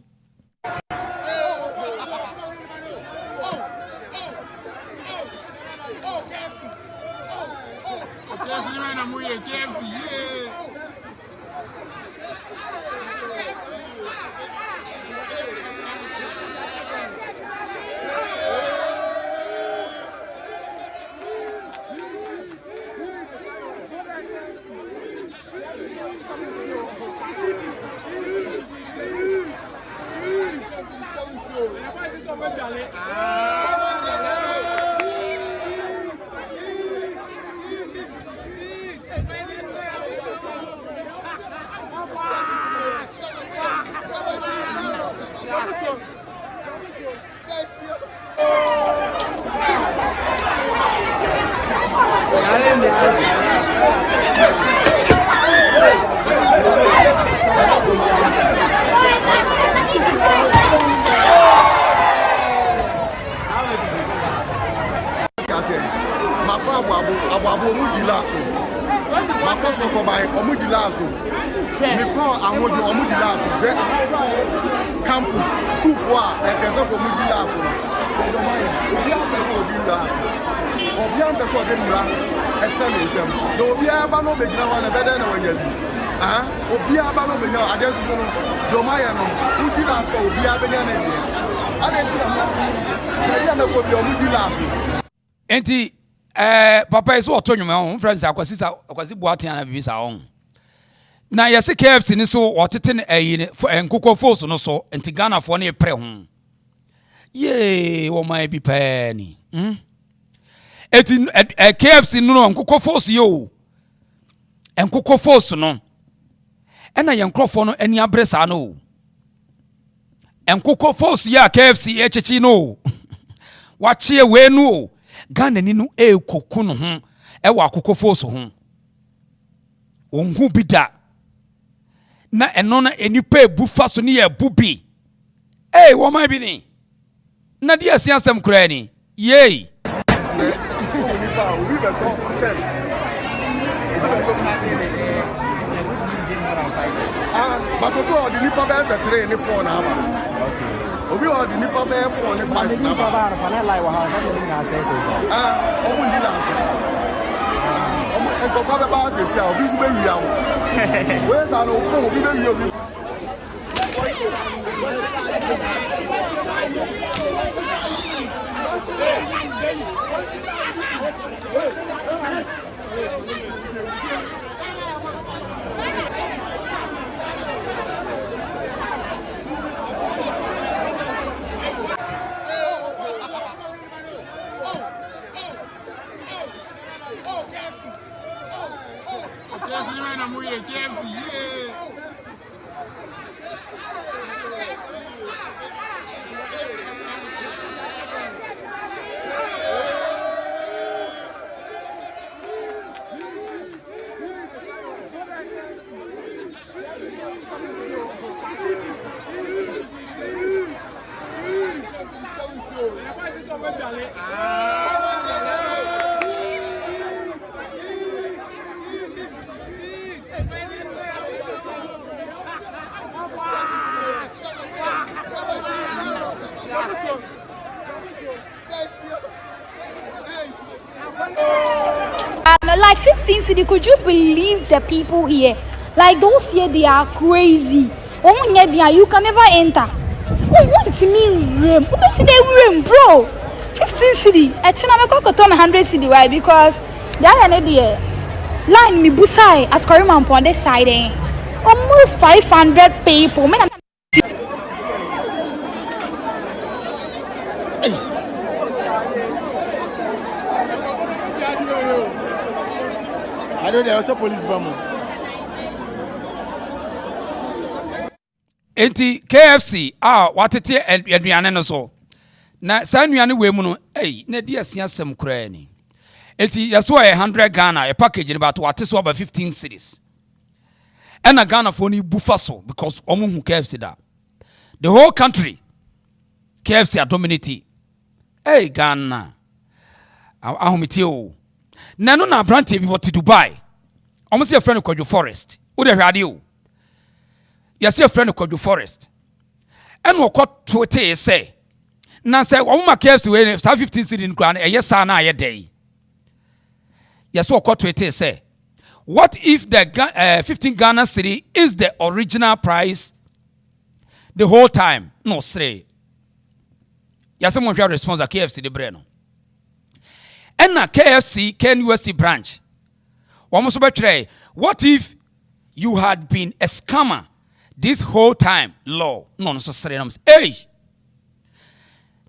Abu Mudilaso. My first of all, by Omudilaso. Me call Omudilaso. Campus, school for and there's a Omudilaso. Obian person didn't run SMSM. Though we have no big now and a better than when you do. Obia Bano, I just don't mind. Mudilaso, Obia Benin. I didn't know Omudilaso. Enti papa is what on your friends akwasi boaten na bibisa on na yesi KFC ni so oteten for enkoko force no so enti Ghana for na pre ho ye wo mai bi pa ni eti KFC no enkoko force yo enkoko force no ena ye nkrofo no ani abresa no enkoko force ya KFC echechi no wachie we no Ghana ni no koku no ho wa akoko force ho onhu bida na eno na enipa ebu fa so ne ya ebu bi wo man bi ni na dia si asem kura ni yey but to go the nipa be 3 ni 4 na ba obi o di nipa be 4 ni 5 na ba na lai wa ha ni na say omo ndi la so omo en ko ba ba se sia obi su be wi awo we sa no fo obi be wi obi Like 15 city, could you believe the people here? Like those here, they are crazy. You can never enter. Oh, what to me room? What see they room, bro? 15 cedi. Echina me ko ton 100 cedi why because that an idea. Line me busai as Korean on this side. Almost 500 people. Man, I know there was a police bomb. Enti KFC watete aduane no so na saa aduane we mu no na di asia sem kura ni enti yaso 100 Ghana a package ni about wate so about 15 cities and a Ghana for ni bufa so because omo hu KFC da the whole country KFC are dominating Ghana ahomete o na no na brante bi to Dubai omo se friend Kwadwo Forest wo de hwade o yes, your friend Kwadwo Forest. And what to say? Now say, oh my KFC way 15 cedi in crown a yes na a day. Yes, what to say? What if the 15 Ghana cedi is the original price the whole time? No, say. Yes, someone will respond to KFC the brand. And na KFC USC branch. Almost betray. What if you had been a scammer this whole time? Law, no necessary names. Hey,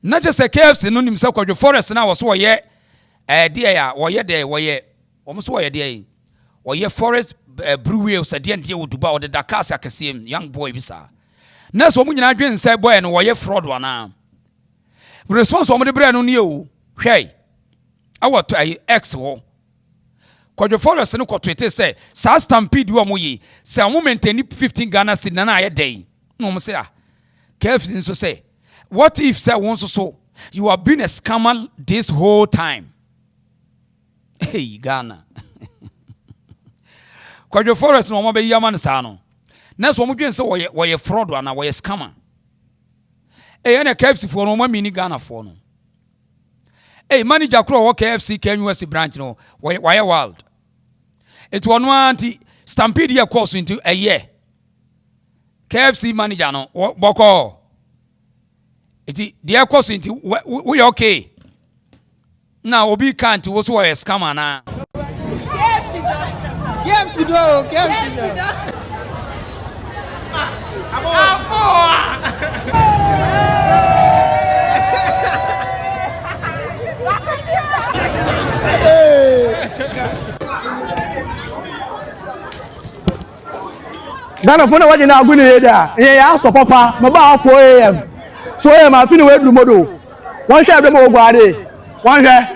not just a KFC, no himself called your forest. Now was what ye, dear, or ye there, or ye, almost what ye day, or ye forest brewery, or dear deal to bow the Dakar, I can see him, young boy, bisa. Next woman, I didn't say boy, and or ye fraud one arm. Response on the brand on you. Hey, I want to X war. Kwadwo Forest no kwotwete say sa stampede wo moyi say a moment any 15 Ghana cedi na na day no mo say KFC nso say what if say won so you have been a scammer this whole time? Hey Ghana. Kwadwo Forest no mo be yama ne sa no next wo mo dwen say wo ye fraud na wo ye scammer na KFC for no mo mini Ghana for no manager kro wo KFC KNUS branch no wo ye wild. It was one stampede your course into a year. KFC manager no boko. It the course into we okay. Now obi can't was why a scammer na. KFC Ghana phone what you now going to there? Yeah, so papa, my bar 4 a.m. So I am a finish with Lumodo. One share the more guarded. One share.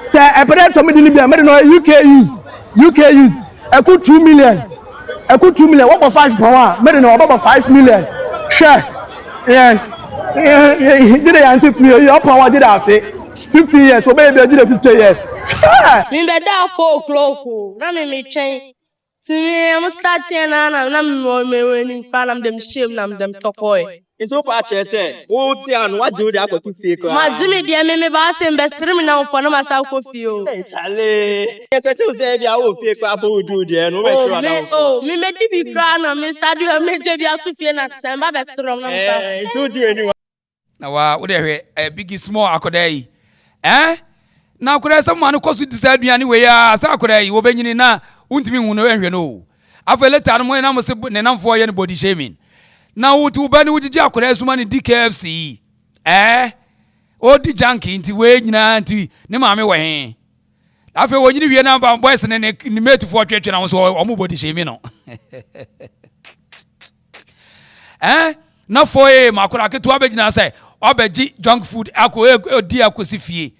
Say, I put up somebody in Libya, I don't UK used. I put 2 million. I put 2 million. What about 5 for one? I don't know about 5 million. Share. Yeah. Did I answer for you? Your power did I say? 15 years, so maybe I did 50 years. Me better 4 o'clock. Now me change. To me, I'm starting and I'm winning pan. I'm them shame. I'm them tokoy. It's so patchy. Oh, and what do they have to fake? My Jimmy, dear, me boss and best criminal for no myself of you. Hey, Charlie. Yes, I tell you, I will fake what will do there. No matter. Oh, me made the big crown and me started to make you have to fear not send my best from them. Hey, told you anyone. Now, what a big small akodai. Now, could I someone who costs you decide me anyway? Sakura, you obey you now. Untimi hu no ehwe no afa later no mo na mo se ne namfo ye no body shaming na wo tu ba ni wo gigi akora esuma ni DKFC o di janki nti we nyina nti ne maame wo he afa wo nyini wie na ba boys ne ni mate fo twetwe na so o mo body shaming no na fo makora ketu abegina say obegi junk food ako di akosi fie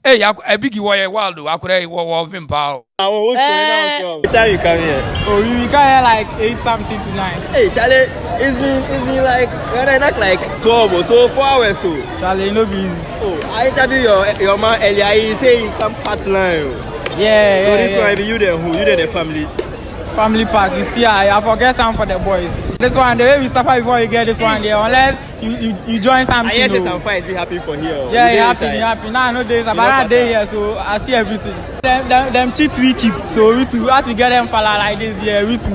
a biggie warrior wild akora wo vimpa. What's going on? What time you come here? Oh, we got here like 8 something to 9. Hey, Charlie, it's been like, not like 12 or so, 4 hours so. Charlie, no busy. Oh, I interviewed your man earlier, he say he come part line. Yeah, so this one, you there, who? You there, the family? Family pack, you see, I forget some for the boys. This one, the way we suffer before you get this one there, unless you join something. I hear there's some fights. Be happy for here. Yeah, happy. Now I know days about a day here, so I see everything. Them cheat we keep. So we too, as we get them falla like this, yeah, we too.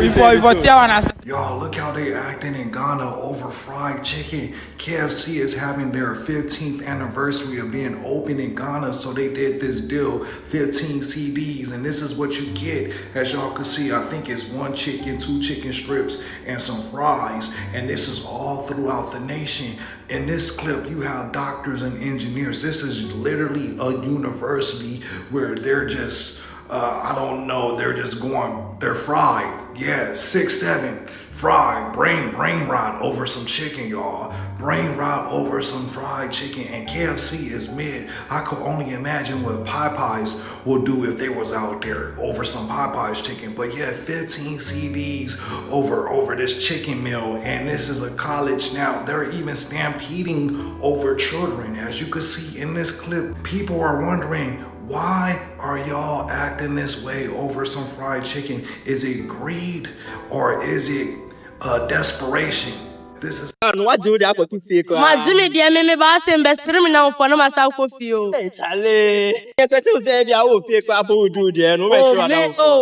Before tier one. Y'all, look how they acting in Ghana over fried chicken. KFC is having their 15th anniversary of being open in Ghana, so they did this deal, 15 CDs, and this is what you get. As y'all can see, I think it's 1 chicken, 2 chicken strips, and some fries, and this is all throughout the nation. In this clip, you have doctors and engineers. This is literally a university where they're just, I don't know, they're just going, they're fried. Yeah, 6, 7, fried, brain rot over some chicken, y'all. Brain rot over some fried chicken, and KFC is mid. I could only imagine what Popeyes will do if they was out there over some Popeyes chicken. But yeah, 15 CDs over this chicken meal, and this is a college now. They're even stampeding over children. As you can see in this clip, people are wondering, why are y'all acting this way over some fried chicken? Is it greed or is it desperation? This is what do they have to fake? Jimmy, dear, me boss and best room now for no myself of you. Hey, Charlie. Yes, I tell you, I will fake what will do there. No,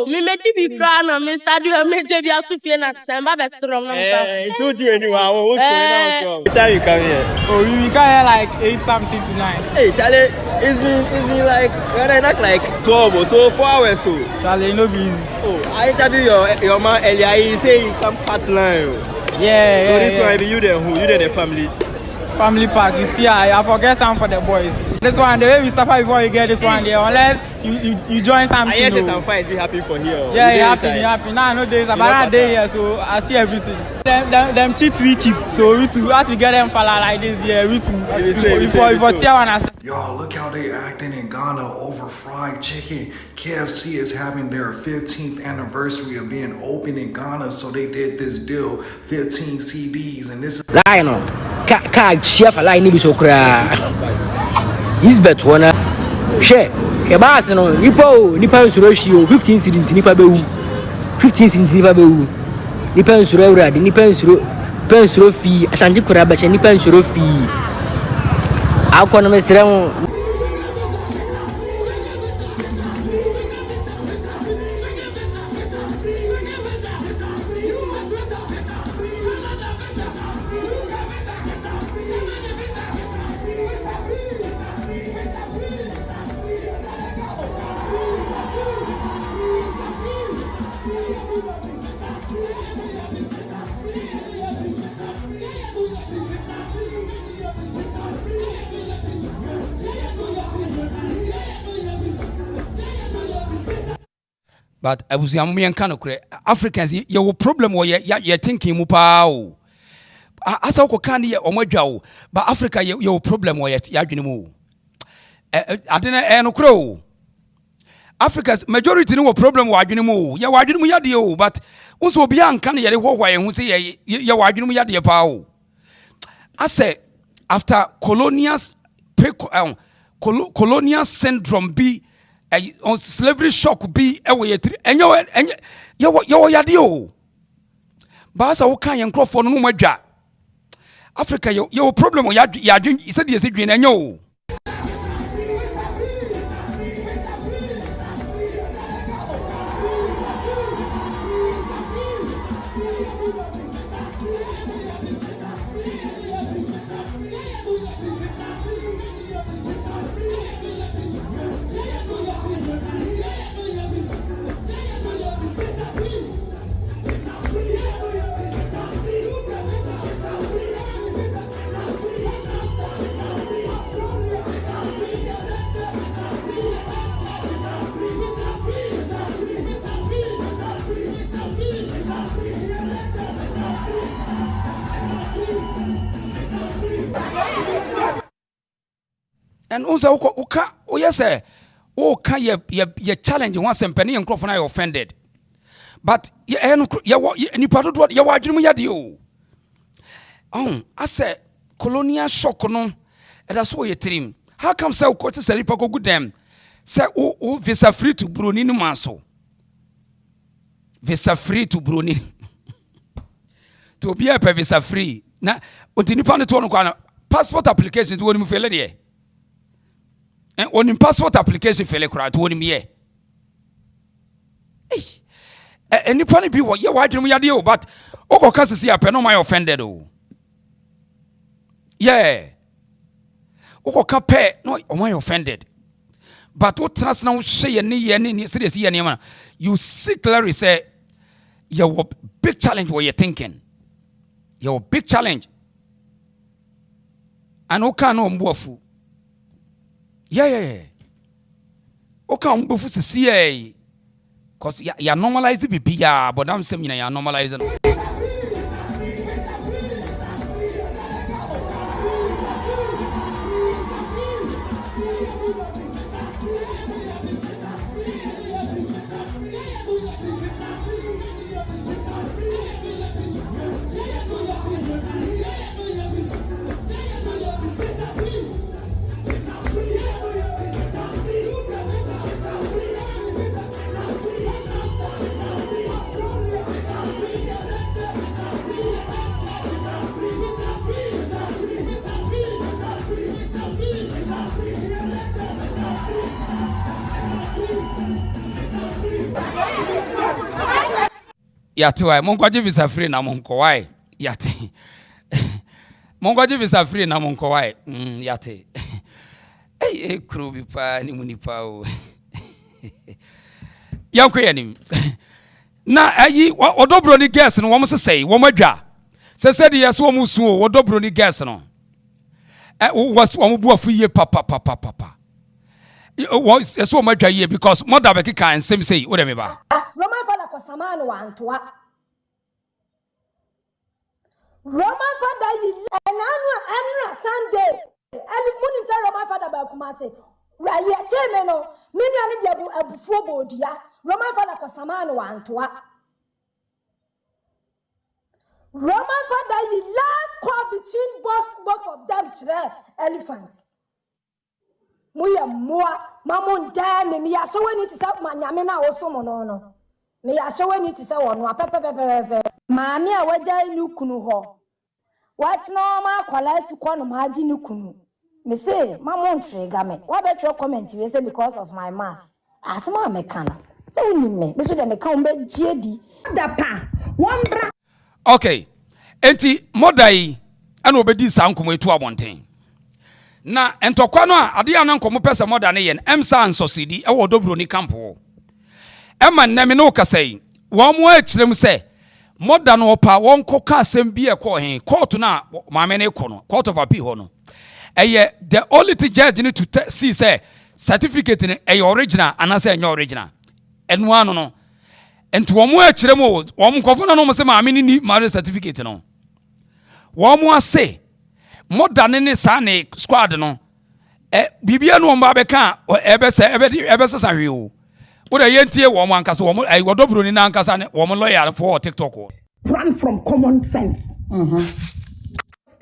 me made to be crowned on Miss Sadio, me to be out to fear not send my best room. I told you anyone. What's going on? What time you come here? Oh, we got here like 8 something to 9. Hey, Charlie, it's been like, not like 12 or so, 4 hours so. Charlie, no busy. Oh, I interviewed your man earlier. He say he come part line. Yeah. So this one be you there who? You there the family? Family pack. You see, I forget some for the boys. This one, the way we suffer before you get this one there, unless you join something. I hear there's some fights. Be happy for here. Yeah, happy. Now I know days about a day here, so I see everything. Them cheat we keep. So we too, as we get them falla like this, yeah, we too. Before tier one. Y'all, look how they acting in Ghana over fried chicken. KFC is having their 15th anniversary of being open in Ghana, so they did this deal, 15 CDs, and this is Lion, chef line ni so kra. Is bet one. Share. Ke baas no nipa nsuro hwi o 15 cedi nipa be wu. 15 cedi nipa be wu. Nipa nsuro awurade, nipa nsuro fi, ashanti kura ba nipa nsuro fi. Akọ no mesere ho. But I was young and kind of Africans, you problem where you're thinking mupao. As I can hear or mojo, but Africa, your problem where you're move. I didn't know crow. Africa's majority no problem why you move. You're watching me yadio, but also beyond can hear why and say you're watching me yadia pow. I say after colonial syndrome be. On slavery shock be away and your yadio. Basa wokan yankro for no madwa. Africa your problem ya said yes green and yo. And also, yes, sir. You challenge once and penny and crop and I offended. But you part what you watching me yadio. I said, colonial shock no, and that's what you dream. How come so quite a seripa go good them? Say, oh, visa free to Bruni no maso. Visa free to Bruni. To be a visa free. na onti nipa ne to no kwa passport application to wonim fele de onim passport application fele kura to wonim ye nipa ne bi wo ye wa adwene yade o but okoka sisi apɛ no my offended o yeah okoka pɛ no my offended but what trust now say ye serious ye ne you see clearly say you big challenge what you're thinking you big challenge and oka no mboafu yeah oka mboafu sisi eh cause ya normalize bibia but I'm saying ya normalize no yate wai monkwaje visa free na monko wai yate monkwaje visa free na monko wai yate kru bi pa ni munipa o yanko yanim na ayi odobro ni guest no wo sesei wo madwa sese de yeso wo musu o odobro ni guest no was wo bu afu ye papa yeso wo madwa ye because mother be kika ensem sei wo de me ba Roman father kosamani wa antoa Roman father yi anra Sunday eli munim say Roman father ba kuma say ra ye cheme no mimi ani de abufuo bodia Roman father kosamani wa antoa Roman father yi last call between both of them chere elephants Muya moa mamon da me ya so wani ti sa manyame na wo so mo no me ya so wani ti sa wo no apepepepepe maami a waja ni kunu ho what no ma kwala su ko no ma ji ni kunu me say mamon trigger me wa bet your comment we say because of my mouth asema me kana so woni me so de me kan be giedi da pa won bra okay enti modai ana obedi sa nkomo etu abonten na entokwa no a ade anan komo pese moda ne yen emsa ansosidi e wo dobro ni campo ema nname no kasai wo mo akirem se moda no pa won koka asem bi e ko hen court na maame ne ko no court of appeal ho no eye the only judge need to see say certificate ne eye original anase enye original enu anu no enti wo mo akirem wo mo kofo no mo se maame ni marriage certificate no wo mo ase modern ne sa ne squad no bibia no mba be kan ebese sanwe o da yentie wo mo ankasa wo mo wodobro ni na ankasa ne wo mo lawyer for TikTok run from common sense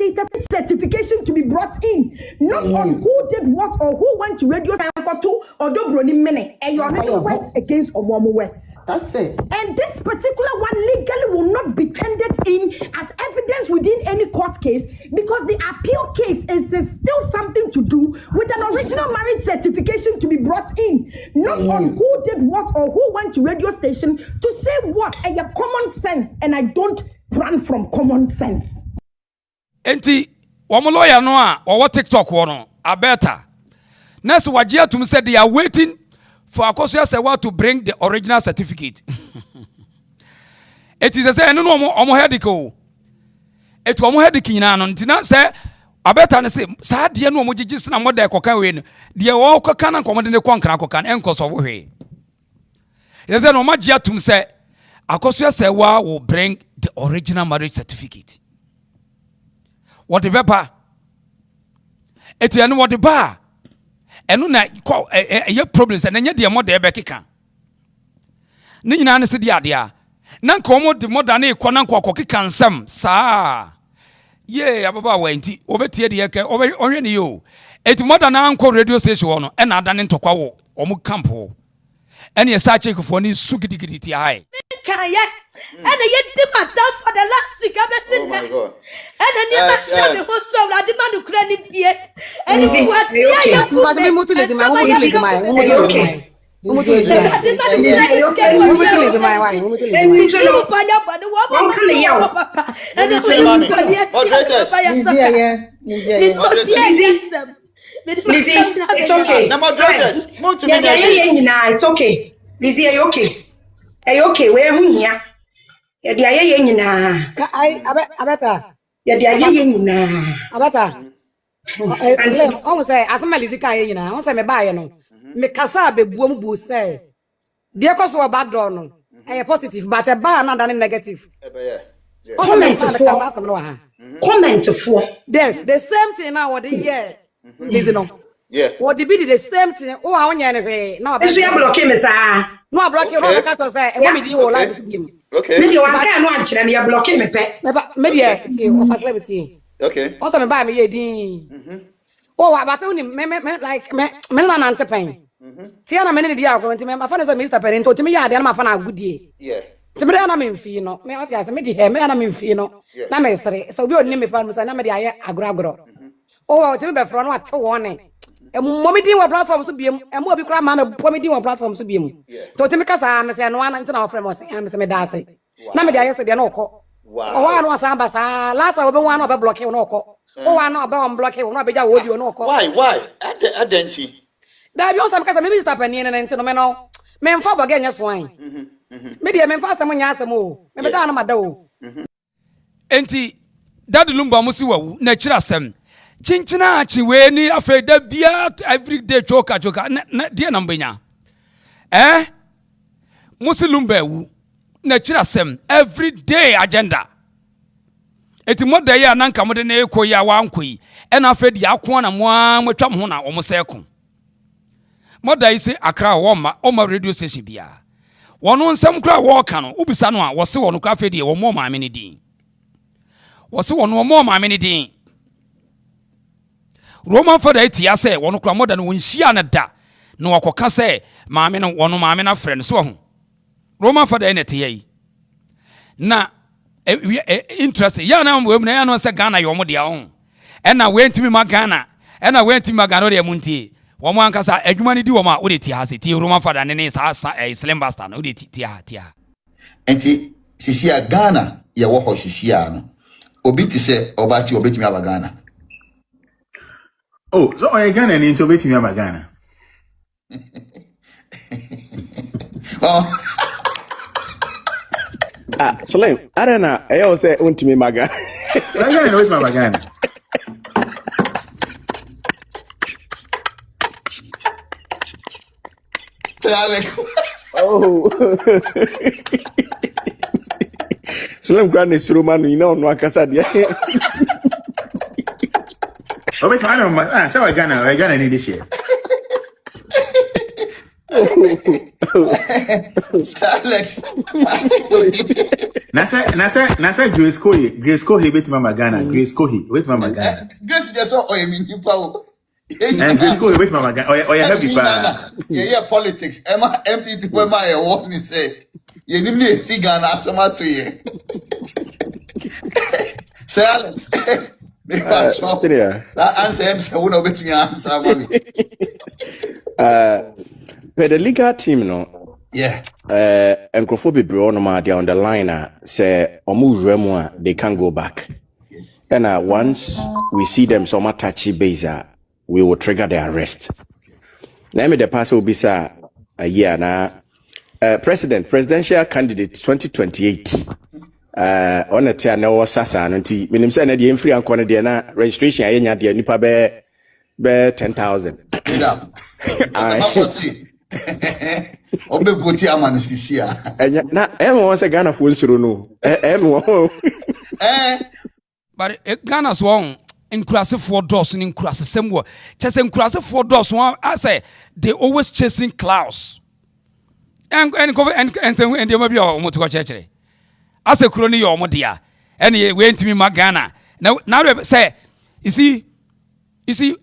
stated certification to be brought in not on who did what or who went to radio for two or dobroni minute and you already went against Omomo wet. That's it. And this particular one legally will not be tendered in as evidence within any court case because the appeal case is still something to do with an original marriage certification to be brought in, not on who did what or who went to radio station to say what and your common sense, and I don't run from common sense. Enti womo lawyer no a wo TikTok wo no abeta next wagia tum said they are waiting for Akosia Sewa to bring the original certificate. It is a say no omo hediko it omo hediki na no ntina say abeta ne say sa de no omo gigis na mo da ekokan we no de wo kokan na komode ne konkran kokan enkoso wo hwe yes no magia tum say Akosia Sewa will bring the original marriage certificate. What the paper? Etianu what the bar? Enu na call a problems and then your mother bekika. Nina ne se dia dia. Nan komo de modern e konan kokoki kansam sa. Ye ababa wenti obetie de yeke ohwe ne yo. Eti modern anko radio station no e na adane ntokwa wo omu campo. Ene ye sa check for ni sugidigidi ti hai. can ye. And I did my time for the last week. Oh my God. And I never said the whole soul. I demand to credit beer. And it was here. It's okay. It's okay. Lizzie, are you okay? Are you okay? Where are you? Yeah, the aye nyina. Abata. Yeah, the aye nyina. Abata. Almost say asema Lizzie kan nyina. Won say me ba ye no. Me kasa bebuom bu say. Dey cause we bad door no. Eh positive but e ba na than negative. Comment for. Yes, the same thing now what the year. Lizzie no. Yeah. What the be the same thing. Oh, I want you no. Eso ya block me sa. No, I block you. No, because say e want me di o life to give me. Okay. Me dey wan kan no ankyere me ya block me pe. Me dey ti o facility. Okay. Also me buy me ye din. Oh, but only me like me na nante pen. Tia na me ne di akọ nti me ma fa na say Mr. Pen nti me ya de na ma fa na agudie. Yeah. Ti me na me mfi no. Me oti ase me di he me na me mfi no. Na me sere. So bi oni me pa me say na me di aye agoragoro. Oh, ti me be fro no ate won mommy din platform so biem emo obi kra ma me mommy din platform so biem to timi kasa me say no ana ntina ofre mo say me say me da say na me dia yes dia no ko o wa no asa ba sa last obi wa no be block you no ko o wa no be on block you no be ja wo di no ko why adenti da bi o sam kasa me Mr. Pen ne ntino me no me mfa boga nya so an me dia me mfa asem nya asem o me be da no mada o enti dad Lumba musi wawu na kira asem chinchina chiwe ni afeda bia every day choka na dia nambenya musi Lumba wu na kira asem every day agenda eti moda ya nanka mode na ekọ ya wankoi e na afedi akọ na moa mwetwa ho na omoseko moda ise akra woma radio station bia wono nsem kra wo ka no ubisa no a wose wono kra afedi wo mo maame ne din wose wono mo maame ne din Roman father etia say wono kra moda no wonhia na da no wakoka say maame no wono maame na friend so ho Roman father enete yi na interest ya na mo na ya no say Ghana yo mo dia ho e na we ntimi ma Ghana e na we ntimi ma Ghana de muntie wo mo ankasa adwuma ni di wo ma wo de ti ha se ti Roman father ne sa Slim Bastard wo de ti ha enti sisia Ghana ye wo ho sisia no obi ti se obati obetimi aba Ghana. Oh, so I Ghana ni into betimi aba Ghana. Oh. Slim, I don't know. I also say untimi maga. I Ghana no aba Ghana. Alex. Oh. Slim Grand is Roman, you know, no akasa dia. Oh, but I know, so I Ghana need this year. Alex. Nasa Grace Kohi bet Mama Ghana. Grace Kohi bet Mama Ghana. Grace just what I mean you power. And Grace Kohi bet Mama Ghana. Oh, you have the yeah, politics. Emma MP people my what me say. You need me see Ghana so much to you. Say Alex. That answer him say who no bet me answer mommy. Per the legal team no. Yeah. Nkrofo bebre no ma they on the line say omu remu they can go back. And once we see them some touchy base we will trigger the arrest. Let me the pass will be sir a year na presidential candidate 2028. On a tia na sasa no nti minim say na dey free anko no dey na registration ayenya dey nipa be 10,000. Yeah. Obe voti amanisisia. Na won say Ghana fo nsuro no. But Ghana so nkurase for dos ni nkurase semwo. Chese nkurase for dos one I say they always chasing clouds. And they ma bi o mo to church. As a crony your modia, and he went to me, my Ghana. Now say, you see,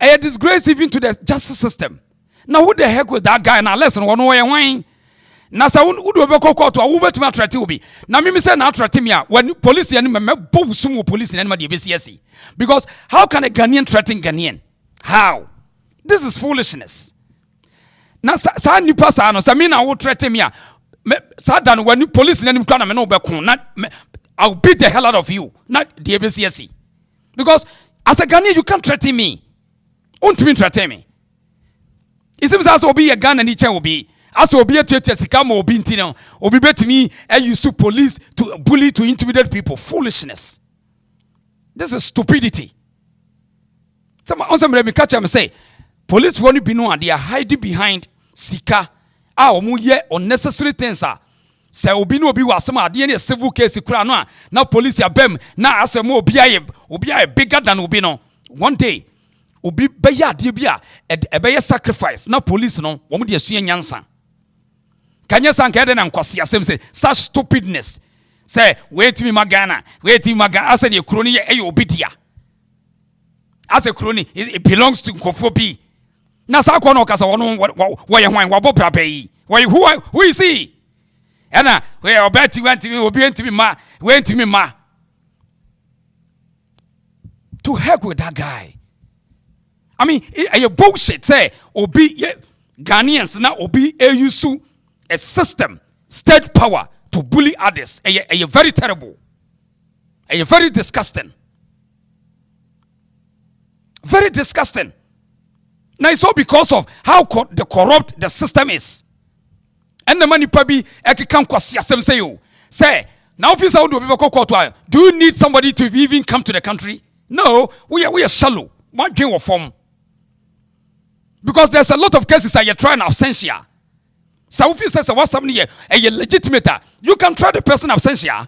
a disgrace even to the justice system. Now, who the heck was that guy? Now, listen, one way and wine. Na sa udo be court a wo betuma threat obi. Na me say na threat me a when police and me bow sum police and ma de be see. Because how can a Ghanaian threaten Ghanaian? How? This is foolishness. Na sa nipa sa no sa me na wo threaten me a sa dan when police and na me no be kon na I'll beat the hell out of you. Not the ABCSC. Because as a Ghanaian, you can't threaten me. Won't me threaten me. It seems as will be a gun and each will be. As will be a come or be intino. Or be better me and you sue police to bully, to intimidate people. Foolishness. This is stupidity. Some let me catch them and say, police won't be known. They are hiding behind Sika. Unnecessary things are. Say obi no obi wasema de ne civil case kura no na police abem na asem obi aye bigger than obi no. One day obi be ya de bia e be sacrifice na police no wo de asua nyansa kanye sanka de na nkwase asem say such stupidness. Say wait me magana ase de kuro ni ye obi dia ase kuro ni it belongs to nkofo bi na sa ko no kasa wo ye hwan wo boprape yi who is he? Ena we obeti went to me obi ntimi ma went to me ma. To heck with that guy. I mean, a bullshit say obi Ghanaians na obi use a system, state power to bully others. A very terrible. A very disgusting. Very disgusting. Now it's all because of how the corrupt the system is. And the money probably can cost say now if you do you need somebody to even come to the country? No, we are shallow. One game of form. Because there's a lot of cases that you're trying absentia. So if you say what's something here, a legitimate, you can try the person absentia.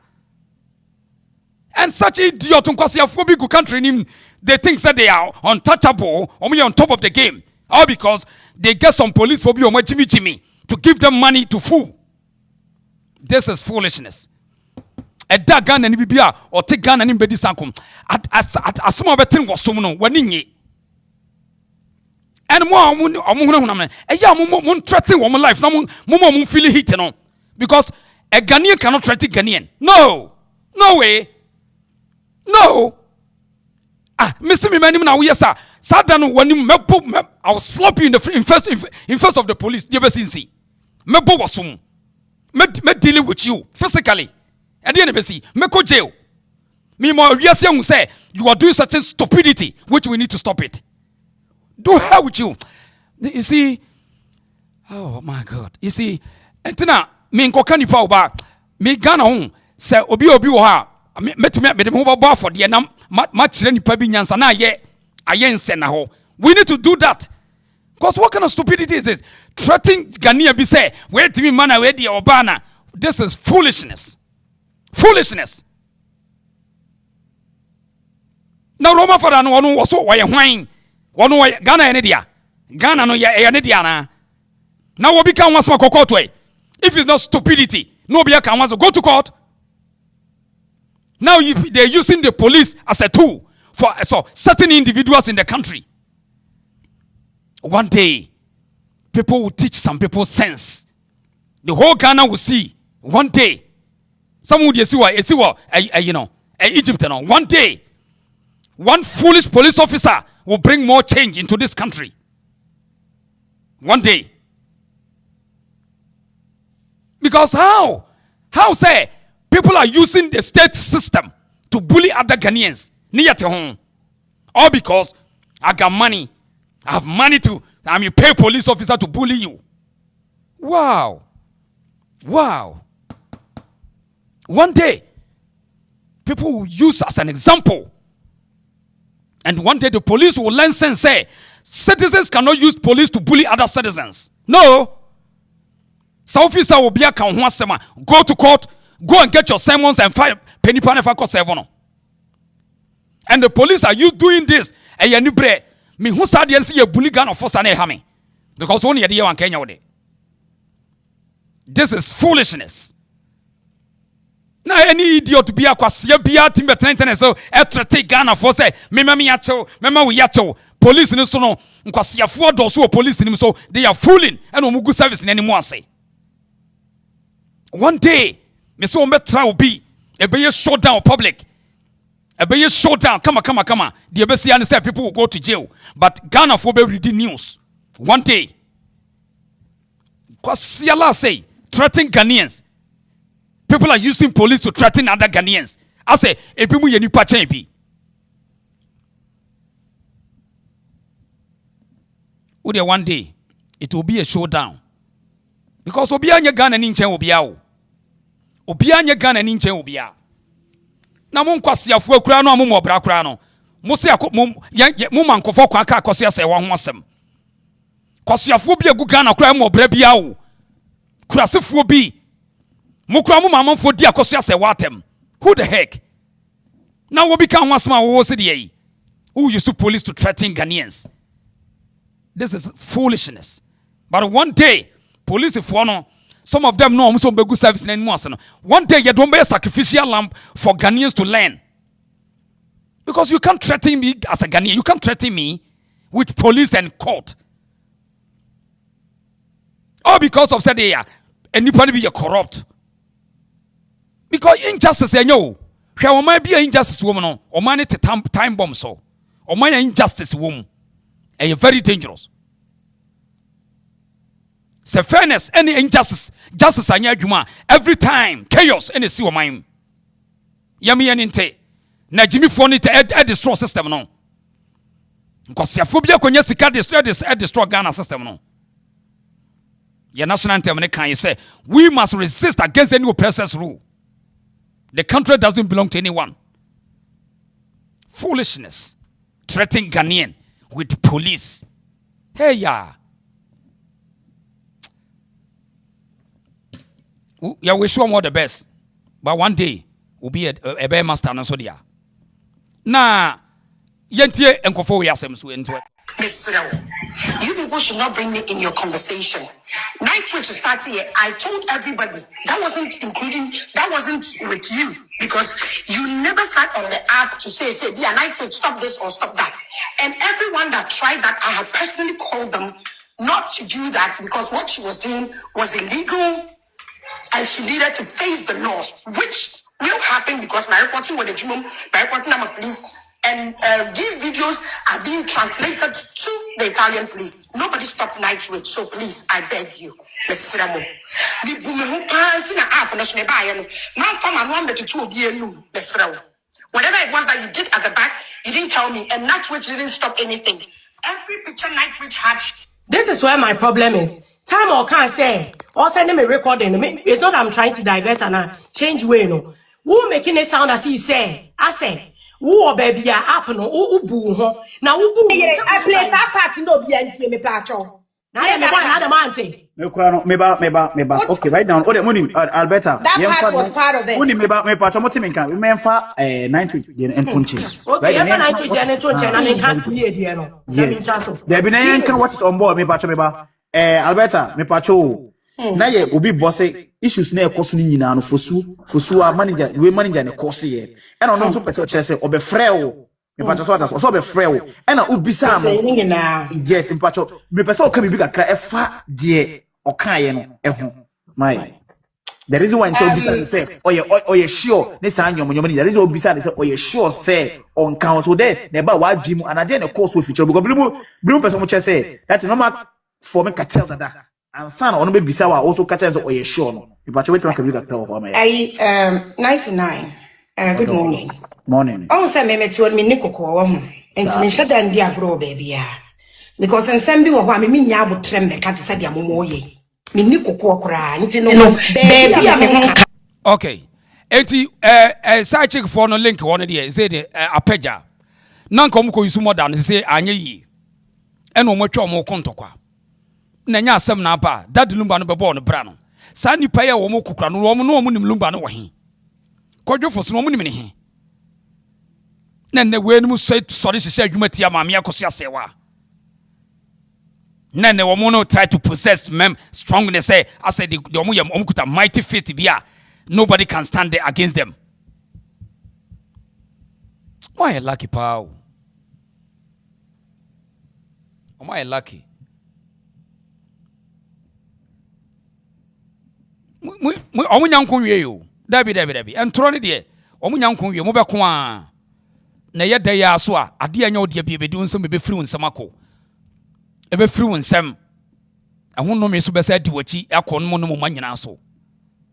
And such idiot phobic country, they think that they are untouchable or on top of the game. All because they get some police phobia or Jimmy. To give them money to fool. This is foolishness. A da gun and bibia or take gun and bedi sankum. As some of a thing was someone winning it. And more a young threatening woman life. No more feel hit no. Because a Ghanaian cannot threaten Ghanaian. No. No way. No. Mr. Mimanim now, yes, sir. Sadan when you I'll slap you in the in face of the police. You ever seen? Me bo wasum. Me dealing with you physically. At the end of the day, me go jail. Me more yes young say you are doing such a stupidity which we need to stop it. Do hell with you. You see, oh my God. You see, entina me nkokani pa oba me Ghana hon say obi wo ha me dem ho ba for de na ma kire nipa bi nyansa na aye nse na ho. We need to do that. Because what kind of stupidity is this? Threatening Ghanaian be say, wait to me man where the Obana. This is foolishness. Foolishness. Now Roma for no one was so why wine. One way Ghana and India. Ghana no ya na. Now we become once more court way. If it's not stupidity, nobody can once go to court. Now they're using the police as a tool for certain individuals in the country. One day, people will teach some people sense. The whole Ghana will see. One day, some would see what Egypt. One day, one foolish police officer will bring more change into this country. One day. Because how? How say people are using the state system to bully other Ghanaians? All because I got money. I have money to, pay police officer to bully you. Wow. Wow. One day, people will use as an example. And one day the police will learn sense, say, citizens cannot use police to bully other citizens. No. So officer will be a go to court, go and get your sermons and fire penny pan for 7. And the police are you doing this. Me who said you see a bully gun of force and a because only a dear one Kenya. This is foolishness. Now any idiot to be a kwasia be a timber tenant so extra take Ghana for say mema we yacho police in so no kwasia for those who police in so they are fooling and omugu service in anymore say. One day, me say on betra will be a showdown public. A showdown. Come on. The Ebesian said people will go to jail. But Ghana for be reading news. One day. Because Siala say, threaten Ghanaians. People are using police to threaten other Ghanaians. I say, people you need to be. One day, it will be a showdown. Because Obianya Ghana ninche Obiao. Obianya Ghana ninche Obia. Na mo nkwasiafo akura no mo obra kura no. Mo se mo mankofo kwa aka akosia se wa ho asem. Kwasiafo bi agu Ghana kura mo obra bia wo. Kurasefo bi. Mo kura mo mamanfo di akosia se wa atem. Who the heck? Now we become one small wo se dey. Who use police to threaten Ghanaians? This is foolishness. But one day, police for no, some of them know almost be good service in anymore. One day you don't be a sacrificial lamb for Ghanaians to learn. Because you can't threaten me as a Ghanaian. You can't threaten me with police and court. All because of said they are anybody be corrupt. Because injustice you know. There might be an injustice woman or man it time bomb so. Or man injustice woman. And you're very dangerous. So fairness, any injustice, justice and juma every time chaos any see mine. Yami and na Jimmy Phone to destroy system no. Because your phobia konya sika destroy Ghana system no. Your national anthem can you say we must resist against any oppressor's rule. The country doesn't belong to anyone. Foolishness. Threatening Ghanaian with police. Hey ya. Yeah, we sure more the best. But one day we'll be a bear master and so dia. Na yentie enkofo we asem so into it. You people should not bring me in your conversation. Night which starts here, I told everybody that wasn't with you because you never sat on the app to say, yeah, night which stop this or stop that. And everyone that tried that, I have personally called them not to do that because what she was doing was illegal and she needed to face the laws, which will happen because my reporting with the Jumum, my reporting I'm a police, and these videos are being translated to the Italian police. Nobody stopped Nightwitch, so please, I beg you, Mrs. Ramo. Whatever it was that you did at the back, you didn't tell me, and Nightwitch didn't stop anything. Every picture Nightwitch had. This is where my problem is. Time or can't say, or send them a recording. It's not that I'm trying to divert and change way, no. Who making it sound as he say? I say, who baby ya happen who boo ho. Now who boo I play that part no BNT me placho. Now another man say. Meba. Okay, right now. Oh, the money, Alberta. That part was part of it. Money meba motimenka. Remember, 9 and punches. Okay, 9 and punches and can't be there no. Yes. There be na what is on board meba. Alberta, me pacho. Na ye obi bosse issues na ekoso ni nyina no fosu a manager ne course ye. E no no so person chere say obefrɛ wo. Me pacho so that so obefrɛ wo. E na obisa mo. Yes, me pacho. Me person o ka bibi kakra e fa de o kan ye no e ho. My. The reason why so obisa say oye sure ne sa anyom ni. The reason obisa say oye sure say on council there na ba wa dwimu anade na course we feature because blimu person mo chere say that normal for me cartels that and son on be bisa wa also cartels or you sure no you patch wait can you tell for me 99 good morning oh say me to me nikoko wo ho enti me hweda ndi agro baby ya because ensem bi wo ho a me nya abotrem me ka tse dia momo ye me nikoko okra enti no baby ya me ho. Okay, enti side check for no link one there say the apeja nan ko mko yusu modern say anye yi eno mo twa mo kontokwa na nya asem na ba dad Lumba no bebo no bra no sa nipa ye wo mo kukura no wo no nim Lumba no wo he kodwofo so no mo nim ne he na we no so sori hye adwuma tia ma me akoso asewa na wo mo no try to possess mem strongness say I said the wo mo kuta mighty faith bia nobody can stand there against them. Why lucky pal? Am I lucky? Omu nyankon wie yo. Dabi. Entro ne de. Omu nyankon wie mo be ko a. Na ye da ya so a ade anya odi bia bedi nsem be firi nsem akọ. E be firi nsem. Ehun no me so be sa di wachi akọ no mo manyina so.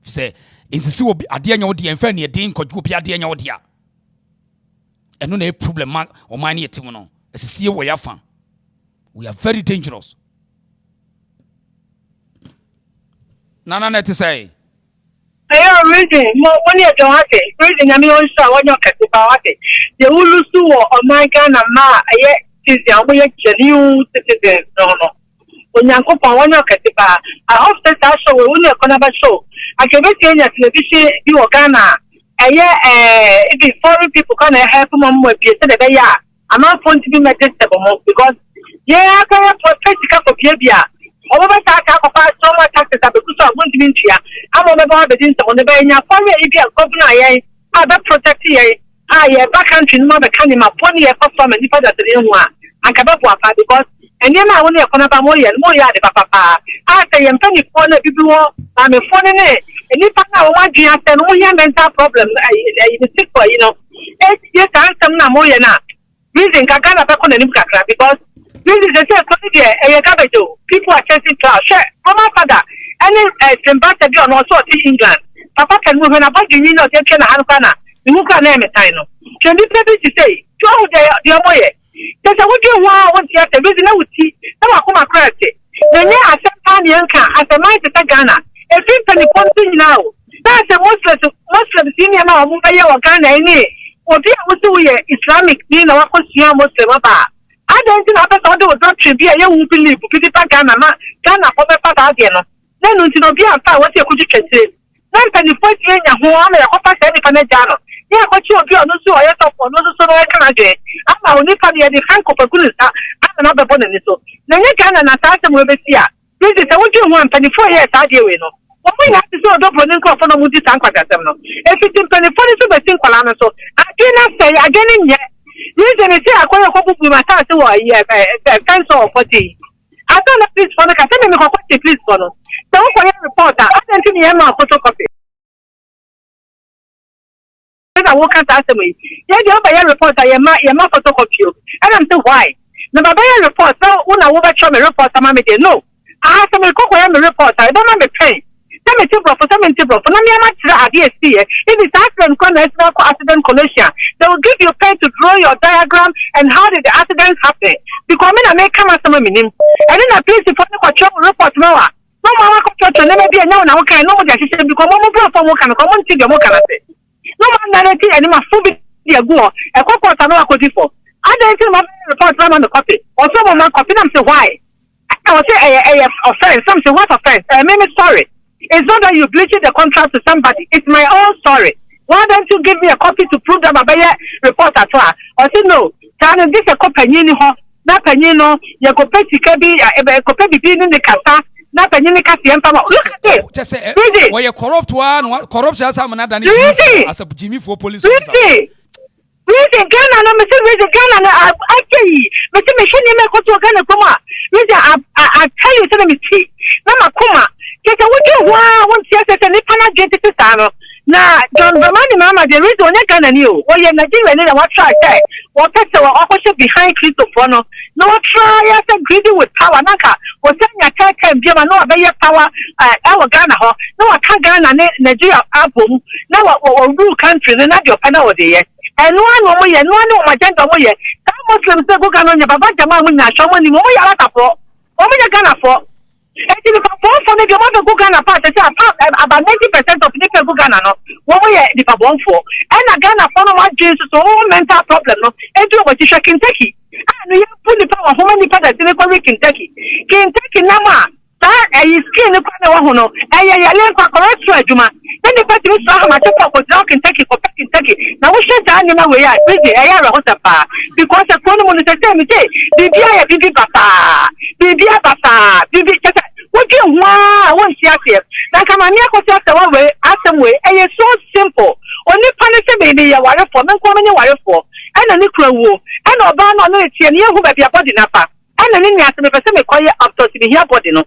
Say insisi obi ade anya odi enfa ne din kodwo bi ade anya odi a. Eno na e problem ma o man ye tim no. Esisi wo ya fa. We are very dangerous. Nana net say. Ayo reading mo woni e don ate. Reading na mi on sha wonyo kete ba wate. Ye wulu su wo o man Ghana ma aye tizi awo ye cheniu citizen no. Onyankopon wonyo kete ba. I often show we woni e kona ba show. Akebeti enya television bi wo Ghana. Aye if foreign people can help mom we bi se de be ya. I'm not going to be medicable because yeah, I can't practical for Pia. Over my tax, so much taxes that because I'm going to be here. I'm on the bar, but in some of the Banya, for me, if you're governor, other protect here. Back country, mother can in my pony for some and if I don't know. I can't because and then I only a Konabamoya and Moya de Papa. I say, I'm penny for the people. I'm a phone in it. And if I know one year, then we have mental problem. I sick for, yes, I am some Moya now. Reason Kakana back on the Nimkaka because this is the same people are chasing clouds. Share, my father, any Zimbabwe on also England. Papa can move about the Nino, Japan, Hankana, the Muka name is Tino. Can you tell me to say, Joe, the Amoye? There's a woody one yet the reason I would see, no, I come across it. The near I said, Panyanka, as a mind to Ghana, a 50 point now. That's a Muslim senior now, Mumbai or Ghana, any. Obi also we Islamic ni na wako siya Muslim ba. I don't think after all those doctrine be you won't believe people Ghana for me pata ade no. Na no nti no bi afa what you could twese. Na mpani point ye nya ho ama ya kofa se nipa na ja no. Ya ko chi obi ono so oye so for no so no e kana je. Ama oni pa ye de hanko pa kunu sa. Ama na be bona ni so. Na nye Ghana na sa se mo be sia. This is what you want mpani 4 years ade we no. When you have to do for the for no mudi tank at them. If it's in 24 to be seen colana so I cannot say again in yet. Reason is I call a couple with my task to a year fence or 40. I don't know this for the Catholic please for no. Don't for your reporter. I don't think you have a photocopy. I walk out after me. Yeah, you have a reporter, your photocopy. And I'm so why? No, but by a report, so when I over show me report, I'm no. I have to cook a report. I don't have a pay. Some table. For me, if it's accident collision, they will give you pen to draw your diagram and how did the accident happen. Because I make come as some meaning. And then I place the phone report now. No one can never be a no now can know that she said because one from what can come on to your work. No one narrative and my food be a go. A couple of I could for. I don't think my report on the copy. Or some of my copy, I'm so why. I will say a offense, something what offense. I mean sorry. It's not that you bleaching the contract to somebody. It's my own story. Why don't you give me a copy to prove that my report at all? Or say no. Can this a copy that penino? You go pay to copy in the casa. That penini kasi empama. Look at this. Just say, where you corrupt one, corrupt as I'm not as a Jimmy for police. Reason Ghana, no, Mr. Reason Ghana, I tell you, Mr. Machine, you go to Ghana, come on. Reason, I tell you, tell me, see, Mama, come on. Just what you want, once you said, and if I get it to Tano. Now, John Vermani, Mama, the reason you're gonna know, or you're not doing it, what try, what person or opposite behind Christopher, no, try, I said, greedy with power, Naka, or sending a tech and give a no obey power, our Ghana, no, I can't Ghana, Nigeria, album, no, or rule country, and not your panel there. And one way, and one of my gentle way, some Muslims go on your Baba Jaman, someone in Moya, only a Ghana for. And if you for the Gamma go Ghana part, about 90% of people go Ghana, no, one way if I want for. And a Ghana for my Jesus, all mental problem, no, and do what you shall Kentucky. And you put the power, how many people in the Kentucky? Kentucky, Nama, that is skin the Panahono, and I learned for correct Juma. Then the person is my top of Kentucky for Kentucky. Now we should down in my way, I really I have a papa because the phone is the same day. Bibi papa, Bibi papa, Bibi. What do you want? I want to see it. Now, come on, you go to one way, ask them way, and it's so simple. Only punish a baby, you are for, no common you are for, and a nuclear war, and a ban on it, and you who may be a body napper. And then you have to make a semi quiet up to be here body. Now,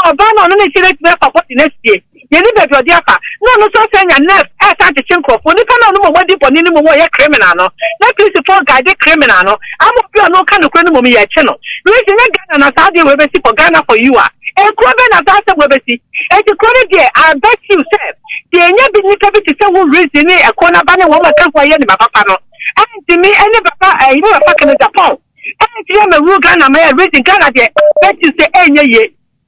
a ban on it, for what next year. You need to be afa. No so say your nerve e start to change crop. Oni pa na no mo wadi boni ni mo ye criminal no. Na police for guide criminal no. Am of no kan no kwenu mo ye che no. Reason na Ghana na Saudi we be see for Ghana for you ah. E kro be na Saudi we be see. E ti kro dey I bet you say. The enya bi ni ka bi ti say who reason e kona ba ne wo ma kan for ye ni papa no. And me any papa you know papa in Japan. And you me ru Ghana me reason Ghana dey bet you say enye ye.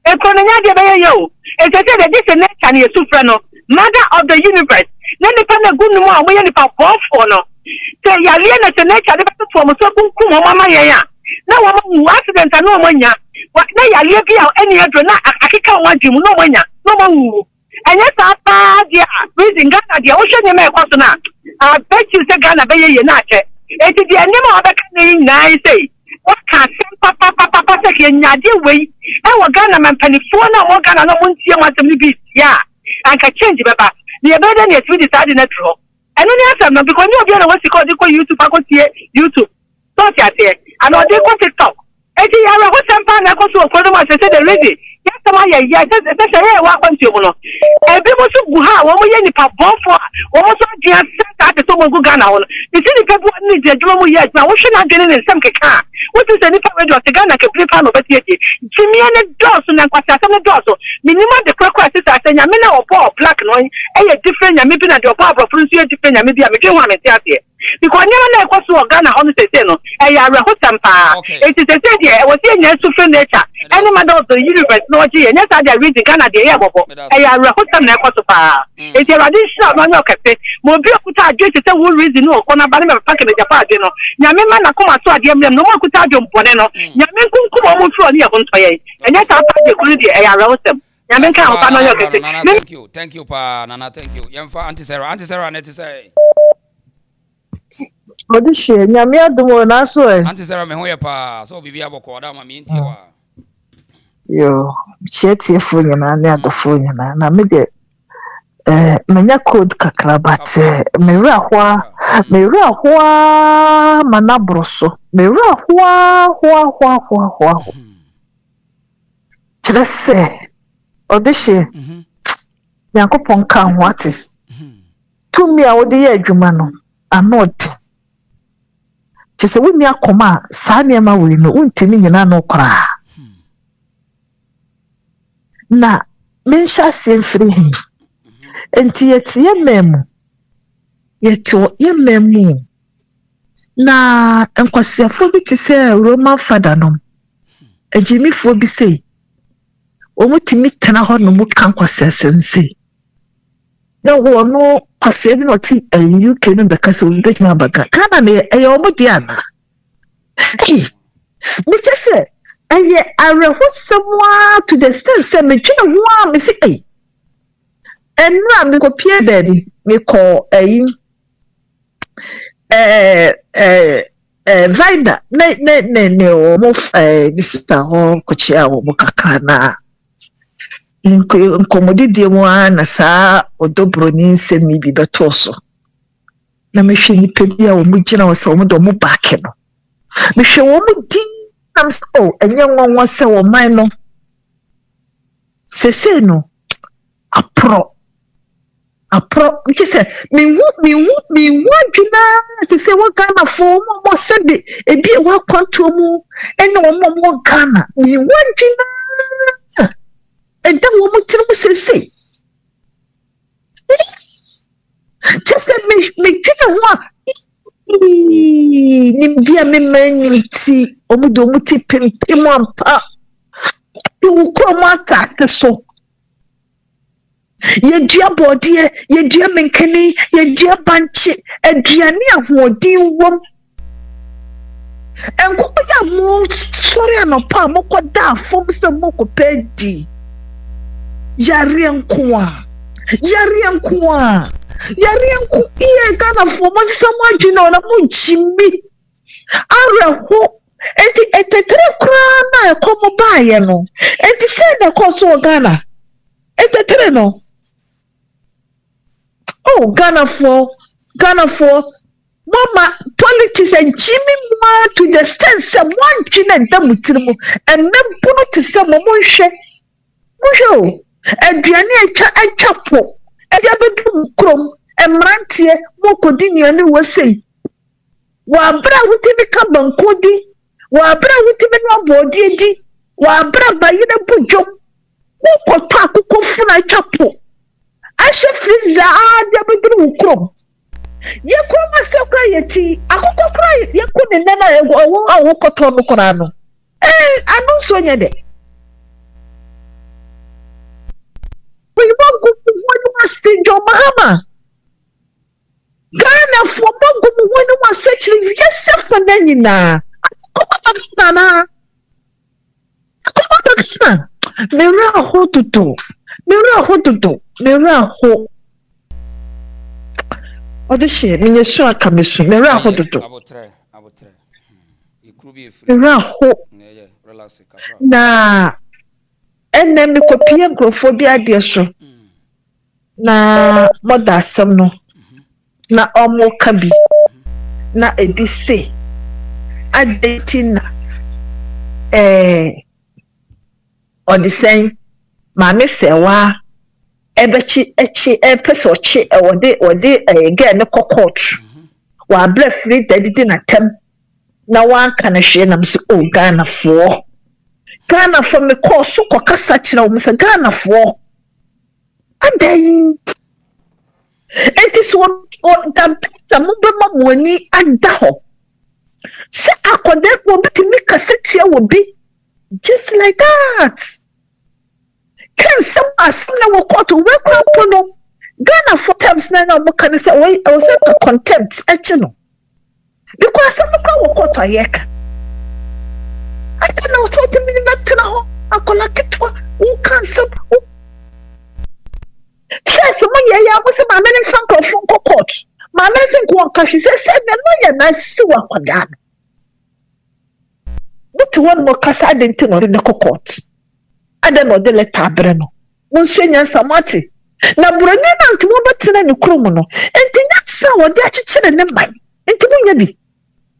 E kona nya dey be ye o. E say that this is nature ni sufre no. Mother of the universe. Let me find a good no we any papa for no. Say ya le na say nature dey be for mo so kunkum mama ye ya. Na wo mo accident na wo nya. Na ya le bi any adro na akeka wo adwum no wo nya. No mo and yes, papa, dear, reason Ghana, the ocean, you may want to. I bet you say Ghana, be ye not. It is the name of the country, I say. What can papa say in your way? I will Ghana man penny for no more Ghana, no one see what to be. Yeah, I can change it, papa. The abandon is we decided not to. And then yes, I'm not because you know what you call YouTube, I could see YouTube. Don't you say? I know they go TikTok. And the other was some pan, I go to a corner, I said, already. Yes, yes, that's a welcome to you. And people should go out when we any pop for also just at the Tomo Ghana. You see the people need the drum yet. Now, we should not get in some car. What is any part of the Ghana can play pan of it? Jimmy and the Dawson and Quasasam Dawson. Minimum the crack is I say, Yamina or Paul Black Noy, a different Yamipin and your power of Fruncia different Yamibia, making one at here. Because never know what's to Ghana on the Seno, a Rahotampa. It is a idea, I was in your super nature. Any man of the universe, no G, and yes, I read the Ghana the Yabo, a Rahotam Necosopa. It's a additional man of Cafe, Mobile Kuta, just a wood reason, no, on a banner of Packet Japan, Yamima Nakuma, so I no one could tell you, Boneno, Yamin Kumo from your own way, and yes, I'll pass the a Rahotam. Thank you, Pa Nana, thank you. Yamfa Auntie Sarah, net to say. Odishe nyame adumo na so Auntie Sarah me hoye pa so bibia bokoda ma me ntiwa yo chetie fo nyina ne adofo nyina na me de menya code kakra but me rahwa manabroso me rahwa trese odishe yankopon kan what is to me a wode ye adwuma no anot tese woni akoma saa niema we no untimi nyina no kra na mensha semfri hi enti yetie memu na enkwasiafo bi te se Roman father no ejimifo bi sei omutimi tena ho no mu kan kwasiasem sei na wo no kwase bi no ti UK no be kase wo be ma baga kana ne omudi ana me chese areho semwa to the extent say me twene ho a me say enra me kopie daddy me call Vida ne o mo sister ho kochia wo mo kakana nkomodidie mu na saa odobroni nsemi bi betoso na mehwe ni pedi a wo mu gina wo se wo do mu baake no mehwe wo mu din am enye nwanwa se wo man no sese no apro nkise mi wadwina sese wo Ghana fo mo se de ebi wa kwanto mu ene wo Ghana mi wadwina and then we must tell say just let me one nimdia me manti omuti pimpa you come out so ye dia body ye dia menkani ye dia banchi aduane ahodin wom enko ya mo sorry anopa mo koda fom se mo ko pedi yari enko iye Ghana fo mo samo adwina na mo jimbi areho enti etetere kra na ekomo baaye no enti se na koso Ghana etetere no Ghana for mama politics and Jimmy ma to the extent say one chine ndamutirimu and mempuno to say mo hwe aduane atwa po eja bedu krom emrantie mokodi nuane wosei wa bra wutimi ka bankodi wa bra wutimi no bodi di wa bra bayina bujom wokoto akoko funa atwa po ahye freezer ade bedu krom yekoma sekra yeti akoko kra yekune nana wo koto no kora no anu so nye de we want go to Sinjo Bahama Ghana for mongo when you want search yes for nanina come on mera hotuto mera ho Odishe minye so akamesu mera hotuto mera ho na enem kopie nkrofo bi ade so na moda asem no na omo kabi na ebise adetina odisen maame sewa ebechi echi epeso chi wode ge ne kokot wa bla free dadidi na tem na wan kana hwe na mse o Ghana for me course so kokasa kira wo mse Ghana for adai enti so da mubema mwani adaho se akode wo bitimi kasetia wo bi just like that can some asna wo koto we krampo no Ghana for times na mo kan say we o say contempt echi no because some wo koto ayeka I don't know so timi na tena ho akola ketwa wo kan some Yes, money ya mo se ma mene fanko fun court. Ma mene sin ko ka hwe se na no ya na si wa kwaga. But one mo kasa adenti no de court. Ada no de letter abre no. Mo nso nyansa mate. Na burani na ntimo betena ne krom no. Enti nyansa wo de akikire ne man. Enti mo nya bi.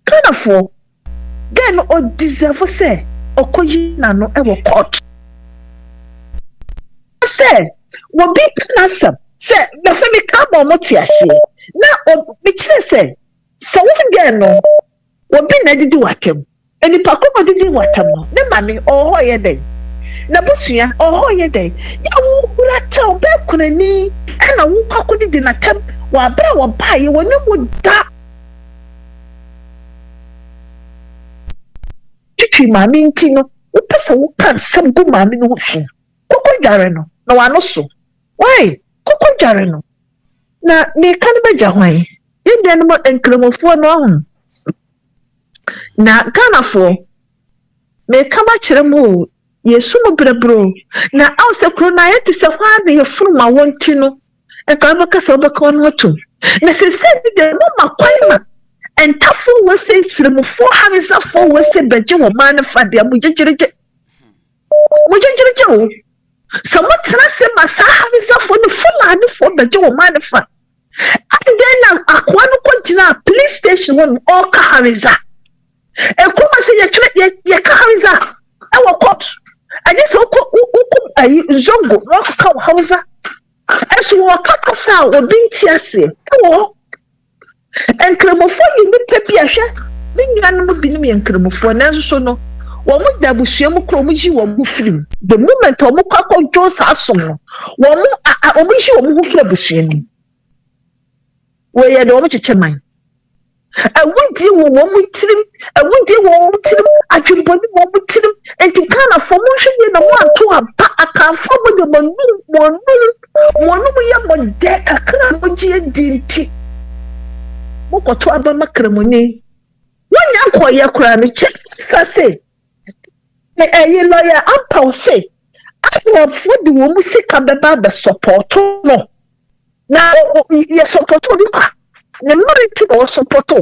Kana fo. Gan o deserve say okoyi na no e wo court. Say wo bi nasam se na fe me ka ba mo ti ase na me kire se wo fi no wo bi na didi watem eni pa ko mo didi watem no ne mame oho ye den na busua oho ye den ya wo bura ta o be kunani na wo kwako didi na tem wa bra wo ba ye wo ne mo da titwi mame nti no wo pesa wo kan sam go mame no fi ko dware no na wa no so why koko dware no na me kan beja hwan yendua no enkremofo no ahun na Ghana fo me kama kire mu yesu mu brebro na awse kro na yete se hwa na yefuru ma wonti no enka baka se obaka no to na se de no makwan ma entafo wo se siremofo hamisa fo wo se beje wo man fa de mu jejirije o someone trust masa hamisa for the full for the joe manifa and then akwanu kontina police station one all kahariza e kuma se ye kahariza e wo court and this ayi zongo no ka hausa as wo ka fa obi ntiase e wo enkremofo yi mi pepi ahwe me nuanu bi no enkremofo na so no wo mu da busua mu kro mu ji wo mu film the moment o mu kwakọ Jones asom no wo mu o mu ji wo mu fira busua ni we ye de wo mu cheche man awudi wo mu tirim adwumboni wo mu tirim enti kana fo mu hwe na mo anto aba aka fo mu de mo ye mo de kakra mo ji edinti mo koto aba makramoni wonya koye kra no sase e lawyer ampa say I for the woman sika beba be support no na ye support no kwa ne mariti bo support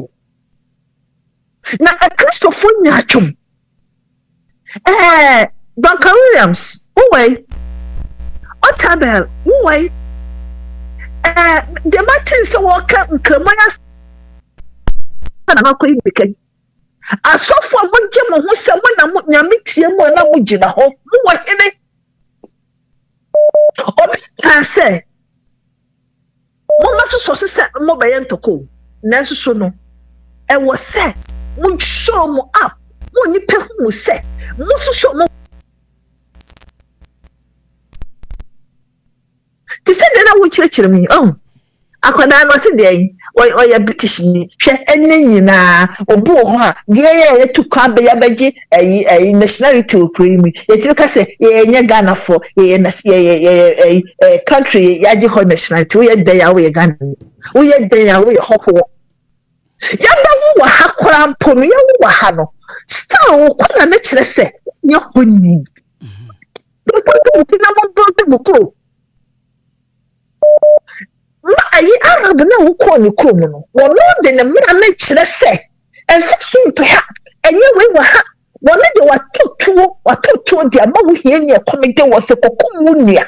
na a Christopher nyachum Banka Williams uwe Otabel uwe the Martins walker nkramaya na ko ibeke asofo monje mo ho se mo na nyame tie mo na mo gina ho mo hene Obi can say, Mama so say mo be yentoko. Nanso so no. E was say, mo show mo up. Mo ni pe hu say, mo so show mo. Ti say na wo chire me. Akwada no se dey oya British ni hwe enne nyina obu ho a ge ye to kwa be ya beji nationality okrimi yetiri ka se ye nya Ghana for ye country ya ji ho nationality we dey ya we Ghana we dey ya we ho ya ba wo ha kwara mpo no ya wo ha no still kwa na kire se nya honni ko ayi Arab na wo ko ni krom no wo no de ne mra na kire se enfa so to ha enye we wa ha wo ne de watoto de ama wo hie ne komite wo se kokomu nua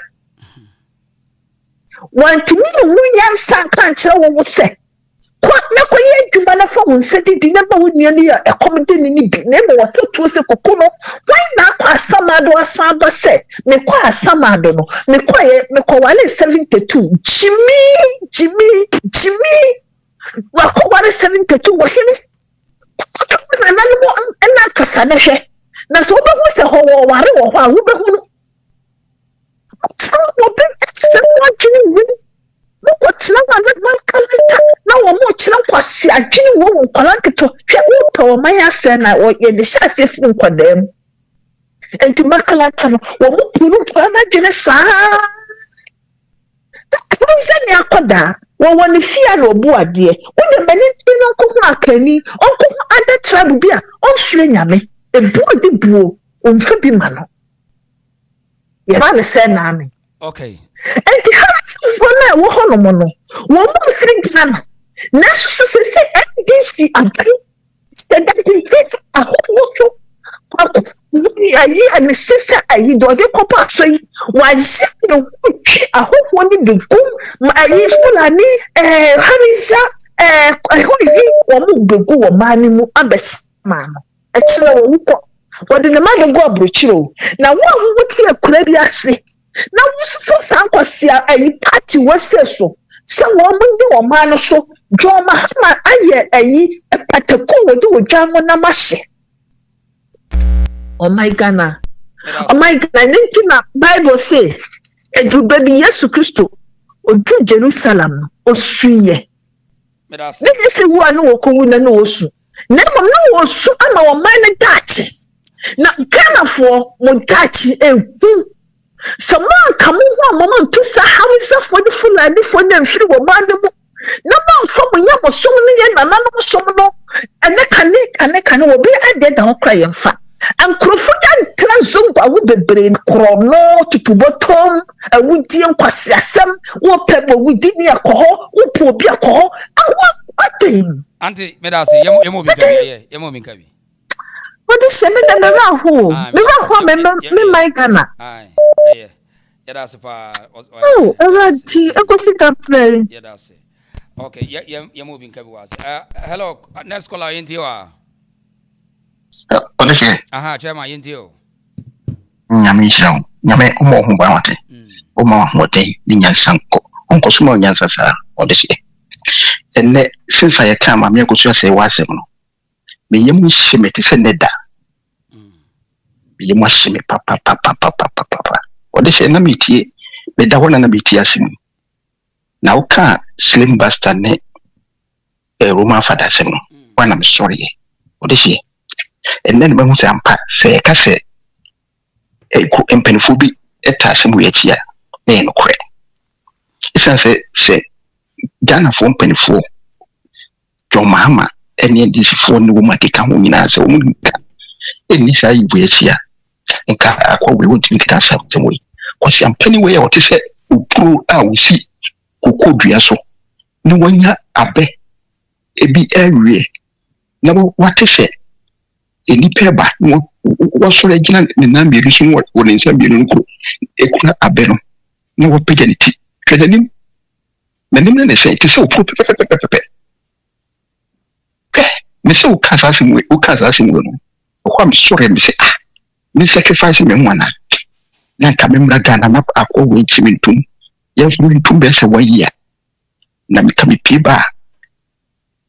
wantumi no nya nsa kan kire wo se kwa na ko ye djuma na fa wo nse di na ma wo nua ne ya komite ni bi na ma watoto se kokono why na kwa samado asaba se me kwa asamado no me kwa wale 72 Jimmy wa ko wale 72 wa hini na mo na kasa na hwe na so be hu se ho wo ware wo ho a wo be hu no so wo be se wo Jimmy ko tina na kalita na wo mo kira kwasi adwene wo nkwala keto hwe wo to man ase na wo ye de sha se fu nkwadam enti makalata no wo mo puru na dwene saa Sani akoda won fia no obu ade wo de mani no ko hu akani onko hu ade tribe bia on hwere nyame ebu de buo on fa bi ma no ye ba ne se na ame okay enti ha so na wo ho no mo no wo mo firi Ghana na so se NDC abai standard a ho ayi and sister ayi do de kopa so yi wa je no ahofo ni de gum ayi fulani harisa ahori wo mu begu wo mani mu abes ma no e kire wo ko wo de ma de go abrochiro na wo wuti akura bi ase na wo so sankwasi ayi party waseso se wo mu ndi wo ma no so joma ma aye ayi patako wo de wo dwango na mahye. Oh my God, na Bible say, "Edu baby Yesu Kristo, odu Jerusalem, osuye." Ne se wo anu wo kowu na no osu. Na mo no osu ama wo man ne dachi. Na Ghana for mo dachi ehu. Someone come ho mama to sa hausa for the fulani for dem hwiri wo man mu. Na ma so mo nya mo so ne ye na no so no. Ane kane wo be ade da ho kra ye mfa. And Crawford Tranzumba would be brain chrono to bottom, and we dear Quasiasem, what pebble we did near Coho, who poor be a Coho, and what thing? Auntie Medasi, you're moving. What is Semi than around who? Me, my Ghana. Aye, yeah, that's a part. Oh, around tea, I go sit up play. Yeah, that's it. Okay, you're moving. Hello, next caller into you. Aha, Chama Yintio. Nyamisha, Nyame Umo Humbawate, Uma Mote, Ninyansanko, Uncle Small Yansasa, or this year. And since I come, I'm going to say, was him. Be you shimmy to send it down. Be you must shimmy, papa. Or this enemy tea, but that one and a BTS. Now can't slim bastard net a Roman father, one I'm sorry. Or this year. And then when we say Casse a penfubi a tassum we here, no credit. It's say Ghana for penful. John Mahama, and this phone woman can win as a woman. And this I we here. And we want to make that something way. Was some penny way or to say, who pro we see who could be so. No one ya a be a be area. Now what to say? Any paper was so original in Nambi reaching what in some Binuku, Ekuna Abeno, no paganity. Treating the name they say to so Miss so Casasing who Casasing women. Oh, I'm sorry, Miss. Miss sacrificing me one. na nka memra Ghana na akɔ wɔ ntimintum yɛnso mentum bɛyɛ sɛ wɔyia na meka mepie ba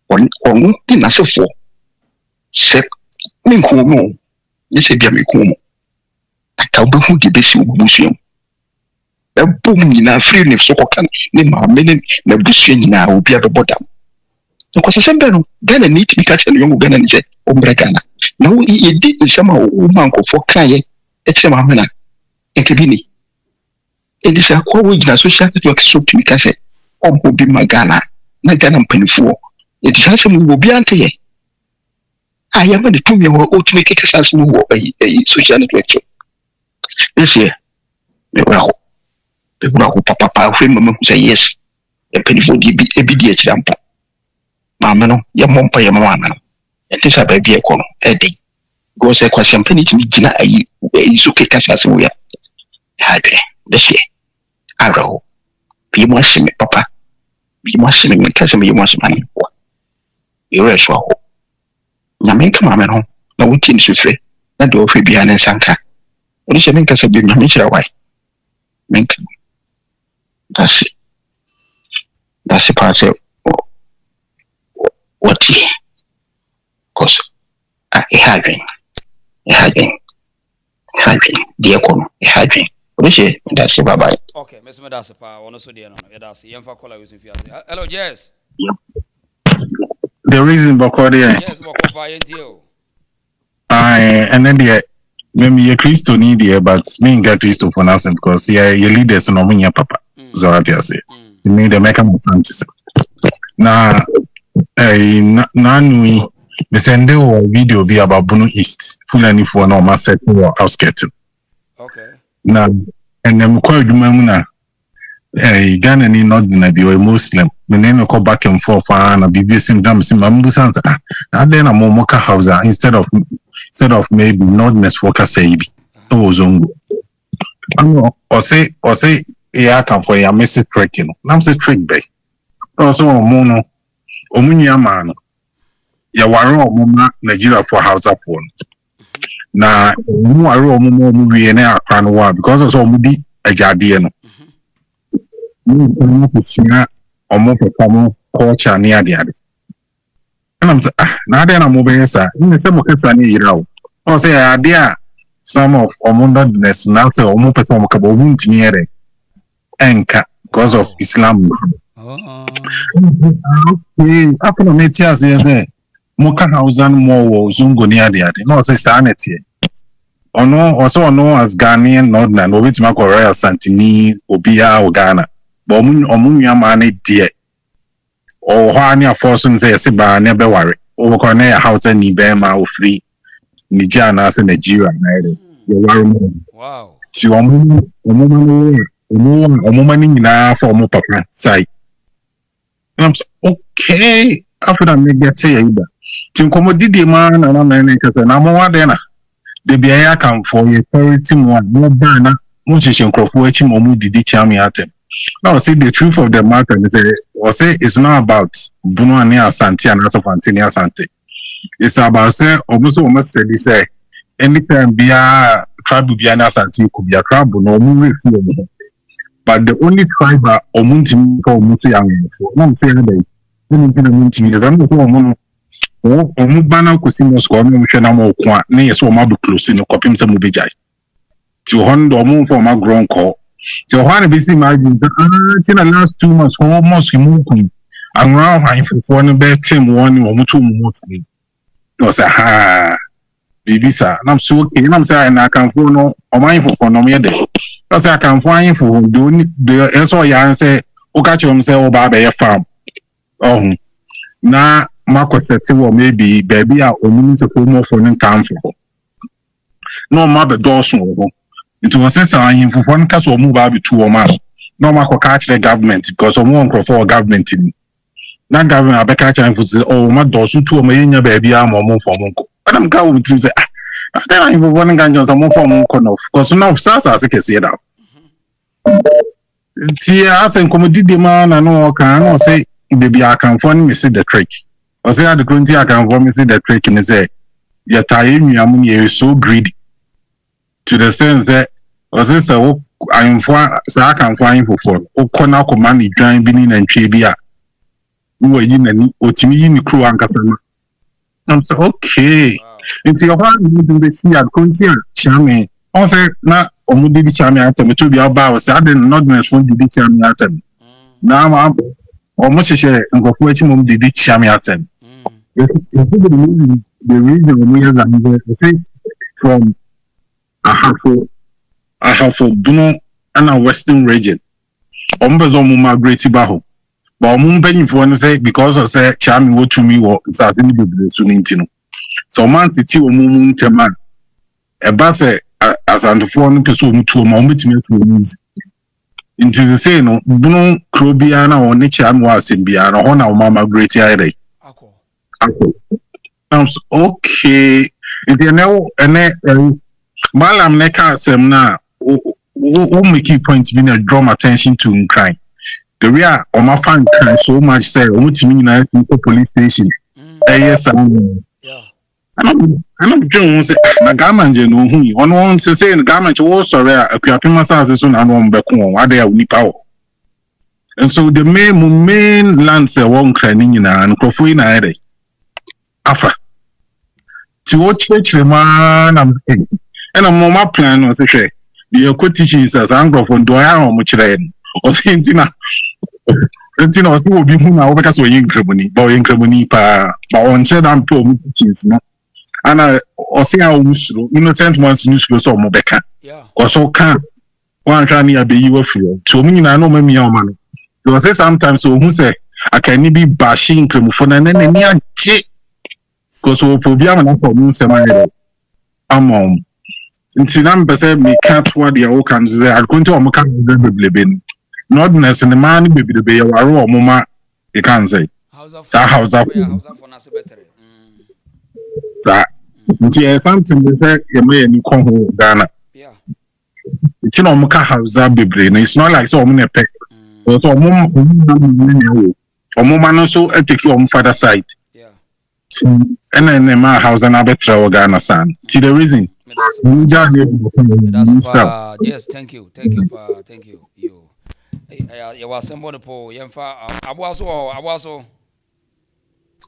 ɔno di n'asefo sɛ menkuo mu nyɛ sɛ bia menkuo mu aka wobɛhu de bɛsi wo busua mu ɛbom nyinaa firi ne so kɔka ne maame ne n'abusua nyinaa obi a bɛbɔ dam nkɔsɛsɛm bɛ no Ghana ni tumi ka kyerɛ no yɛngo Ghana ne sɛ ɔmbrɛ Ghana na yɛdi nsɛm a woma nkɔfoɔ kaeɛ ɛkyerɛ maame na ɛka bi ni ɛdi sɛ akɔ wɔ gyina social network so tumi ka sɛ ɔmmɔ bi ma Ghana na Ghana mpanimfoɔ yɛdi saa sɛm wɔ obiara nteyɛ a yɛma ne tumi wɔ ɔtumi keka saa sɛm wɔ ayi social network so ɛsɛ mewura hɔ papapa ahwɛ ma mahu sɛ yes mpanimfoɔ de ebi di akyira mpa maame no yɛmmɔ mpa yɛma maame no ɛte sɛ baabi ɛkɔ no ɛden gɔ sɛ kwasɛmpa ne tumi gyina ayi so keka saa sɛm wɔ ya adwene dɛseɛ awerɛ hɔ bie mu ahye me papa bie mu ahye me meka sɛ meyɛ mu ahye ma ne boa yɛwerɛ so ahɔ nyame nka maame no na wotie ne sofrɛ na de ɔhwɛ biara ne nsa nka ɔde hyɛ menka sɛ biom nyame kyerɛ wae menka dase paa sɛ wɔtie cause ɛha adwen deɛ kɔ no ɛha adwen ɔde hyɛ dase babae okay mesome dase paa ɔno so deɛ no yɛdase yɛmfa kɔla yɛsu fiase hello yes the reason bɔkɔ deɛ yes bɔkɔ paa yɛntie o ɛnɛ deɛ maybe a Christo need here, but me and Christo for nothing because your leaders no money papa. So what I say. To me the make am fantasy. Na we send a video be about Bono East. Fulani for no master or outskirting. Okay. Na and them call you mamuna. Ghana ni not gonna be a Muslim. My name go back and forth and BBC dams in Mambusanza. And then a momoka house instead of maybe nordness worker say be zongo. Or say yeah can for your message tracking. Nam say trick bay. Also mono omunya man. Ya waro omuma Nigeria for house up one. Na mu waro omumo mu wie na akran wa because also omudi ajade no. No pusia omo papa culture ni ade. And I'm saying, now then I'm over here, in some occasion, you know, or say, idea some of Omundness now say, Omo perform a couple wounds near it, and because of Islam. After the Metias, yes, Moka house and more Zungo near the other, no, say sanity. Or no, also known as Ghanaian Nordland, or which Marco Royal Santini, Obia, or Ghana, Omunya Mane, dear. Or Hania Forson say Siba never worry. Over Cornea house and Nibema or free Nijana as a Nigeria. Wow. So a woman in for more papa side. And I'm okay. After that, maybe I say either. To commodity the man and I'm then. The Bia come for a parity one, no banner, much is your crofwatching or moody chami at him. Now, see the truth of the matter is it's not about Bunoania Santi and Rasa Fantinia Santi. It's about say almost said he say anytime be a tribe Biana Santi could be a tribe no movie. But the only tribe are Omunti for Musiang for one fair day. I'm for Mono Omubana Cosimos Commissioner Qua, nay, so Mabu close in the copim some Mubijai. To Hondo Moon for my grown call. So when we see my in the last 2 months almost removing and round high for one bed team 1 or 2 months. No, say ha Bibisa. I'm so okay. I'm saying I can phone no or mindful for no mere day. Because I can find for doing the answer and say, oh, catch himself about a farm. Oh, now Marco said, well, maybe baby are only to pull more for an time for no mother doors. It was saying for one case or move out to a man. No more catch the government because of one for government. Not government, I catch and for oh, my doors to a million baby, I'm more for Monko. But I'm going to say, then I'm one gun some more for Monko, because no stars as I can see it out. See, I think commodity man and no can say the be I can find me see the trick. Or say the country I can find me see the trick and say, your time, you are so greedy. To the sense that ɔsɛ sɛ wo ayemfo saa akamfo ayemfofoɔ wokɔ na akɔma ne dwan bi ne nantwie bi a wo yi nani otimi yi ne kuro ankasa no I'm so okay nti ɛhɔ a ne bi bɛsi a konti a kyame ɔn sɛ na ɔmo didi kyame atam to bi aba wo sɛ ade not much fun didi kyame atam na ma ɔmo hyehyɛ nkɔfo akyi mo didi kyame atam the reason we use that from ahafo duno ana western region ombezo mu migrate baho but omu mpanyifo no say because of say chami wo tumi wo nsase ni bebre so ni ntino so man titi omu mu ntema e ba say asantofo no pese omu tuo ma ometimi atu omu izi nti say no duno krobia na woni chami wa asembia na ho na o migrate ayre okay ene malam neka asem na o make a point to be draw my attention to crime. The way on my fan crime so much say o mutimi na police station. Yes I'm doing say na government je no hu on won say na government wo sorry akuapema sanse so na no mbeko won ade ya unipa wo. And so the main land say won crime ni na nkofo yi na ere afa ti wo church man am saying and I'm on my plan was say the quotations as anglo for do ya o mo kire o say ntina o say obi hu na wo beka so yin kremoni ba yin kremoni pa ba on say am to mo teachings no ana o say a musuro innocent ones musuro so mo beka o so kan wan twa ni abeyi wa furo so mo nyina na o mami ya o ma no you say sometimes so hu say akani bi bashing kremofo na na ni aje because we problem na for me sema amom nti na mpese me can't what the all can say I going to omuka bebleben not necessarily man beblebe ya waro omuma e can say house up for na se better nti something they say e me ni kon ho Ghana nti na omuka house up bebre no it's not like so omu na pek so omuma no so take your father side and then my house and I better Ghana san. See the reason. Yes, thank you. Thank you. You was somebody po yemfa abuaso.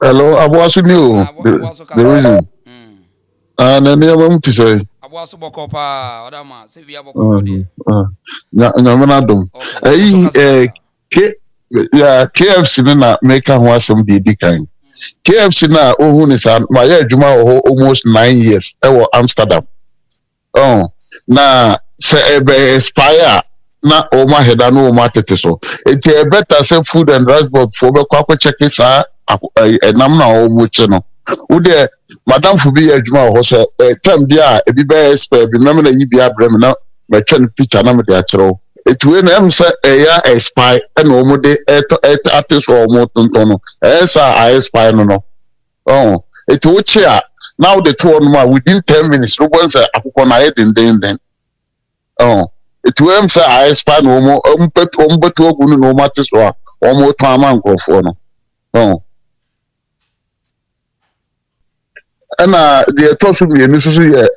Hello, abuaso new. The reason. Na me to say. Abuaso bokopa odama se via bokopa de. Na dum. KFC na make am want some di kind. KFC na ohun is my adwuma almost 9 years e wo Amsterdam. Na se expire na o ma heda no o ma tete so. It e better say food and transport for be kwa check sa enam na o mu che no. Wo de madam fu bi adwuma ho se time dia e bi be expire bi mem na yi bi abrem na me twen picture na me de akero. Etuwe na em say eya expire and o mu de artist o mu tontono esa I expire no etuwe chia now the two on within 10 minutes no one say akoko na head den etuwe em say I expire no mu ombeto ogun no ma teso a o mu to ama nkrofo no ana the tosu mi enu so ye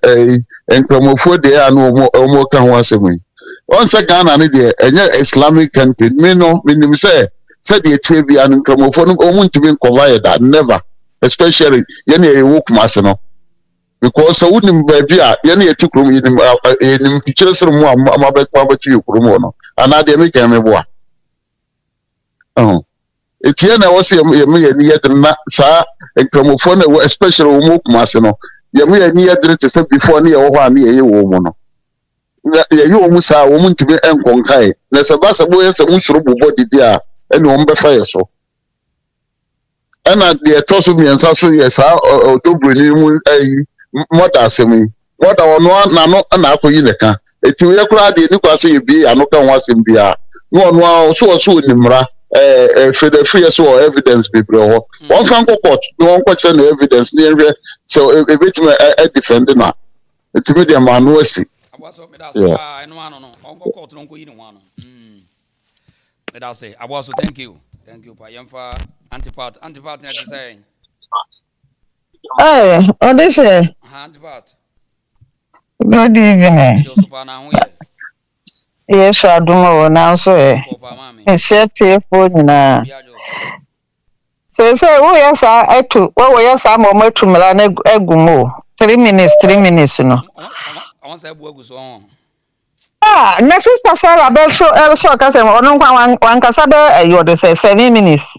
enkramofo de anu o mu ka ho asemi once Ghana ni de enye Islamic country me nim say the TV and chromophones omuntimi cover that never especially yene e woku mase no because so wouldn't be a yene e tikrom yenim feature sere mu amabekwa batu yekrom no ana de me kan me boa etie na wo se ye ni yedre na sa chromophone especially woku mase no ye ni yedre te say before ni ye wo ho ani ye wo mu no ye yo mu sa wo muntimi enkonkai na se ba se bo ye se mu suro bobo didi a ene o mbefa ye so ena de toso mi ensa so ye sa odobroni mu moda asemi moda ono na no na akoyi neka eti we kura de ni kwa se ye bi ano kan wasem bia no ono so nimra fede free so evidence be bre ho won fan court no won kwache no evidence ni enwe so e betima defend na eti me de ma no asi abuaso me da so eno ano no onko court no nko yi ni ho ano let us say abuaso thank you pa yemfa antipart na say odese antipart good evening jo so pa na ho ye Yes, I don't know now, so share phone na. So oh yes, I too. What we yes, I'm more to Milan egumo. 3 minutes, no. I want to go so. Na sister Sarah be so kase ono kwa wan kasa be you dey say 7 minutes.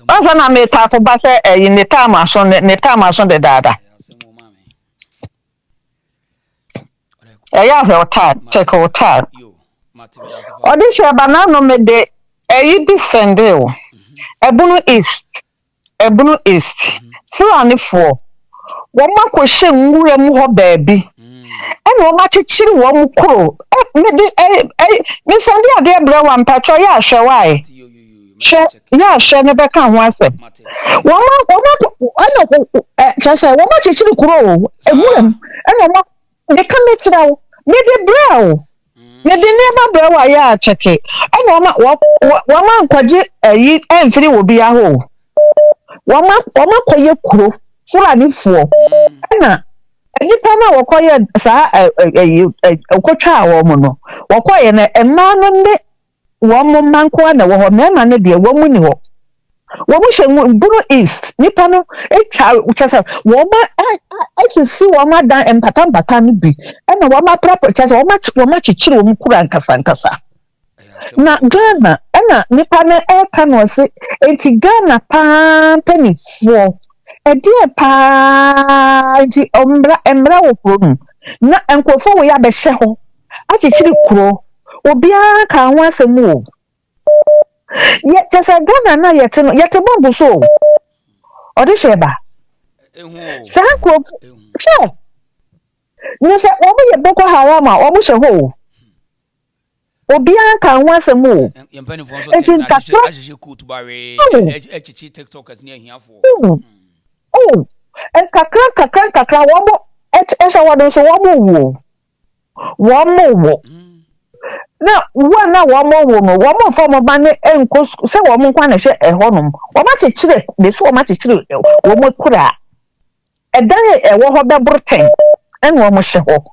Asa na me ta ko ba say ne time aso de dada. Ya he time, check your time. Odi se banana me de bi sende o. Ebunu east. Fulani for. Wo ma ko hye nwura mu ho baabi. Ene wo ma chichiri wo mu kro. Me sende ade bra wa mpacho ya hwe wai. Ya hwe ne be ka ho asem. Wo ma chase wo ma chichiri kro o. Ewuram. Ene wo de ka metira wo. Me de bra o. Me de never bra wa ya cheke. Ene wo ma nkwaje emfiri wo bia ho. Wo ma koye kro. Fulani for. Na nipa na wokoye saa okotwa awo mu no wokoye na emma no ne wo mo manko na wo ho mema ne de wo mu ni ho wo mu hye Bunu East nipa no etwa uchasa wo ma asisi wo ma dan empata no bi na wo ma proper chasa wo ma chichiri wo mu kura nkasa na Ghana na nipa na eka no se enti Ghana pa penifo edie pa di embra wo kuro na enkofo wo ya be hye ho achichiri kuro obia ka ho asemu o ye tesa Ghana na yete bombo so odi sheba sanko che ni se wo ye Boko Haram a wo mo hye ho obia ka ho asemu o ejin kakra ajije kutu bare echichi tiktokers ni ahiafo en kakra wo esha wado so wo na wana wo no wo fo ba ne enko se wo nkwa na hye ehonum wo ma chechire de so wo ma chechire wo kura edan wo ho be broten en wo mo hye ho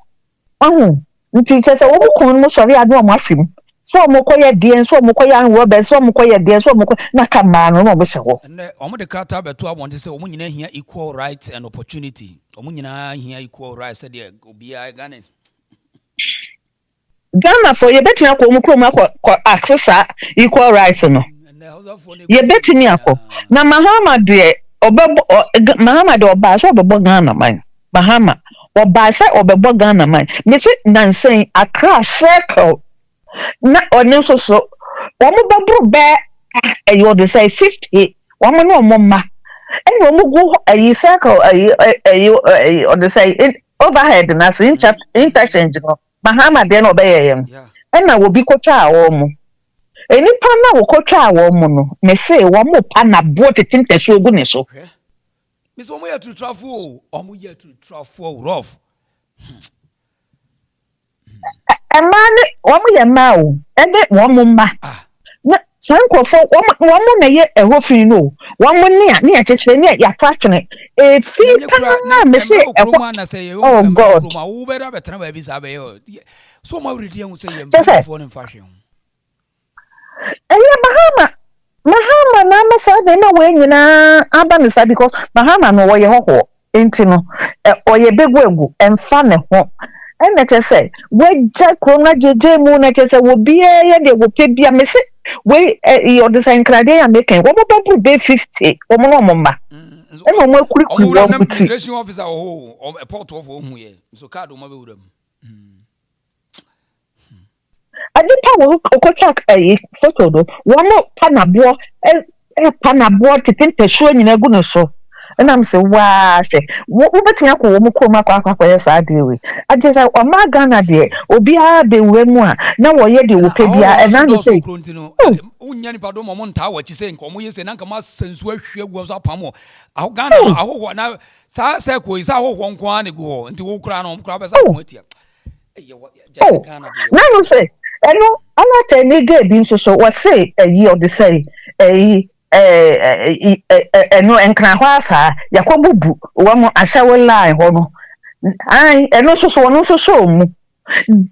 nti chese wo kun mo sori adu o ma fim so mo koye de so mo koye an wo be so mo koye de so mo na kama no mo hye ho ne omo de krata beto abonte se omo nyina hia equal rights and opportunity omo nyina hia equal rights de obia Ghana for ye betimi akọ mu krom akọ access equal rights no ye betimi akọ na Muhammad oba so obebo Ghana man Mahama oba se obebo Ghana man me se nansen Accra circle na oni so wo mo babru be you dey say 50 wo mo no mo ma and wo mo go circle or dey say overhead na so interchange no Mahama de no obeye yem na wo bi kotwa awo mu enipa na wo kotwa awo mu no me say wo mo pa na bo tetinteso ogu ne so me so mo ya to trafo omo ya to trafo rough amane wo mo ye ma o ede wo mo ma na sankofo wo mo na ye ehofin no wo mo ne ya chechire ne ya twatwene fi pa me say oh God wo be da betra ba bi sa be yo so ma wredi an say ye phone in fashion Mahama na masa de na we nyina aba ne sa because Mahama no wo ye ho enti no oye begwegu emfa ne ho ene te say we ja krona jeje mu na te say wo bia ye de wo pe bia me say we you the same krade ya making wo bo be 50 wo mo no mo ma ene mo akuri wo buti immigration officer o port of o hu ye so card o ma be wuram adipa wo okotwa photo do wo mo panabo tetintesuo nyina gu no so and I'm say wa hwe wo beti akọ wo mu krom akọ yesa de we ajesa o ma Ghana de obi a be we mu a na wo ye de wo pe bia and I say unya ni pado mo nta wa chi say nko mo yese na nka ma sensu ahwe gu so apamo Ghana ahoho na sa ko isa ahoho nko an gu ho nti wo kura no kura be sa ko atia Ghana de na no say eno ala te ni ge bi nso so wo say yi o de say eno enkra ho asa yakobubu wo mo asawe line ho no ai eno so no so mu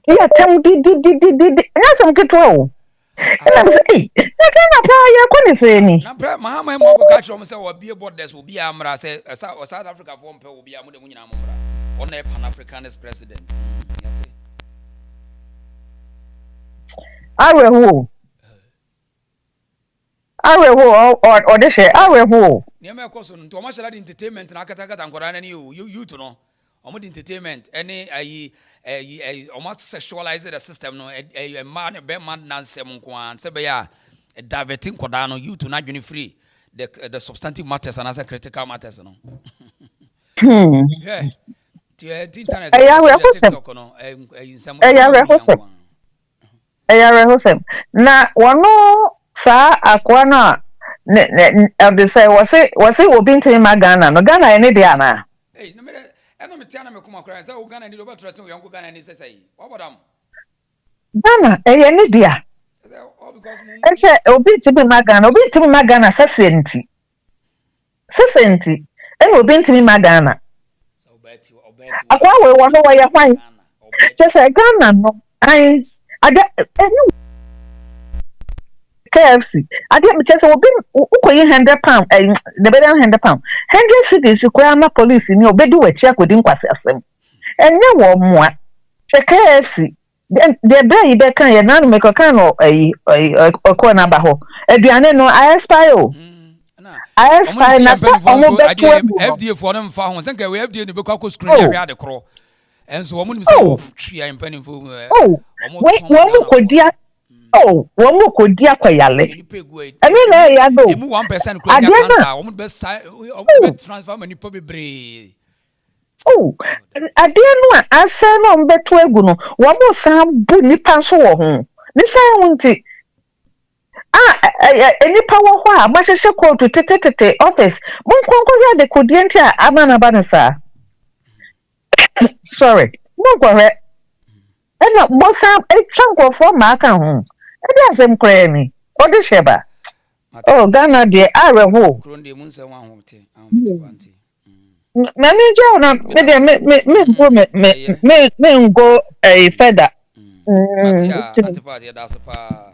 ya tam di na some ketro and I'm say I can't apply ya kwani ni na pre mahama mo ko catch o mo say obi borders obi amra say South Africa form pe obi amude munyina amra on a Pan Africanist president yate awe who or the share awe who near me course on to martial entertainment na kata nkora na ni you to no omo entertainment any omo sexualize the system no a man be man nansem nko an se be ya diverting koda no you to na dwene free the substantive matters and as critical matters no yeah the internet TikTok no hosem na wano sa akwana they say was it obi ntimi magana no Ghana ene dia na hey no me eno me tia na me kuma kra say o Ghana ni do betre ten yonko Ghana ni say what about am Ghana ene dia say obi ntimi magana sesenti eno obi ntimi magana akwa we wano wa ya hwan just say Ghana no ai ada KFC. I didn't just open £100, the better £100. 100 cities you cry police in your bed do a check with inquisition. And no one more. KFC. Then the day you can not make a kind of a corner baho. Adriana no I aspire. I aspire not FDA for them for one. Thank you. We have the book screen area the crow. And so woman say tree I'm penning for wait, one could dear. Oh, one more could dear Koyale. I mean, I go. 1% cancer. Woman best transfer many probably. Oh, I didn't know. I said on better guno. One more some bunny passo home. This I want it. Any power wha, much as a call to tete office. One conqueror the could enter Amana Banasa. Sorry, no correct. And not most have a chunk of for Marka home. And that's him cranny. What is Sheba? Oh, Ghana, dear, I will hold. Manager, me go a feather. That's a pa.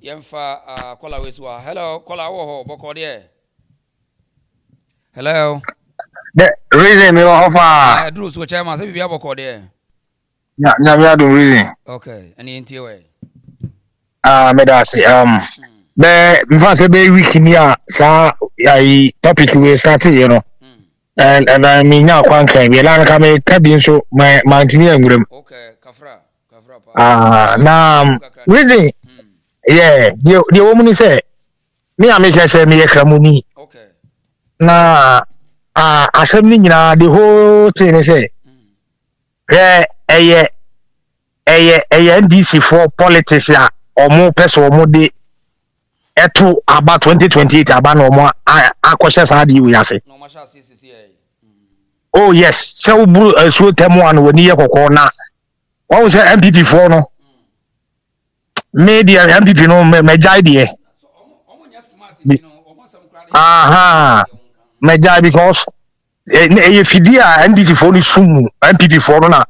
Yemfa, Kola Wiswa. Hello, Kola Woho, Bokodia. Hello. The reason me offer. Drew, so chairman, say we have Bokodia. Yeah, we are doing reason. Okay, any in way. Me da say me fancy be week here sa I topic we started you know. And I mean now kwan kan we la ka me ka bi so my mantini angurem. Okay, kafra pa. Na reason yeah, the woman say me a make say me ekramuni. Okay. Na asem ni nyina the whole thing say NDC for politics ya omo person omo de eto about 2028 aba no omo akwose saadi we ase no ma sha CCC oh yes so buru so temo an woni ye kokko na won say MPP for no media MPP no me jai de omo nya smart you know omo sam kra me jai because e fidi a NDC for ni sumu MPP for no na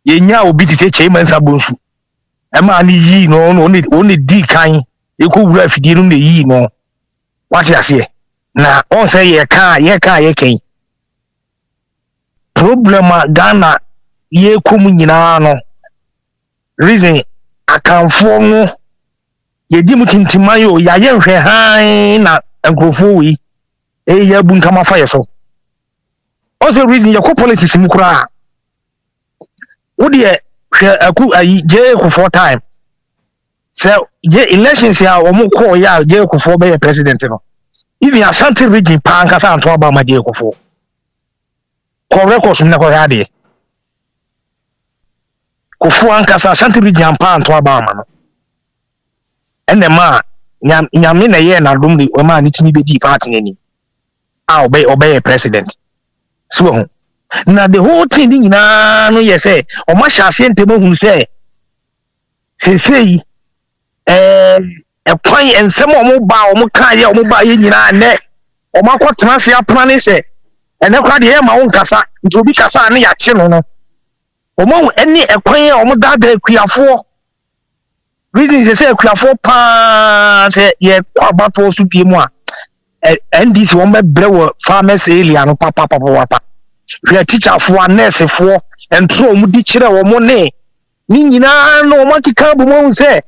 yenya obi ti say chairman sabonsu e ma ni yi no only di kan e ko wura fidie no na yi no what you say na on say ye kan problem Ghana ye kom nyina no reason akanfo no ye di mutintima yo ya ye hwe han na enkrofo wi e ya bu nkama fa ye so on say reason ye ko politics mu kura Udi aku ayi je ku for time. So je elections ya omo call ya je ku for be president no. Even Ashanti region pa nkasa anto aba ma je ku for. Ko records na ko ya de. Ku for ankasa Ashanti region pa anto aba ma no. Ene ma nyame na ye na dum ni o ma ni timi be di party ni. Ah obey president. So na the whole thing ni na no ye say o ma sha se ntemo hu say sei kwan ensem o mo ba o mo kan ye o mo ba ye nyina ne o ma ko transia plan ni say ene kwa de ye ma won kasa nti obi kasa na ya che no omo any ekwan a omo dada akuafo reason say akuafo pa say ye kwabato so bie mu a NDC won be brewo farmers area no papa hwe teacher fo nurse fo entro omo di kire omo ne ni nyina no omo kika bu mo say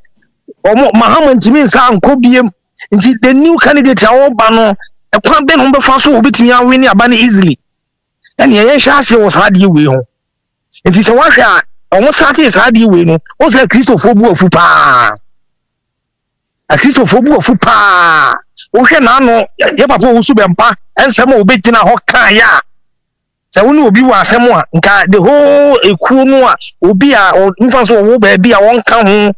omo Mahamman timi sa anko biem nti the new candidate a oba no ekwan be no be fa so obetimi awini aba ne easily and ye hwase wo sa de we ho nti se wa hwe a omo start sa de we no o say Christopher bu afu pa a Christopher bu afu pa o hwe na no ye papa wo su be mpa ensem obetina ho kan ya se woni obi wa asem a nka the whole eku no a obi a nfa so wo ba bi a won ka ho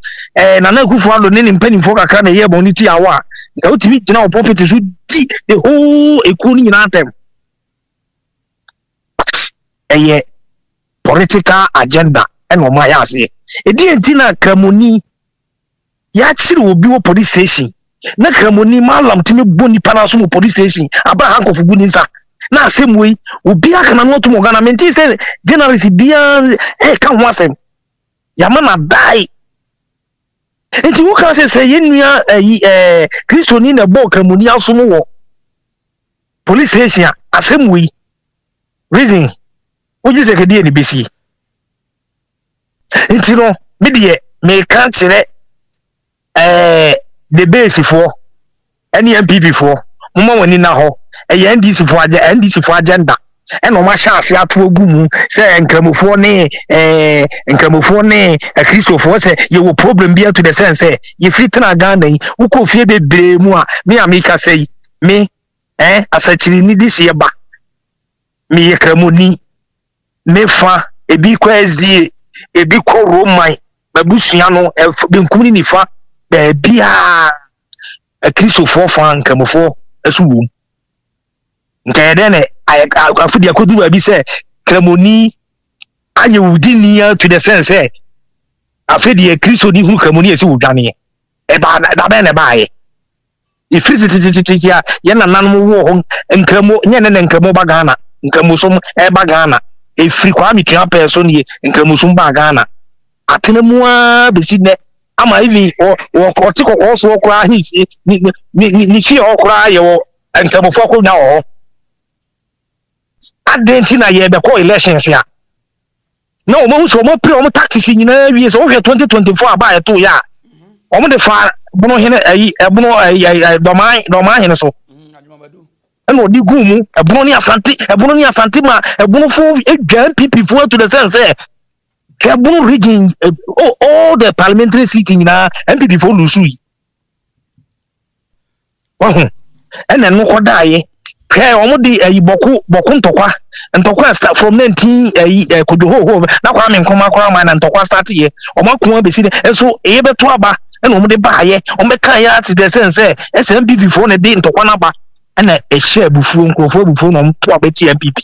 na na kufu alo ne mpanimfo kakra na ye bon ti awa nka otimi gina o property so di the whole eku ni nyina atem political agenda and o ma ya ase edi entina kramoni ya chiri obi wo police station na kramoni malam timi boni pana so mo police station abraham kofu buni nsa na asemwe obi aka na no to mo gana menti say journalist bia ka ho asem ya ma na dai enti wo ka say yenua Kristo ni na bo kramoni aso mo wo police station asemwe reason oji se kedie ni besi enti no me de me kan kire the base for any MPP for mama wani na ho NDC for agenda e no ma chance ato agumu say nkramofo ne Christopher say you will problem be to the sense say you fit na Ghana yi uko fie bebre mu a me amika say me asachiri ni this year ba me kramoni me fa ebi kwa SD ebi ko Roman babusua no benkum ni fa bia Christopher fa nkramofo asuwu nkede ne afudi akodu abi se kramoni aye udini to the sense say afudi Christo ni hu kramoni esi udwane e ba da be ne baaye ifiti ya na nanum wo ho nkramo nye ne nkramo ba Ghana nkramosom e ba Ghana efiri kwa mi tia person ye nkramosom ba Ghana atenemu a besi ne ama even o kotiko so okra hi ni fi okra ye wo nkramofo ko nya o adentina ye be ko elections ya no mo so mo pre mo tactics nyina wie so wo 2024 aba ye to ya o mo de fa bono hene bono doma hene so eno di gumu bono ni asante ma bono fo edwan PP fo to the sense say bono region all the parliamentary seat nyina MPP fo lusui ena no kodaye kai omo di boku ntokwa start from 19 kodoho na kwa me nkoma kwa ma na ntokwa start ye omo ko be si de so e be to aba ena omo de baaye omo be kan ya at the sense SMPP fo na de ntokwa na ba ena e share bufuo nkrofo bufuo no to aba ti MPP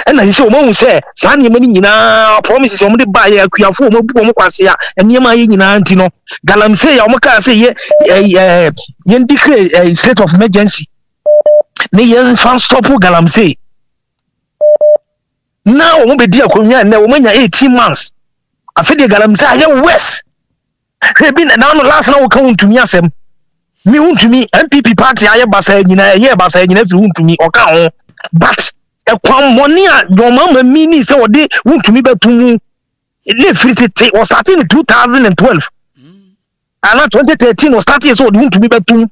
ena yi se omo hu se sa ne mani nyina promises omo de baaye akuafo omo bu omo kwase a enema ye nyina nti no galamse ya omo ka se ye declare state of emergency ne yen fan stop galamse now omo be di akonya na omo nya 18 months afede galamse aye west he bin na no last na wo kan untumi asem mi untumi MPP party aye basa nyina fi untumi oka ho but ekwan money a do mama mini se ode untumi betumu le free was starting in 2012 and 2013 was starting so ode untumi betumu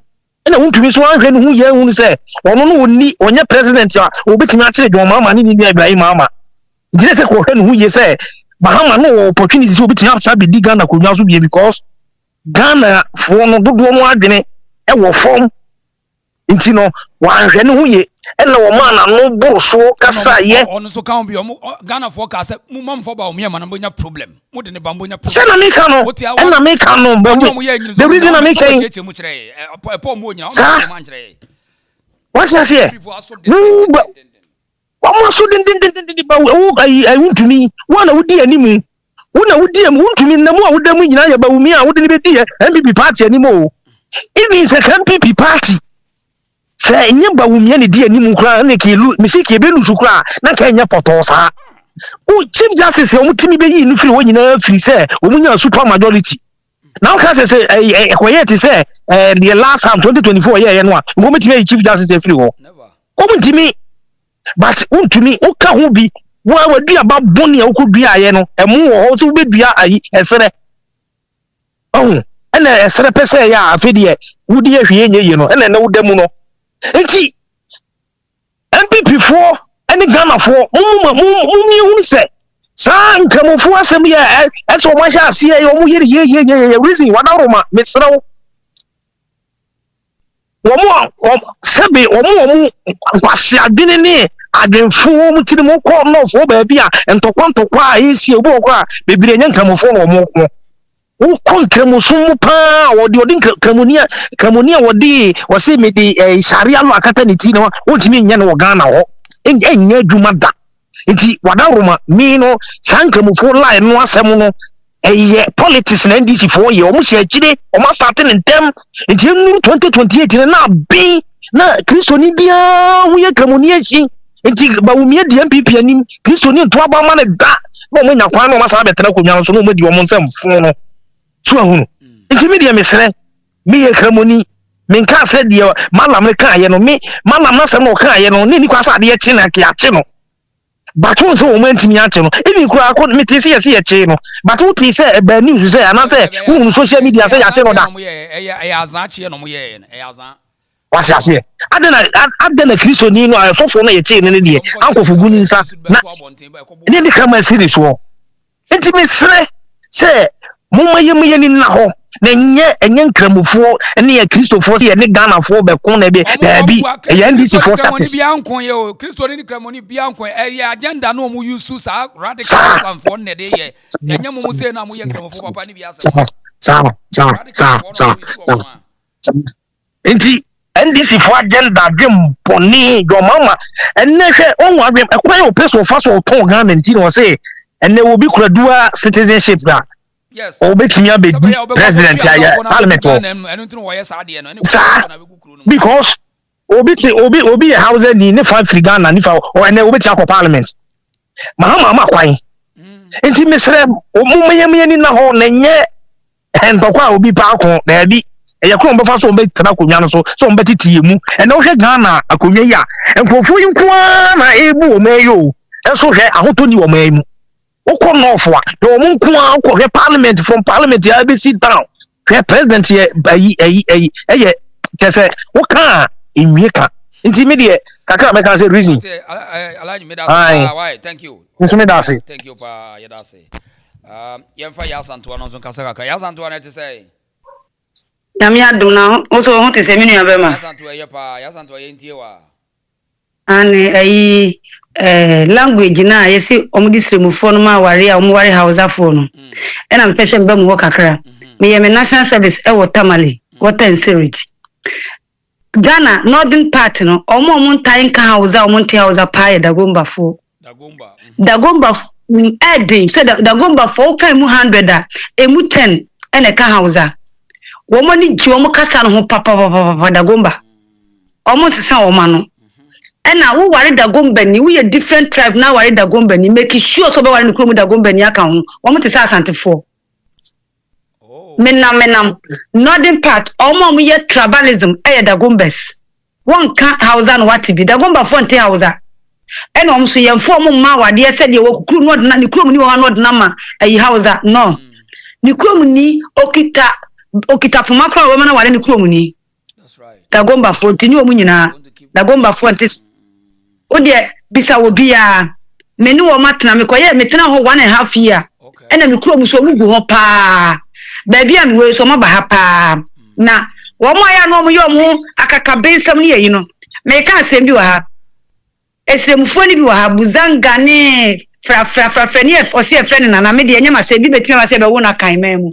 ena untumi so anhwe no hu ye hu se ono no oni onye president a obetimi a kire do mama ni Ibrahim mama jire se ko hwe no hu ye se Bahama no opportunity so obetimi a be di Ghana ko nwa so be because Ghana for no dodo mo adwene e wo form nti no wanhwe no hu ye ena wo ma na no boro so kasa ye ono so kan bi Ghana for ka se mu mam for ba o me ma na bonya problem mu de ne ba bonya problem se na me ka no ena me ka no the reason I make saying po mo nyina o ma njere what you say Omo so din ba I want to me one wudi animu una wudi am untumi na mu a wudamu nyina ya ba wumi a wudi ne be di MPP party animu even is a MPP party say nya ba wumi ne di animu kra na ke lu misiki be lu kra na ka nya poto sa Chief Justice omutimi be yi no free won nyina free say omunya super majority. Now can say quiet say the last time 2024 year no omutimi Chief Justice free ho. Omutimi but untumi uka ho bi wa dua ba boni okudua aye no emu wo so be dua ayi esere. Oh ena esere pese ya afedie wudi ahwe nye no ena na wudamu no. Enti MPP for any Ghana for mummy say sa nkamofo asem ya eso mo sha ase ya omo ye reason wadaroma mesrew omo sebe omo kwase adwene ne adwenfo mu tiri mu ko no fo ba bia ntokwa a esi obo okwa bebire nya nkamofo no omo ko ukon kremusumu pa odi kramonia wodi wose me di Sharia lo akata ne ti no wontimi nya no Ghana ho enya adwuma da nti wadaroma mi no sankamufo line no asem no eye politics na NDC for ye omo hye akire omo starting in them nti enu 2028 na bi na kristoni bia wo ye kramonia shi nti ba wumie di MPP anim kristoni nto aba ma ne da ba mo nya kwan no ma sa betena konwa so no mo di omo nsem fo no so ahunu nti me dia mesere me ye kramoni me nka se dia malam ne kan ye no me malam na se no kan ye no ni kwa sa de ye chi na ke achi no baton so o mantimi achi no ebi kura akọ me ti se ye chi no baton ti se ba news se ana se wo social media se ya chi no da azan chi no mo ye azan wasi ase adena kristo ni no afofo na ye chi ne de ankofugu ni nsa na ni kama siri so enti mesere se mumma yemu ni na ho na enye nkramufo ene ya kristofo ye ne Ghana fo be kon na bi ya NDC for tax bi ankon ye o kristo ni kramoni bi ankon e agenda no mu use sa radical one for ne de ye enye mu se na mu ye nkramufo papa ni bi asa sa enti NDC for agenda dem poni your mama enne hwe onwa adwem ekwan o person fa so ton Ghana nti no say enne wo bi kura dual citizenship da. Yes. Obetimi abedi president ya parliament because obi house ni ne fa free Ghana ni fa o na obeti akọ parliament ma kwan enti mesre omumyemye ni na ho na nye entokwa obi pa akọ na bi eyekro mbefa so obeti na konwa no so obeti tiemu na o hwe Ghana akonwa ya enfofo yinkwa na ebu o meyo eso hwe ahotoni o memu Oko northwa the omunkwa ko he parliament from parliament ya be sit down he president ye eye kese woka inwieka nti me de kakra me kan say reason alhaji me da why thank you me da say thank you pa ya da say yemfa ya santo no so kasa kakra ya santo na te say na mi adum na o so ho te say me nua be ma ya santo ye pa ya santo ye ntie wa ane ayi language na yesi omudisrimufo no ma ware a omware hausa fo no ena mpese mba mu kakra me ye national service e Tamale water and sewage Ghana northern part no omo ntan ka hausa omo ntan hausa pa ye dagomba edin say dagomba fo kan mu 100 a emu 10 ene ka hausa wo mo ni ji omo kasa no ho papa dagomba omo sesa o ma no ena wo ware dagomba ni we different tribe na ware dagomba ni make sure so be ware ni kromu dagomba ni aka ho wo mo te sa asantefo menam northern part omo ye tribalism e dagombas won ka hausa no what be dagomba fonte hausa ena omo so ye fo mo ma wade se de wo kru no na ni kromu ni wo no na ma ayi hausa no ni kromu ni okita puma kra wo na ware ni kromu ni that's right dagomba fonte ni wo nyina dagomba fonte ode bisa wo bia meni wo matena me koye metena ho 1.5 year ena me kuro mu so mugu ho pa ba bia me we so ma ba ha pa na wo mo ya no mo yo mo akaka bensam ne yi no me ka asem bi wa ha esremufo ni bi wa ha buzanga ne fra ni o se friend na me de nyama se bi betima ma se be wo na kan memu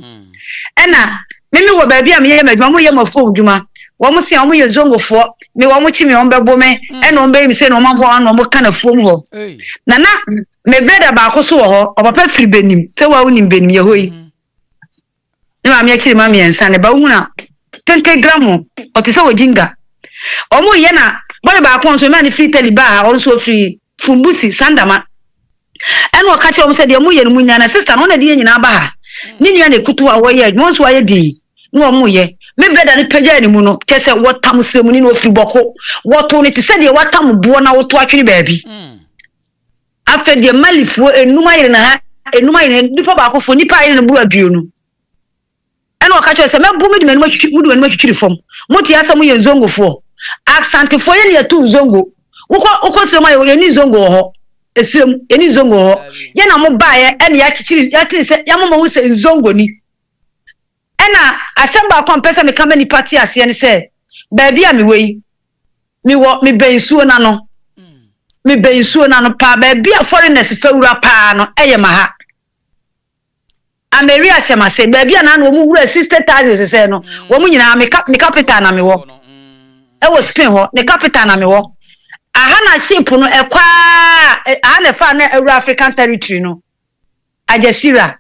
ena me wo ba bia me ye madwuma mo ye mafo dwuma wo mo se wo mo ye zongofo me wo mo chi me wo bebo me e no be mi se no manfo no mo kana fuom ho na me beda ba ko so ho obapa firi benim se wa unim benim ye hoyi ni ma me akiri ma me ensa ne ba wuna 20 gram o te se wo jinga o mo ye na bo ba ko so me ani free teliba o so free fumbusi sandama ene o ka che o se de mu ye no mu nya na sister no na de nyina ba ha ni nua na kutu a wo ye mo so aye di no mo ye me brother ni pagya ni mu no kese wotam sremu ni no ofiri boko woto ni te se de watam buo na woto atwene baabi afa de malifo enuma yire na ha enuma yire nipa ba akofo nipa yire no bu aduo no ene o ka che se mebu mi de manu twitwiri fom moti asam ye nzongofo aksantefo ye ne atu nzongo uko sremu ye ni nzongo ho esrem ye ni nzongo ho ye na mo baaye ene ya kikiri se ya mo hu se nzongo ni ena asamba kwa mpesa me kama ni party ase ne se baabi a me wei me bensuo na no me bensuo na no pa baabi a foreigners fawura pa no eye maha Ameria shema se baabi a na no mu wura 60,000 se no wo mu nyina me capital na me wo e wo Spain ho ne capital na me wo aha na ship no ekwa aha na fa na Euro African territory no Ajasira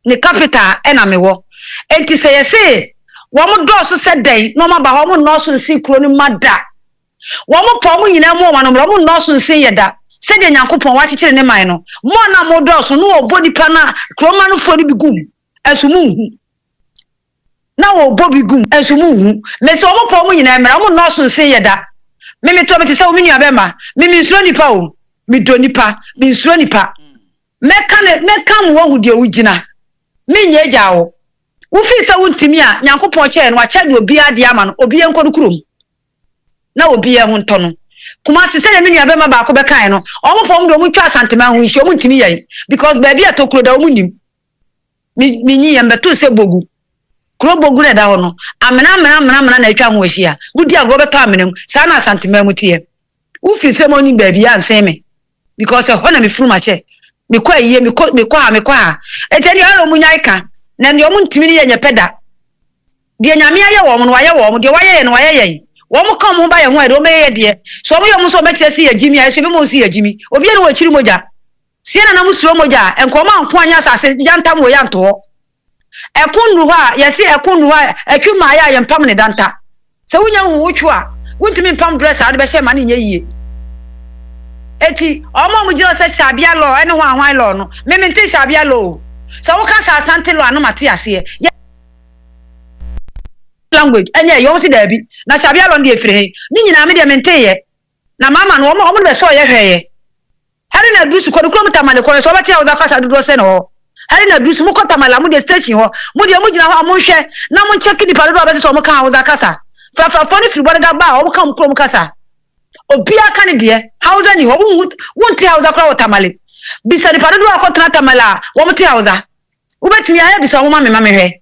ne capital ena me wo enti se yese wo mo doso se den no ma ba ho mo noso nsi kro ni mada wo mo po mo nyina mo wa no mo noso nsi yeda se de nyankopon wa kikire ne man no mo na mo doso no obo nipa na kro ma no fo ni bigum asumu hu na wo obo bigum asumu hu me se wo mo po mo nyina mera mo noso nsi yeda me to me te se wo mi nua be ma me nsuro nipa o me do nipa me nsuro nipa me kan wo hu de wugina minye jawo ufi sa wuntimi a nyankopon che no acha de obi ade ama no obi enkodu kurom na obi e hunto no kuma se se me nua be ma ba ko be kan no omo pom do mu twa santema hu hye omu ntimi yai because baabi atokuro da omu nim minyi yam beto se bogu kuro bogu na da ho no amena na atwa ho hia gudi ago be to amenem sa na santema mu tie ufi se mo ni baabi anse me because e ho na me furu ma che me kwa iye me kwa etedi alo munyai na ndi omuntimi ni yenye peda die nyame aye wo mo no aye wo mo die waye no waye yen wo mo kan mo ba ye ho ade o meye die so mo yo mo so be kire si yagimi aye so be mo si yagimi obi e no wa chiri moja sie na mo suro moja enkoma anko anya asase janta mo ya nto ekunu ho a yesi ekunu ho atwi ma aye yempam ne danta se wunya hu wutwu a wuntimi pam dress ade be she ma ne nye yie eti omo mu jiro se Sharia law ene ho ahwan law no me mente Sharia law so wo ka sa asante law anu mate ase language enye yo si da bi na Sharia law ndi efire he ni nyina me de mente ye na mama no omo be so ye hweye hari na dusu ko kuro mutamale ko so bati awza kasa dudu se no hari na dusu mu ko tamala mu de station ho mu de mu jina ho amu hwe na mu check di pare do be so mu kan awza kasa fa fo ni firi bodga ba o mu kan kuro mu kasa obi aka ne de hausa ni ho wonte hausa kra wotamale bisa ni pare do akotana tamala wo mte hausa ubetimi aya bisa wo mame hwe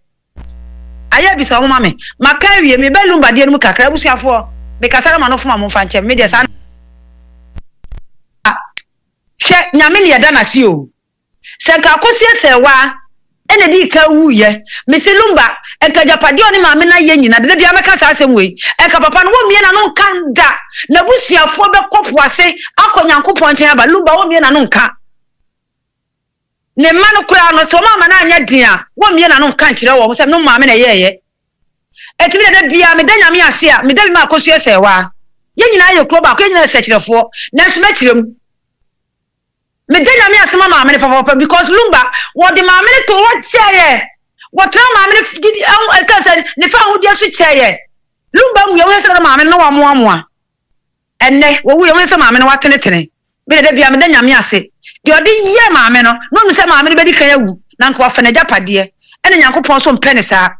aya bisa wo mame maka wie me be Lumba de mu kakra busuafo me kasara manofo ma mo fanche me de san she nyame ne yeda na si o se ka kosie se wa ene di ka wuye me se Lumba e ka japade oni ma me na ye nyina de bia me ka sa asem we e ka papa no wo mie na no kan da na busuafo be kopo ase akonyankopon chen aba Lumba wo mie na no nka ne ma no kura no so ma na anya dia wo mie na no nka nkire wo se no ma me na yeye e ti de bia me da nyame ase a me da bi ma kosie se wa ye nyina ye kro ba ko ye nyina se kirefo na so ma kirem me de nyame ase ma me papa because Lumba wo de ma me to wo cheye wo tra ma me didi an ka se ne fa ho dia so cheye Lumba mu ye wo se ma me no wa moamoa enne wo ye wo se ma me no wa tenetene be de bia me da nyame ase de odi ye ma me no no se ma me be di kan awu na nka wa fa na japade ene nyankopon so mpene saa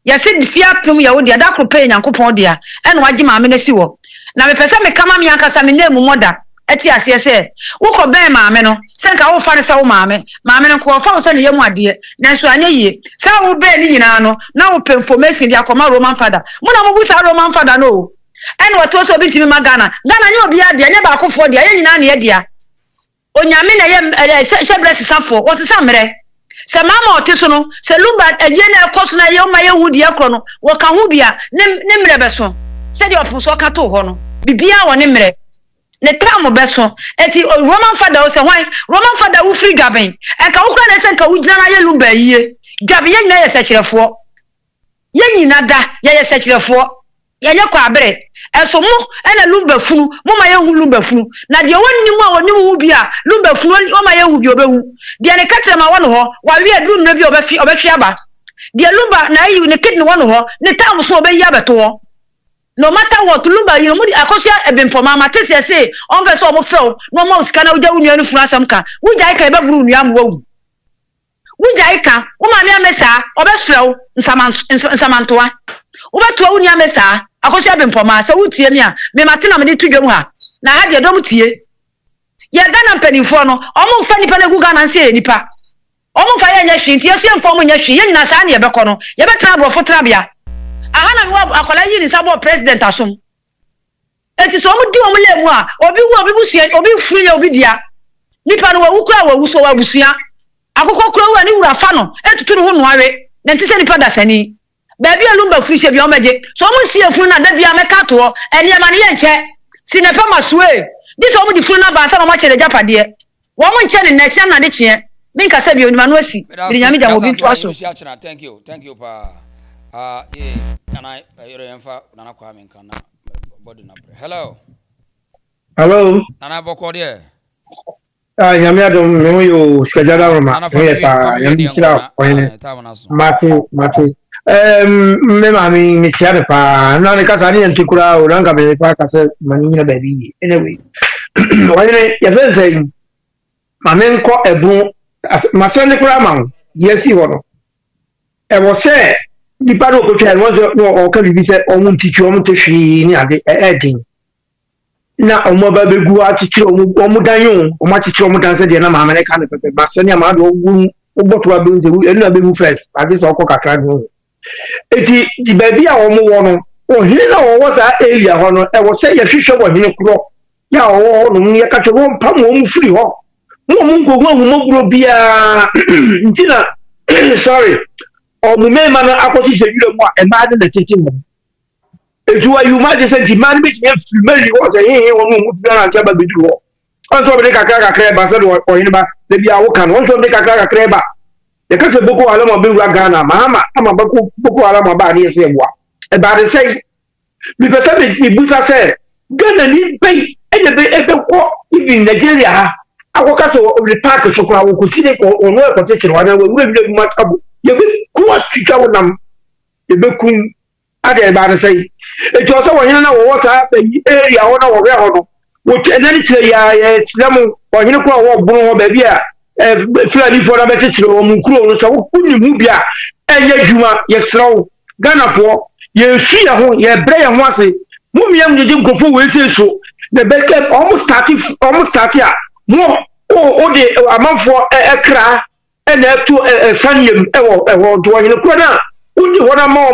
ya se di fia pem ya wo dia da kro pe nyankopon dia ene waji ma me na si wo na me pese me kama me ankasa me nemu moda eti ase se wo ko ben ma me no se nka wo fa ne se wo ma me no ko fa wo se ne yemu ade na so anya yie sa wo ben ni nyina no na wo pe information dia akoma Roman father mo na mo bu sa Roman father no ene wato so bi ntimi magana nye obi ade anya ba akofo dia ye nyina na ye dia onyame na ye shebre sisafo wo sisa mre se mama otiso no se Lumba eje na ekoso na ye o ma ye hudi akro no wo ka hu bia ne mre beso se di opuso ka to ho no bibia wo ne mre ne tramo beso eti Roman father o se hwan Roman father wo free gaben e ka wo kra na se nka wo gina na ye Lumba yie gaben ye nyina ye se kirefo ye nyina da ye se kirefo ye nye kwa abere Eso mo ena Lumba funu mo ma yehu Lumba funu na de wonni mu a wonni mu bi a Lumba funu o ma yehu bi obehu de ne katra ma wono ho wa wi aduru na bi obetwe aba de Lumba na yi ne kidney wono ho ne tam so obeyi abeto ho no matter what Lumba yi mo di akosia ebempoma ma tese se on fe so mo fel no mo sika na uja unu anu funu asam ka uja ika e ba buru unu am wo uja ika o ma me amesa obesrew nsamantoa Ubatu uni amesa akosia bempoma se wutie mi a me matena me de tudwom ha na ha de dom tie ye Ghana mpanifo no omo mfa nipa na gu Ghana nse nipa omo mfa ye nya hwinti ye so mfa mo nya hwi ye nyina sa na ye bekọ no ye betra brofo trabia aha na me akola yi ni sabo president asom enti so omo di omo lemu a obi wu obi busia obi furu ye obi dia nipa no wawu kura wawu so wabusia akokọ kura wu ani wura fa no etutu no ho no awe na enti se nipa dasani baby Lumba free she bi omeje so mo sie funu na da bia meka to ene ma ne ye nche sinepa masue dis o mo di funu na ba sa no ma chere japade wo mo nche ne next na de che me nka se bi onima no asi bi nyame ja mo bi to aso thank you pa can I emfa nana kwa me nka na body na hello nana boko de nyame adom me yo skajada roma me pa nyame sira oyene mate me mami me tiare pa na ne kasa ni antikura o ranga be pa kasa mani na baby anyway oyene ya fense mame nko ebun masane kura ma yesi wono e wo se di paro ko tell wo o ka bi se o mun tichu o mun teshi ni ade edin na omo ba begu atichi o mu danyo o ma tichi o mu danse de na mama ne ka ne pepe masane ma do ogun ogboto ba benze enu na bebu first ade so okọ kakra do eti di baby a wo mu wo no o hini na wo sa area ho no e wo se ye hwehwe wo hini kro ya wo no ye ka che wo pam wo mu free ho mo mu ko ho mo buro bia ntina sorry o mu me ma na akosi se yure mo e ma de na tete mo eju ayu ma de se di man bi ye filmeli wo se he wo mu bia na ntia ba bedu ho on so be kakra ba se do o hini ba de bia wo kan on so be kakra ba the country Boko Haram be Ghana, Mahama, ama Boko Haram ba ni ese wa. E ba de say because me busa say Ghana ni pay e be ko in Nigeria ha. Akoka so the park so kwa wo kusine ko ono e protection wa na we bi matabu. Ye be ku atwika wonam. Ye be kun ade ba de say e jo so wo hina na wo sa area wo na wo re ho no. Wo enani tire ya Islam wo hina ko wo bunu ho ba bia Fulani for a better Mukro, so couldn't move ya, and yet you are yes, slow Ghana for ye see a home, ye bray and once a Mumiam, you didn't go for so the bed almost started more the amount for a cra and to a sanium to in a corner. Would you want a more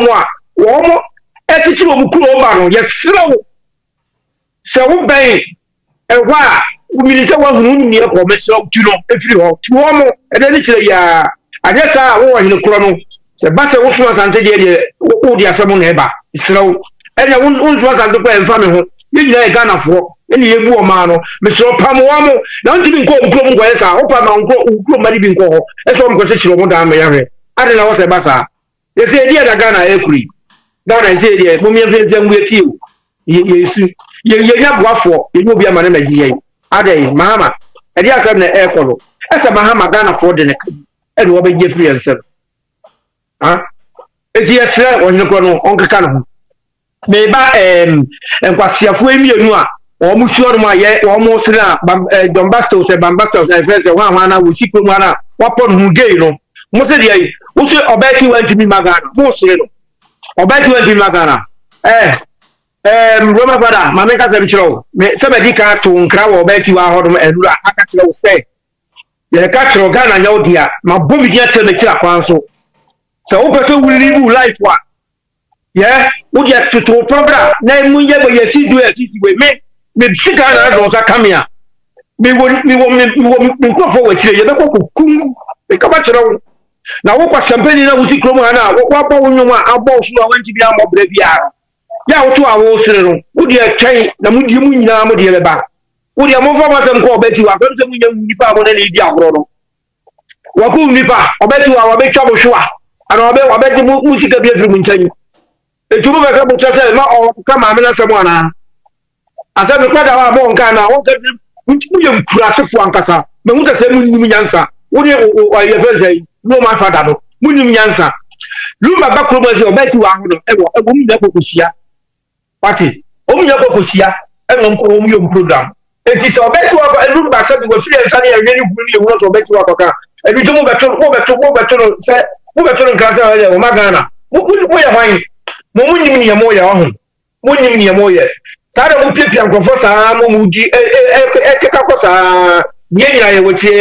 warm attitude of Mukro, yes, slow so bay and why? We say one who near or mess up to know if you want to warm and then it's a I guess I was in the chrono. The Bassa was until the Assamon Eba. So, and I won't was at the way and family. You know, Ghana for any Ebu Mano, Mr. Pamuamo, not even call Grom West, I hope I'm on Mary Binko, as one position of Madame Mary. I don't know what's a Bassa. They say, dear Ghana, Equi. Ghana, I say, dear, Mumia them with you. Yes, you have what for, it will be a man in a Ade Mahama, and yes, I'm the air color. As a Mahama Ghana for the neck, and what be free and seven. Huh? It's yes, sir, on the chrono, Uncle Cano. Maybe, and what's your way, you know, almost sure my almost Dombastos and Bambastos, and first the one will see Kumana, what on who gay, no. Most of the who say, or bet you went to be Magana, most or bet you went to be Magana. Roma Bada, Mameka Zemcho, somebody can't to crowd or bet you are and I say. The catcher of Ghana, no dear, my booby gets in the chat council. So, person will live life what? Yeah, would you to program? Name we ever see to a easy way. Maybe she can't come here. We won't go forward here. You don't go, become a now, what was champagne in a Uzi Cromana? What about you want? Our boss went to be a mob breviar. Ya to awo sere no wo de atwen na mu di mu nyina mo de leba wo de mo fa masem ko obeti wa kan se mu nya nipa mo na di agro no wa ku nipa obeti wa obetwa bo hwa ana obeti mu sika bi afiri mu nkyani etumu bɛ sɛ mo kyɛ sɛ ma ɔka maame na sɛm ana asɛ me kwada wa mo nka na wo ka mu yɛ nkurasefo ankasa me hu sɛ sɛ mu nim nyansa wo ne ɔyɛ fɛ sɛ no ma fada no mu nim nyansa Lumba ba kuro sɛ ɔbɛti wa ho no ɛwɔ mu nya kokosia wate ɔmu nya kokosia ɛwɔ nko mu yɛ program enti sɛ ɔbɛti wa Lumba sɛ bi wɔfiri nsa ne yɛ ne hu ne hu sɛ ɔbɛti wa kɔka ebi to mu bɛto no sɛ mu bɛto no nka sɛ ɔyɛ o magana mu yɛ hwan mu nim ne mo yɛ ɔho mu nim ne mo yɛ saa da mu piapia nkurɔfo saa mu di ɛkeka kɔ saa yɛ nyina yɛ wɔtie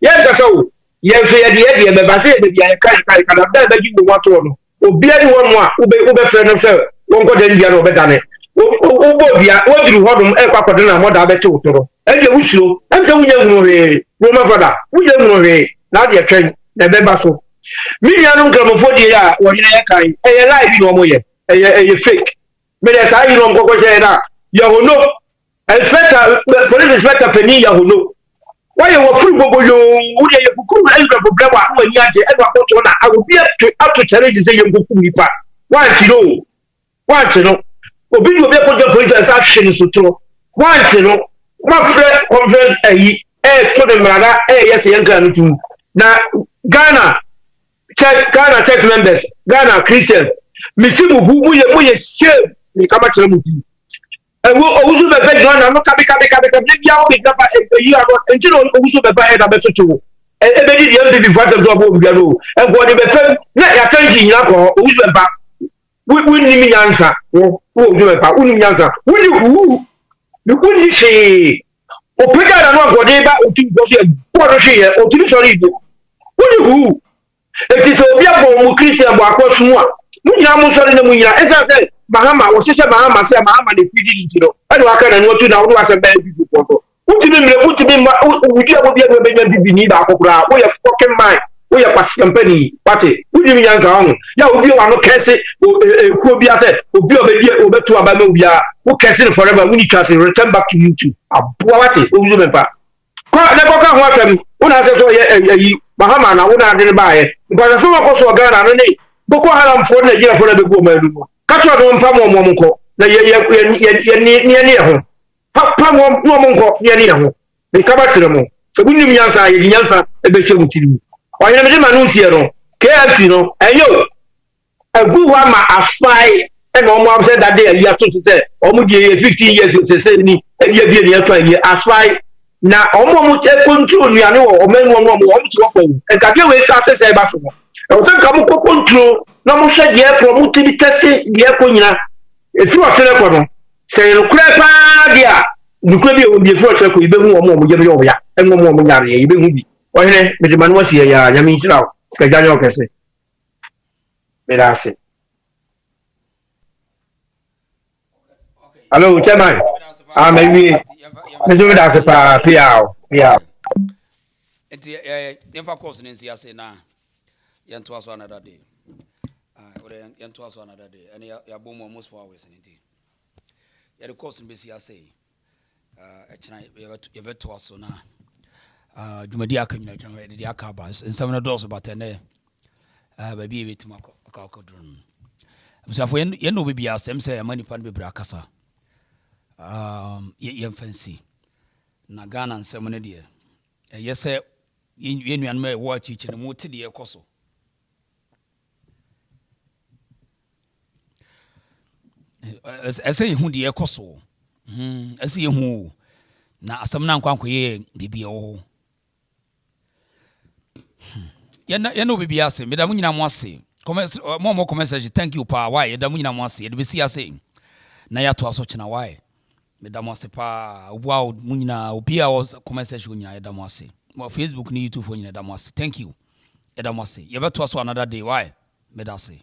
yɛ nkasa o yɛnso yɛde bɛba sɛ yɛde bia yɛka kada bɛɛ bɛgye wo wato no obiara wɔ no a wobɛfrɛ no sɛ wɔnkɔ da bia no ɔbɛdane wobɔ bia woduru hɔ nom ɛkɔ akɔde na mmɔda bɛte wo toro ɛdeɛ wosuro ɛmsɛ wonya hunu hwee roma fada wonya hunu hwee na adeɛ twɛn na ɛbɛba so me nuanom nkramofoɔ die a wɔhene yɛ kan ɛyɛ lie bi na ɔmoyɛ ɛyɛ fake mede saa yi no ɔmkɔkɔ hyɛ no a yahono police inspector panin yahono why were free bobo yo would you cook and grab when you had and I will be up to challenge say you go nipa once you know obi will be put the police as action so true once you know my friend conference to the brother yes young now Ghana church members Ghana Christians misimu who we shame ni kama chelemuti owusu bɛbɛ jɔn na no kabi ne bia wo bi gaba yi aro nti no owusu bɛbɛ e da bɛtoto ebe di dem bi fa dem so bo bia no enko de bɛfɛ na ya tanji nyina ko owusu bɛba wo ni mi nyansa wo owusu bɛba wo ni nyansa wo ni hu ni wo ni hwe o pega na no agode ba o ti go so e bo no hwe ye o ti so ri do wo ni hu e ti so bia bo mu Christian bo akosu a mu nyina mu so ne mu nyina esa se Mahama was just Mahama say Mahama the PDD no and wa kana no to na wo asem ba bibi popo utimi mre utimi ma udi abo bia benya bibi ni da akokora wo ye fucking mind wo ye kwasi company pate udi mi yanza ho ya obi wa no kese kuo bia say obi obedi obetu aba ma obia wo kese forever we need to return back to YouTube aboa wate ozu mempa ko le ko ka ho asem wo na say so ye Mahama na wo na de ba ye because so ko so Ghana no ne Boko Haram for Nigeria for the go ma Catch no mpa mo nko na ye ho pa mo nko ye ho e ka ba tire mo so bunim nyansa ye nyansa e be hye mutiri mu o ye me ma no nsie no KFC no enyo agu wa ma aspire e no mo abse that day ya to say o mu die 15 years say ni e dia bi ni ato ye aspire na o mo e control nuane o menu o mo ti wo e ka bi we sa say ba so e o se ka mo control na mo hwe die pro mo tibi tese die ko nyina e fi o tere ko no se no kura pa dia nukura bi o die fi o tere ko ibe hu o mo je be o ya e mo nyare e ibe hu bi o hene me de manu wasi ya nyame nchira o ska janyo kese me da se Hello chairman maybe me so me da se pa piao enti yemfa course ne nsi ase na yento aso another day yento aso another day and ya bom almost 4 hours in it ya the course be see ase china ya beto aso na dwumadi aka nyina twon de aka ba nsam na doors but ne ba bi ebetim aka drone abusafo ye no be bia asem se mani pan be bra kasa ye fancy na Ghana nsam ne de ye se ye nuan ma wo achichi ne mo te de ekoso ese hu de ekoso ese hu na asam na nkwanko ye bibia wo ye no bibia ase me da mu nyina mo ase mo message thank you pa why ye da mu nyina mo ase de be si ase na ya to aso china why me da mo ase pa wow mu nyina obi a wo message wo nyina ye da mo ase mo Facebook ni YouTube fo nyina da mo ase thank you ye da mo ase ye beto aso another day why me da ase